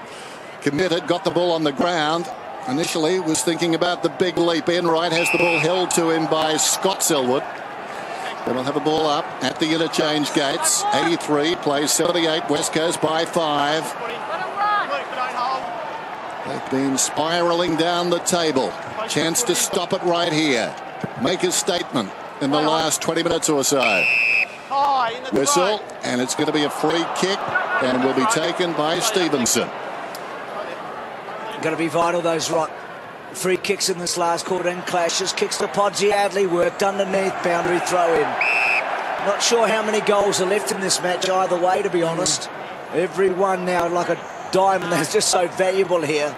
committed, got the ball on the ground. Initially was thinking about the big leap. Enright has the ball held to him by Scott Selwood. Then we'll have a ball up at the interchange gates. 83 plays 78. West Coast by 5. They've been spiralling down the table. Chance to stop it right here. Make a statement in the last 20 minutes or so. Whistle, and it's going to be a free kick and will be taken by Stevenson. Going to be vital, those free kicks in this last quarter and clashes. Kicks to Podgy-Adley, worked underneath, boundary throw in. Not sure how many goals are left in this match either way, to be honest. Every one now like a diamond that's just so valuable here.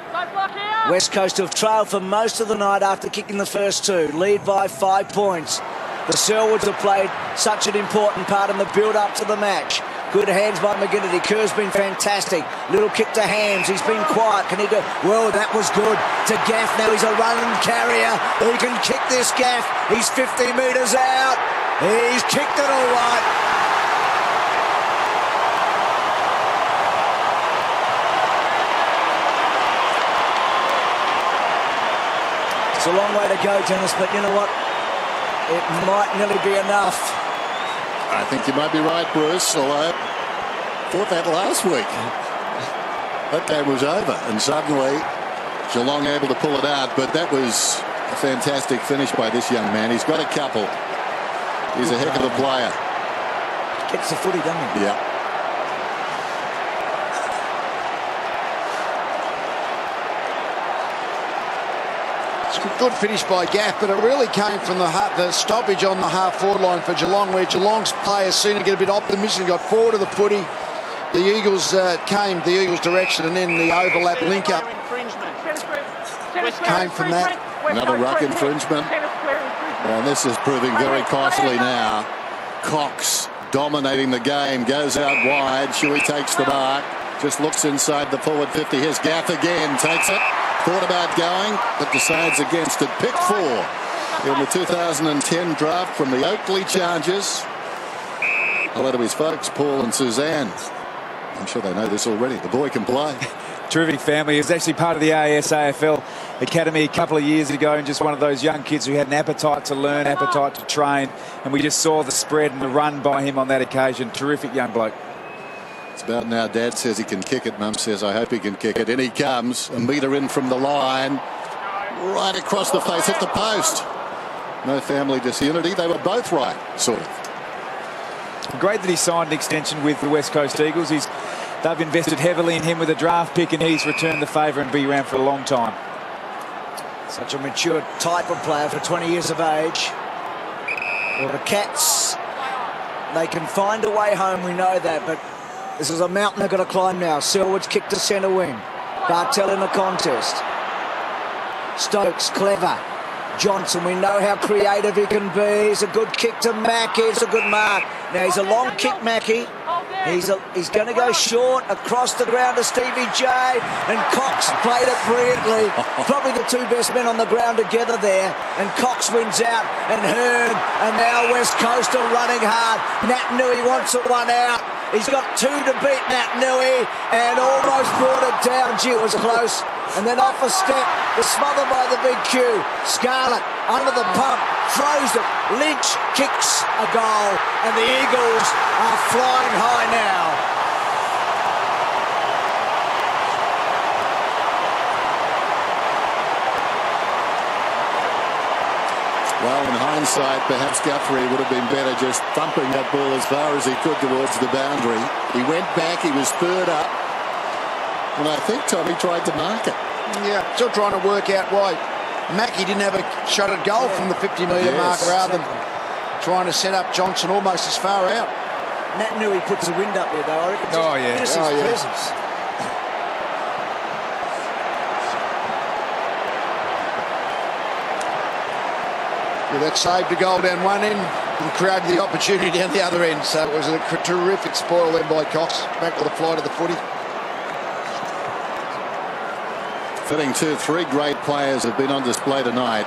West Coast have trailed for most of the night after kicking the first two. Lead by 5 points. The Selwoods have played such an important part in the build-up to the match. Good hands by McGinnity. Kerr's been fantastic. Little kick to Hams. He's been quiet. Can he do? Well, that was good. To Gaff. Now he's a running carrier. He can kick this, Gaff. He's 50 metres out. He's kicked it all right. It's a long way to go, Dennis, but you know what? It might nearly be enough. I think you might be right, Bruce, although thought that last week. That game was over, and suddenly Geelong able to pull it out, but that was a fantastic finish by this young man. He's got a couple. He's a heck of a player. Gets the footy, doesn't he? Yeah. Good finish by Gaff, but it really came from the stoppage on the half-forward line for Geelong, where Geelong's players seemed to get a bit optimistic, got forward of the footy. The Eagles came the Eagles' direction, and then the overlap link-up came from that. Another ruck infringement. And this is proving very costly now. Cox dominating the game, goes out wide. Shuey takes the mark, just looks inside the forward 50. Here's Gaff again, takes it. Thought about going, but decides against it. Pick 4 in the 2010 draft from the Oakley Chargers. Hello to his folks, Paul and Suzanne. I'm sure they know this already. The boy can play. Terrific family. He was actually part of the AFL Academy a couple of years ago, and just one of those young kids who had an appetite to learn, appetite to train, and we just saw the spread and the run by him on that occasion. Terrific young bloke. It's about now. Dad says he can kick it. Mum says, I hope he can kick it. In he comes. A metre in from the line. Right across the face, hit the post. No family disunity. They were both right, sort of. Great that he signed an extension with the West Coast Eagles. They've invested heavily in him with a draft pick, and he's returned the favour and be around for a long time. Such a mature type of player for 20 years of age. Well, the Cats, they can find a way home, we know that, but this is a mountain they've got to climb now. Selwood's kick to centre wing. Bartel in the contest. Stokes, clever. Johnson, we know how creative he can be. It's a good kick to Mackie. It's a good mark. Now, he's a long kick, Mackie. He's going to go short across the ground to Stevie J. And Cox played it brilliantly. Probably the two best men on the ground together there. And Cox wins out. And Hearn. And now West Coast are running hard. Nat Nui wants a one out. He's got 2 to beat Nat Nui. And almost brought it down. Gee, it was close. And then off a step, the smother by the big Q. Scarlett under the pump, throws it. Lynch kicks a goal, and the Eagles are flying high now. Well, in hindsight, perhaps Guthrie would have been better just thumping that ball as far as he could towards the boundary. He went back, he was third up. And I think Tommy tried to mark it. Yeah, still trying to work out why Mackie didn't have a shot at goal from the 50-metre mark rather than trying to set up Johnson almost as far out. Nat Nui puts the wind up there, though. I reckon just his presence. Yeah, that saved a goal down one end and created the opportunity down the other end. So it was a terrific spoil then by Cox. Back with the flight of the footy. Fitting too, 3 great players have been on display tonight.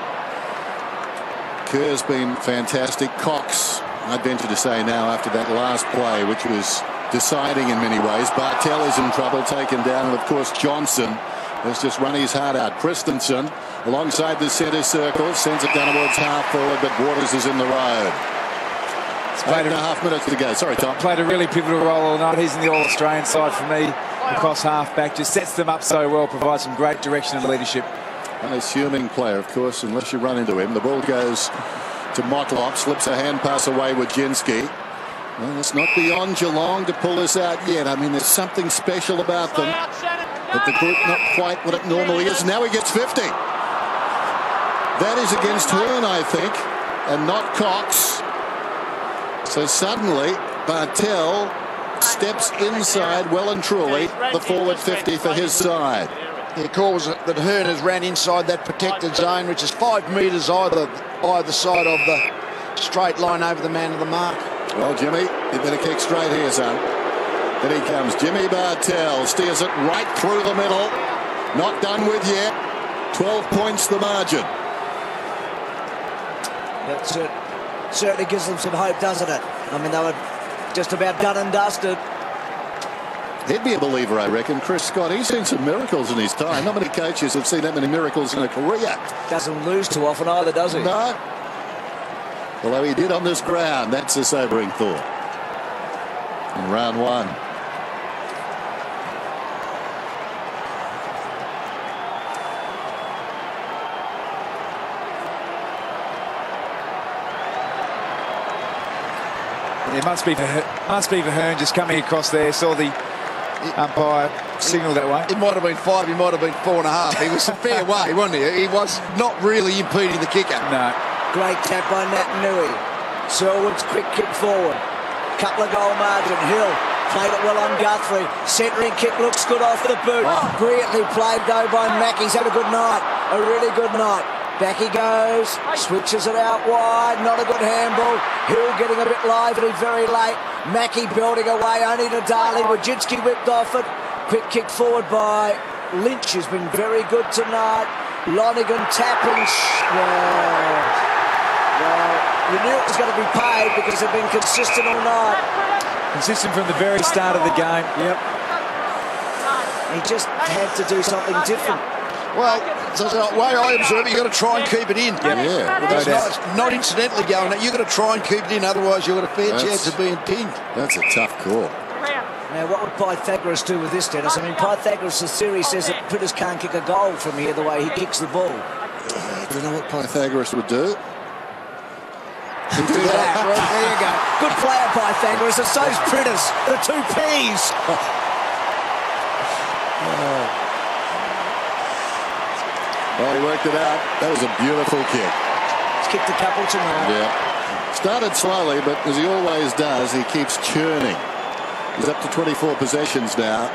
Kerr's been fantastic. Cox, I'd venture to say now after that last play, which was deciding in many ways. Bartel is in trouble, taken down. And of course Johnson has just run his heart out. Christensen alongside the centre circle, sends it down towards half forward, but Waters is in the road. 8.5 minutes to go. Sorry, Tom. Played a really pivotal role all night. He's in the All-Australian side for me. Across half-back, just sets them up so well, provides some great direction and leadership. Unassuming player, of course, unless you run into him. The ball goes to Motlop, slips a hand pass away with Jinsky. Well, it's not beyond Geelong to pull this out yet. I mean, there's something special about them. But the group not quite what it normally is. Now he gets 50. That is against Hearn, I think, and not Cox. So suddenly, Bartel steps inside well and truly the forward 50 for his side. The call was that Hearn has ran inside that protected zone, which is 5 metres either side of the straight line over the man of the mark. Well, Jimmy, you better kick straight here, son. Then he comes. Jimmy Bartel steers it right through the middle. Not done with yet. 12 points the margin. That's it. Certainly gives them some hope, doesn't it? I mean, they were just about done and dusted. He'd be a believer, I reckon. Chris Scott, he's seen some miracles in his time. Not many coaches have seen that many miracles in a career. Doesn't lose too often either, does he? No. Although he did on this ground. That's a sobering thought. In round one. It must be for Hearn just coming across there. Saw the umpire signal that way. It might have been 5, it might have been 4.5. He was a fair way, wasn't he? He was not really impeding the kicker. No. Great tap by Natanui. Selwood's quick kick forward. Couple of goal margin. Hill played it well on Guthrie. Centering kick looks good off the boot. Brilliantly played though by Mackey's had a good night. A really good night. Back he goes, switches it out wide, not a good handball. Hill getting a bit lively very late. Mackey building away, only to Darling. Wojcicki whipped off it. Quick kick forward by Lynch, has been very good tonight. Lonigan tapping. Well, you knew it was going to be paid because they've been consistent all night. Consistent from the very start of the game. Yep. He just had to do something different. Well, so the way I observe it, you've got to try and keep it in. Yeah. It's not incidentally going. You've got to try and keep it in, otherwise you've got a fair chance of being pinned. That's a tough call. Now, what would Pythagoras do with this, Dennis? I mean, Pythagoras' theory says that Pritters can't kick a goal from here the way he kicks the ball. Do you know what Pythagoras would do? Do that. Well, there you go. Good player, Pythagoras, and so's Pritters. The two P's. Well, he worked it out. That was a beautiful kick. He's kicked a couple tonight. Yeah. Started slowly, but as he always does, he keeps churning. He's up to 24 possessions now.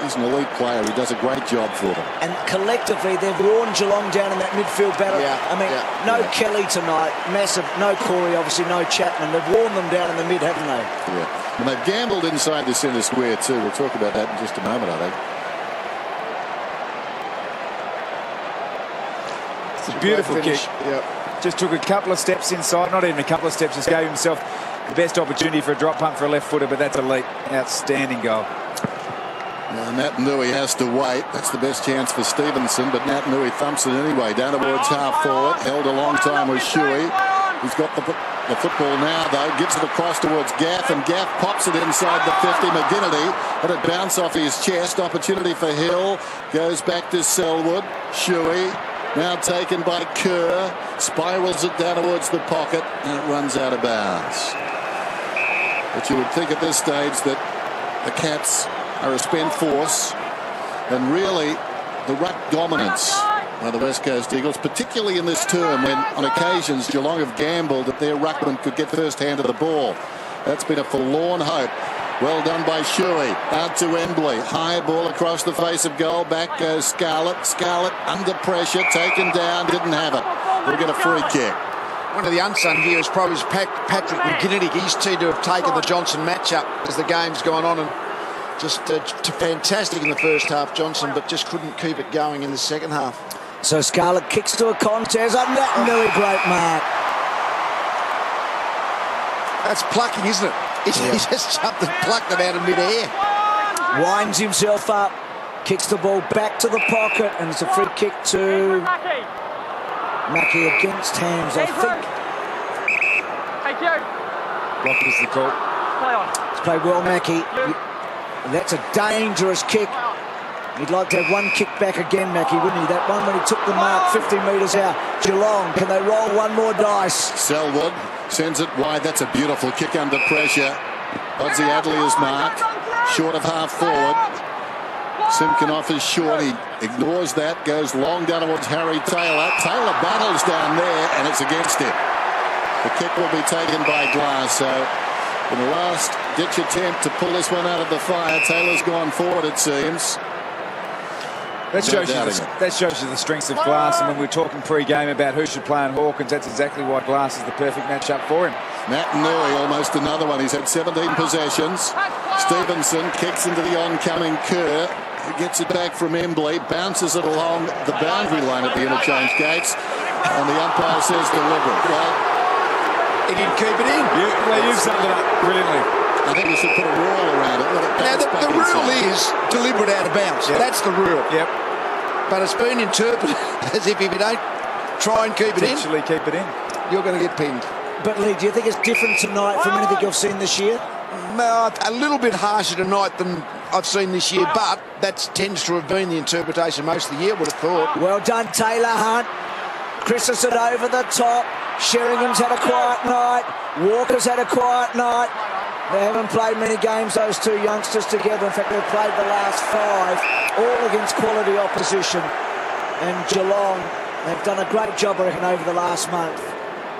He's an elite player. He does a great job for them. And collectively, they've worn Geelong down in that midfield battle. No Kelly tonight, massive. No Corey, obviously, no Chapman. They've worn them down in the mid, haven't they? Yeah. And they've gambled inside the centre square too. We'll talk about that in just a moment, I think. It's a beautiful kick. Yep. Just took a couple of steps inside, not even a couple of steps, just gave himself the best opportunity for a drop punt for a left footer, but that's elite. Outstanding goal. Now, Natanui has to wait. That's the best chance for Stevenson, but Natanui thumps it anyway. Down towards half forward. Held a long time with Shuey. He's got the football now, though. Gives it across towards Gaff, and Gaff pops it inside the 50. McGinnity let it bounce off his chest. Opportunity for Hill. Goes back to Selwood. Shuey. Now taken by Kerr. Spirals it down towards the pocket, and it runs out of bounds. But you would think at this stage that the Cats are a spent force, and really the ruck dominance by the West Coast Eagles, particularly in this term when on occasions Geelong have gambled that their ruckman could get first hand of the ball. That's been a forlorn hope. Well done by Shuey. Out to Embley. High ball across the face of goal. Back goes Scarlett. Scarlett under pressure. Taken down. Didn't have it. We'll get a free kick. One of the unsung heroes probably is Patrick McGinnity. He's teamed to have taken the Johnson matchup as the game's gone on, and just fantastic in the first half, Johnson, but just couldn't keep it going in the second half. So Scarlett kicks to a contest. Really great mark. That's plucking, isn't it? He just jumped and plucked them out of mid-air. Winds himself up. Kicks the ball back to the pocket, and it's a free kick to Mackey against hands, I think. Thank you. Block is the call. Play on. It's played well, Mackey. And that's a dangerous kick. He'd like to have one kick back again, Mackey, wouldn't he? That one when he took the mark 50 metres out. Geelong, can they roll one more dice? Selwood sends it wide. That's a beautiful kick under pressure. Oddsy Adley is marked. Short of half forward. Simpkin offers short. He ignores that. Goes long down towards Harry Taylor. Taylor battles down there, and it's against him. The kick will be taken by Glass. So in the last ditch attempt to pull this one out of the fire, Taylor's gone forward, it seems. That shows you the strengths of Glass. And when we were talking pre-game about who should play on Hawkins, that's exactly why Glass is the perfect matchup for him. Matt Nui, almost another one. He's had 17 possessions. Stevenson kicks into the oncoming Kerr. He gets it back from Embley, bounces it along the boundary line at the interchange gates, and the umpire says deliberate. Well, He didn't keep it in. You've summed it up brilliantly. I think we should put a rule around it. Now, the rule is deliberate out of bounds. Yep. That's the rule. Yep. But it's been interpreted as if you don't try and keep it in, Potentially keep it in. you're going to get pinned. But Lee, do you think it's different tonight from anything you've seen this year? A little bit harsher tonight than I've seen this year, but that tends to have been the interpretation most of the year, would have thought. Well done, Taylor Hunt. Christensen over the top. Sheringham's had a quiet night. Walker's had a quiet night. They haven't played many games, those two youngsters together. In fact, they've played the last 5, all against quality opposition. And Geelong have done a great job, I reckon, over the last month.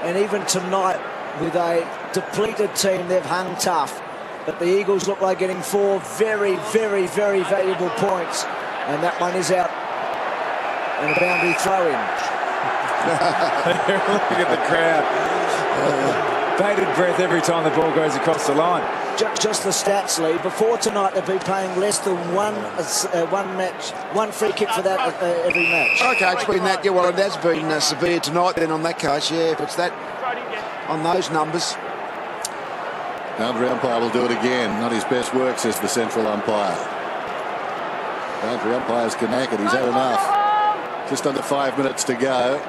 And even tonight, with a depleted team, they've hung tough. But the Eagles look like getting 4 very, very, very valuable points. And that one is out. And a boundary throw-in. Look at the crowd. Bated breath every time the ball goes across the line. Just the stats, Lee. Before tonight, they've been playing less than one free kick for that every match. Okay, it's been that. Yeah, well, it has been severe tonight then on that case. Yeah, if it's that on those numbers. Boundary umpire will do it again. Not his best work, says the central umpire. Boundary umpire's connected. He's had enough. Just under 5 minutes to go.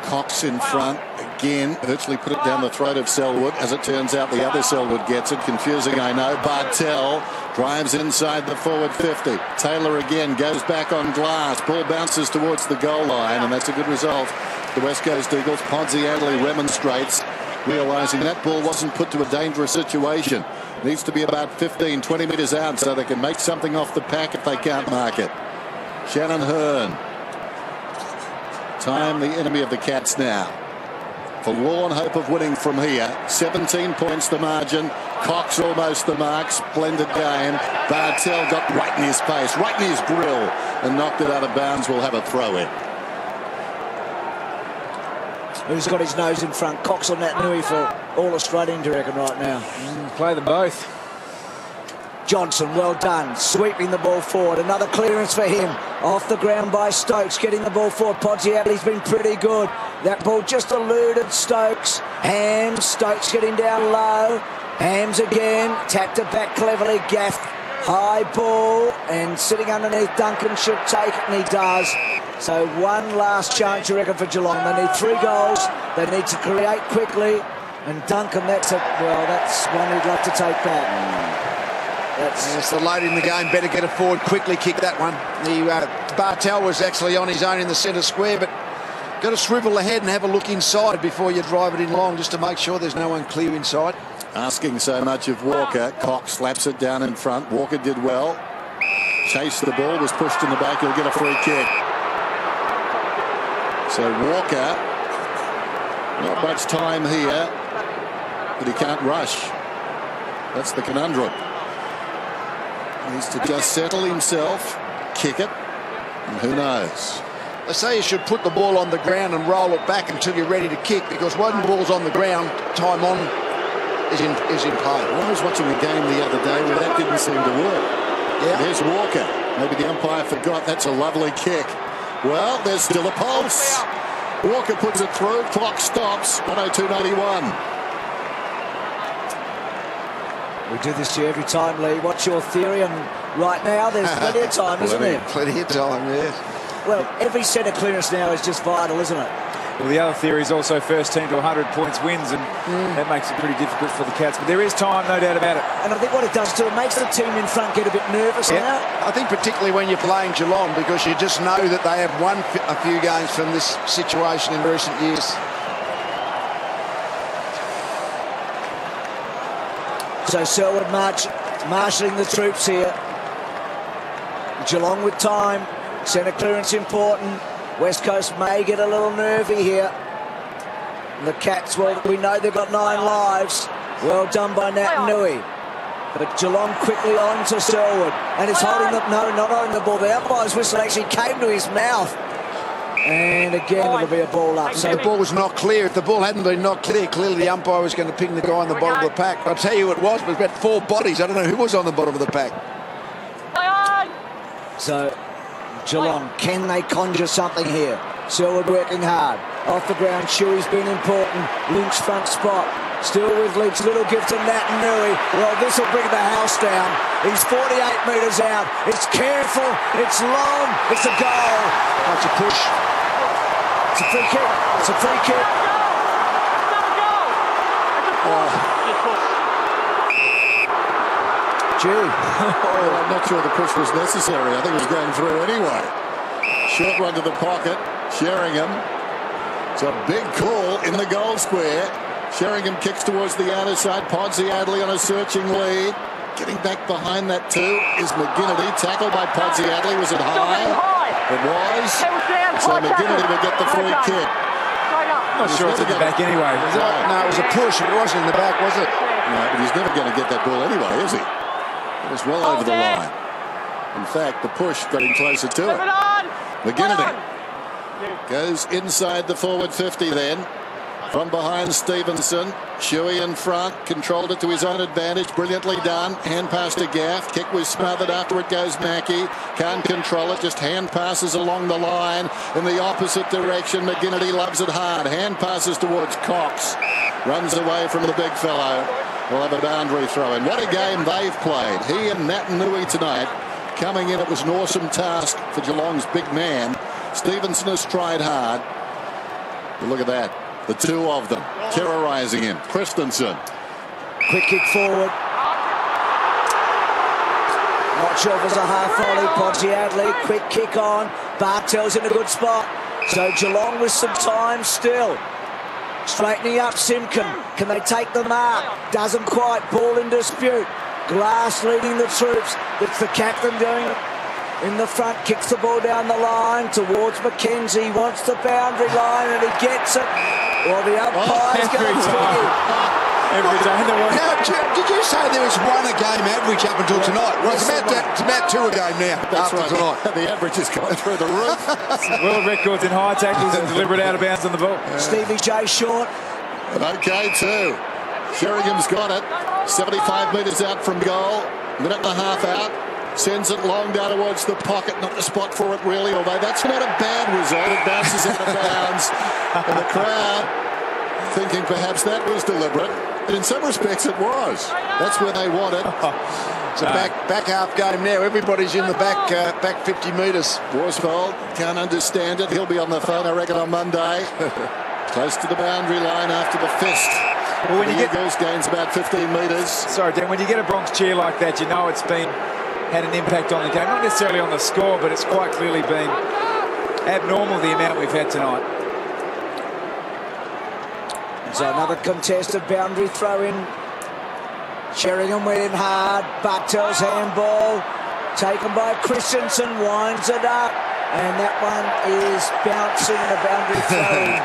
Cox in front again, virtually put it down the throat of Selwood. As it turns out, the other Selwood gets it. Confusing, I know. Bartel drives inside the forward 50. Taylor again goes back on Glass. Ball bounces towards the goal line, and that's a good result. The West Coast Eagles. Podsiadly remonstrates, realising that ball wasn't put to a dangerous situation. Needs to be about 15, 20 metres out so they can make something off the pack if they can't mark it. Shannon Hearn. Time the enemy of the Cats now. Forlorn hope of winning from here. 17 points the margin. Cox almost the mark. Splendid game. Bartel got right in his face, right in his grill, and knocked it out of bounds. Will have a throw in. Who's got his nose in front? Cox on that Nui for all Australian, do you reckon, right now? Play them both. Johnson, well done, sweeping the ball forward. Another clearance for him. Off the ground by Stokes, getting the ball forward. Podsiadly's been pretty good. That ball just eluded Stokes. Hams, Stokes getting down low. Hams again, tapped it back cleverly. Gaff, high ball, and sitting underneath. Duncan should take it, and he does. So one last chance, you reckon, for Geelong. They need 3 goals. They need to create quickly. And Duncan, that's one he'd love to take back. It's the late in the game. Better get it forward quickly. Kick that one. Bartel was actually on his own in the centre square, but got to swivel ahead and have a look inside before you drive it in long, just to make sure there's no one clear inside. Asking so much of Walker. Cox slaps it down in front. Walker did well. Chased the ball, was pushed in the back. He'll get a free kick. So Walker, not much time here, but he can't rush. That's the conundrum. Needs to just settle himself, kick it, and who knows. They say you should put the ball on the ground and roll it back until you're ready to kick, because when the ball's on the ground, time on is in play. I was watching a game the other day where that didn't seem to work. Yeah. There's Walker. Maybe the umpire forgot. That's a lovely kick. Well, there's still a pulse. Walker puts it through. Clock stops. 102.91. We do this to you every time, Lee. What's your theory? And right now, there's plenty of time, isn't there? Plenty of time, yes. Well, every centre clearance now is just vital, isn't it? Well, the other theory is also first team to 100 points wins, and that makes it pretty difficult for the Cats. But there is time, no doubt about it. And I think what it does too, it makes the team in front get a bit nervous now. I think particularly when you're playing Geelong, because you just know that they have won a few games from this situation in recent years. So Selwood marshalling the troops here. Geelong with time. Centre clearance important. West Coast may get a little nervy here. The Cats, well, we know they've got 9 lives. Well done by Nat Nui. But Geelong quickly on to Selwood. And it's holding the... No, not holding the ball. The umpire's whistle actually came to his mouth. And again, it'll be a ball up. So the ball was not clear. If the ball hadn't been knocked clear, clearly the umpire was going to ping the guy on the bottom of the pack. I'll tell you who it was, but it was about 4 bodies. I don't know who was on the bottom of the pack. So, Geelong, can they conjure something here? Selwood working hard. Off the ground, Shuey's been important. Lynch front spot. Still with Lynch. Little gift to Nat Nui. Well, this will bring the house down. He's 48 metres out. It's careful. It's long. It's a goal. That's a push. It's a free kick. It's a free kick. Gee. I'm not sure the push was necessary. I think it was going through anyway. Short run to the pocket. Sheringham. It's a big call in the goal square. Sheringham kicks towards the outer side. Podsiadly on a searching lead. Getting back behind that too is McGinnity. Tackled by Podsiadly. Was it high? It was. So McGinnity will get the free kick. Not sure it's at the back anyway. No, it was a push. It wasn't in the back, was it? No, but he's never going to get that ball anyway, is he? It was well over the line. In fact, the push got him closer to it. McGinnity goes inside the forward 50 then. From behind Stevenson. Shuey in front. Controlled it to his own advantage. Brilliantly done. Hand pass to Gaff. Kick was smothered. After it goes Mackey. Can't control it. Just hand passes along the line in the opposite direction. McGinnity loves it hard. Hand passes towards Cox. Runs away from the big fellow. We'll have a boundary throw in. What a game they've played. He and Nat Nui tonight. Coming in, it was an awesome task for Geelong's big man. Stevenson has tried hard. But look at that. The two of them terrorising him. Christensen. Quick kick forward. Not sure if it was a half volley. Podsiadly. Quick kick on. Bartell's in a good spot. So Geelong with some time still. Straightening up Simkin. Can they take the mark? Doesn't quite. Ball in dispute. Glass leading the troops. It's the captain doing it. In the front, kicks the ball down the line towards McKenzie. Wants the boundary line and he gets it. Well, the umpire's going to play. Every day in the world. Now, did you say there was 1 a game average up until tonight? Well, it's about 2 a game now. That's after right. tonight. The average is going through the roof. World records in high tackles and deliberate out of bounds on the ball. Stevie J short. And okay too. Sheringham's got it. 75 metres out from goal. Minute and a half out. Sends it long down towards the pocket. Not the spot for it really, although that's not a bad result. It bounces out of bounds. And the crowd thinking perhaps that was deliberate. But in some respects it was. That's where they want it. It's a back half game now. Everybody's in the back 50 metres. Worsfold can't understand it. He'll be on the phone, I reckon, on Monday. Close to the boundary line after the fist. Well, when the Eagles gains about 15 metres. Sorry, Dan, when you get a Bronx cheer like that, you know it's had an impact on the game. Not necessarily on the score, but it's quite clearly been abnormal, the amount we've had tonight. So another contested boundary throw in. Sheringham went in hard. Bartell's handball. Taken by Christensen. Winds it up. And that one is bouncing the boundary throw in.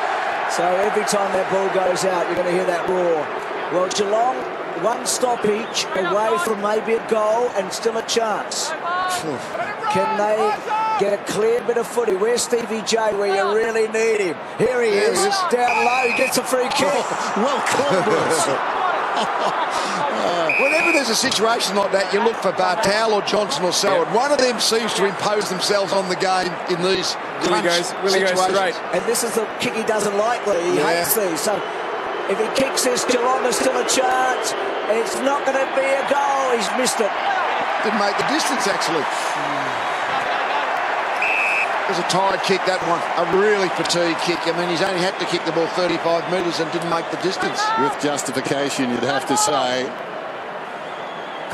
So every time that ball goes out, you're going to hear that roar. Well, Geelong, 1 stoppage away from maybe a goal and still a chance. Can they get a clear bit of footy? Where's Stevie J where you really need him? Here he is, down low, he gets a free kick. Well called, Bruce. Whenever there's a situation like that, you look for Bartel or Johnson or Selwood. One of them seems to impose themselves on the game in these Willie goes straight. And this is the kick he doesn't like, Lee. He hates these. So if he kicks this, Geelong is still a chance. It's not going to be a goal. He's missed it. Didn't make the distance, actually. It was a tired kick, that one. A really fatigued kick. I mean, he's only had to kick the ball 35 metres and didn't make the distance. With justification, you'd have to say.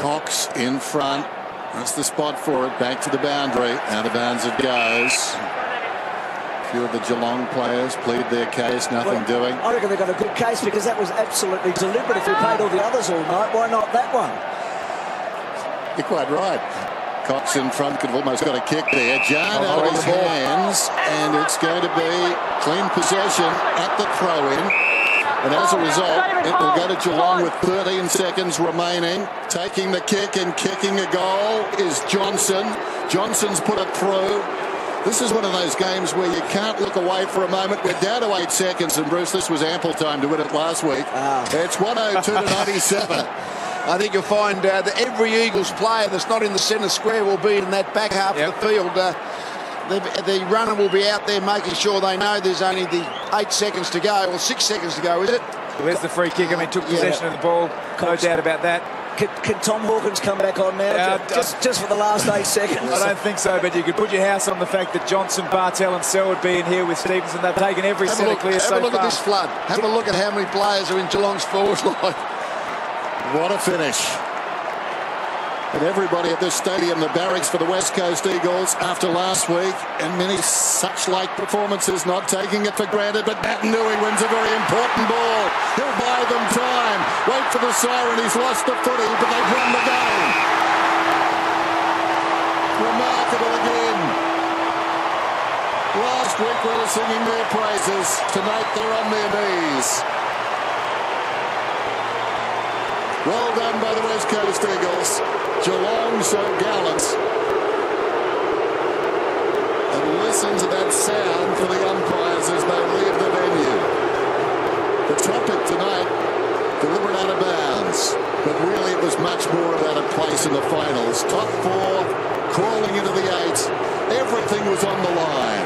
Cox in front. That's the spot for it. Back to the boundary. Out of bounds it goes. A few of the Geelong players plead their case. Nothing doing. I reckon they've got a good case because that was absolutely deliberate. If we played all the others all night, why not that one? You're quite right. Cox in front, could have almost got a kick there. Jarred out of his hands, and it's going to be clean possession at the throw-in. And as a result, it will go to Geelong with 13 seconds remaining. Taking the kick and kicking a goal is Johnson. Johnson's put it through. This is one of those games where you can't look away for a moment. We're down to 8 seconds, and Bruce, this was ample time to win it last week. It's 102 to 97. I think you'll find that every Eagles player that's not in the centre square will be in that back half of the field. The runner will be out there making sure they know there's only the 8 seconds to go, or 6 seconds to go, is it? Where's the free kick? I mean, took possession of the ball. No doubt about that. Can Tom Hawkins come back on now? Just for the last 8 seconds? I don't think so, but you could put your house on the fact that Johnson, Bartel and Selwood be in here with Stevenson. They've taken every centre clear so far. Have a look at this flood. Have a look at how many players are in Geelong's forward line. What a finish. And everybody at this stadium, the barracks for the West Coast Eagles after last week, and many such like performances, not taking it for granted, but Naitanui wins a very important ball. He'll buy them time. Wait for the siren. He's lost the footy, but they've won the game. Remarkable again. Last week we were singing their praises. Tonight they're on their knees. Well done by the West Coast Eagles. Geelong so gallant. And listen to that sound for the umpires as they leave the venue. The topic tonight, deliberate out of bounds. But really it was much more about a place in the finals. Top 4, crawling into the 8. Everything was on the line.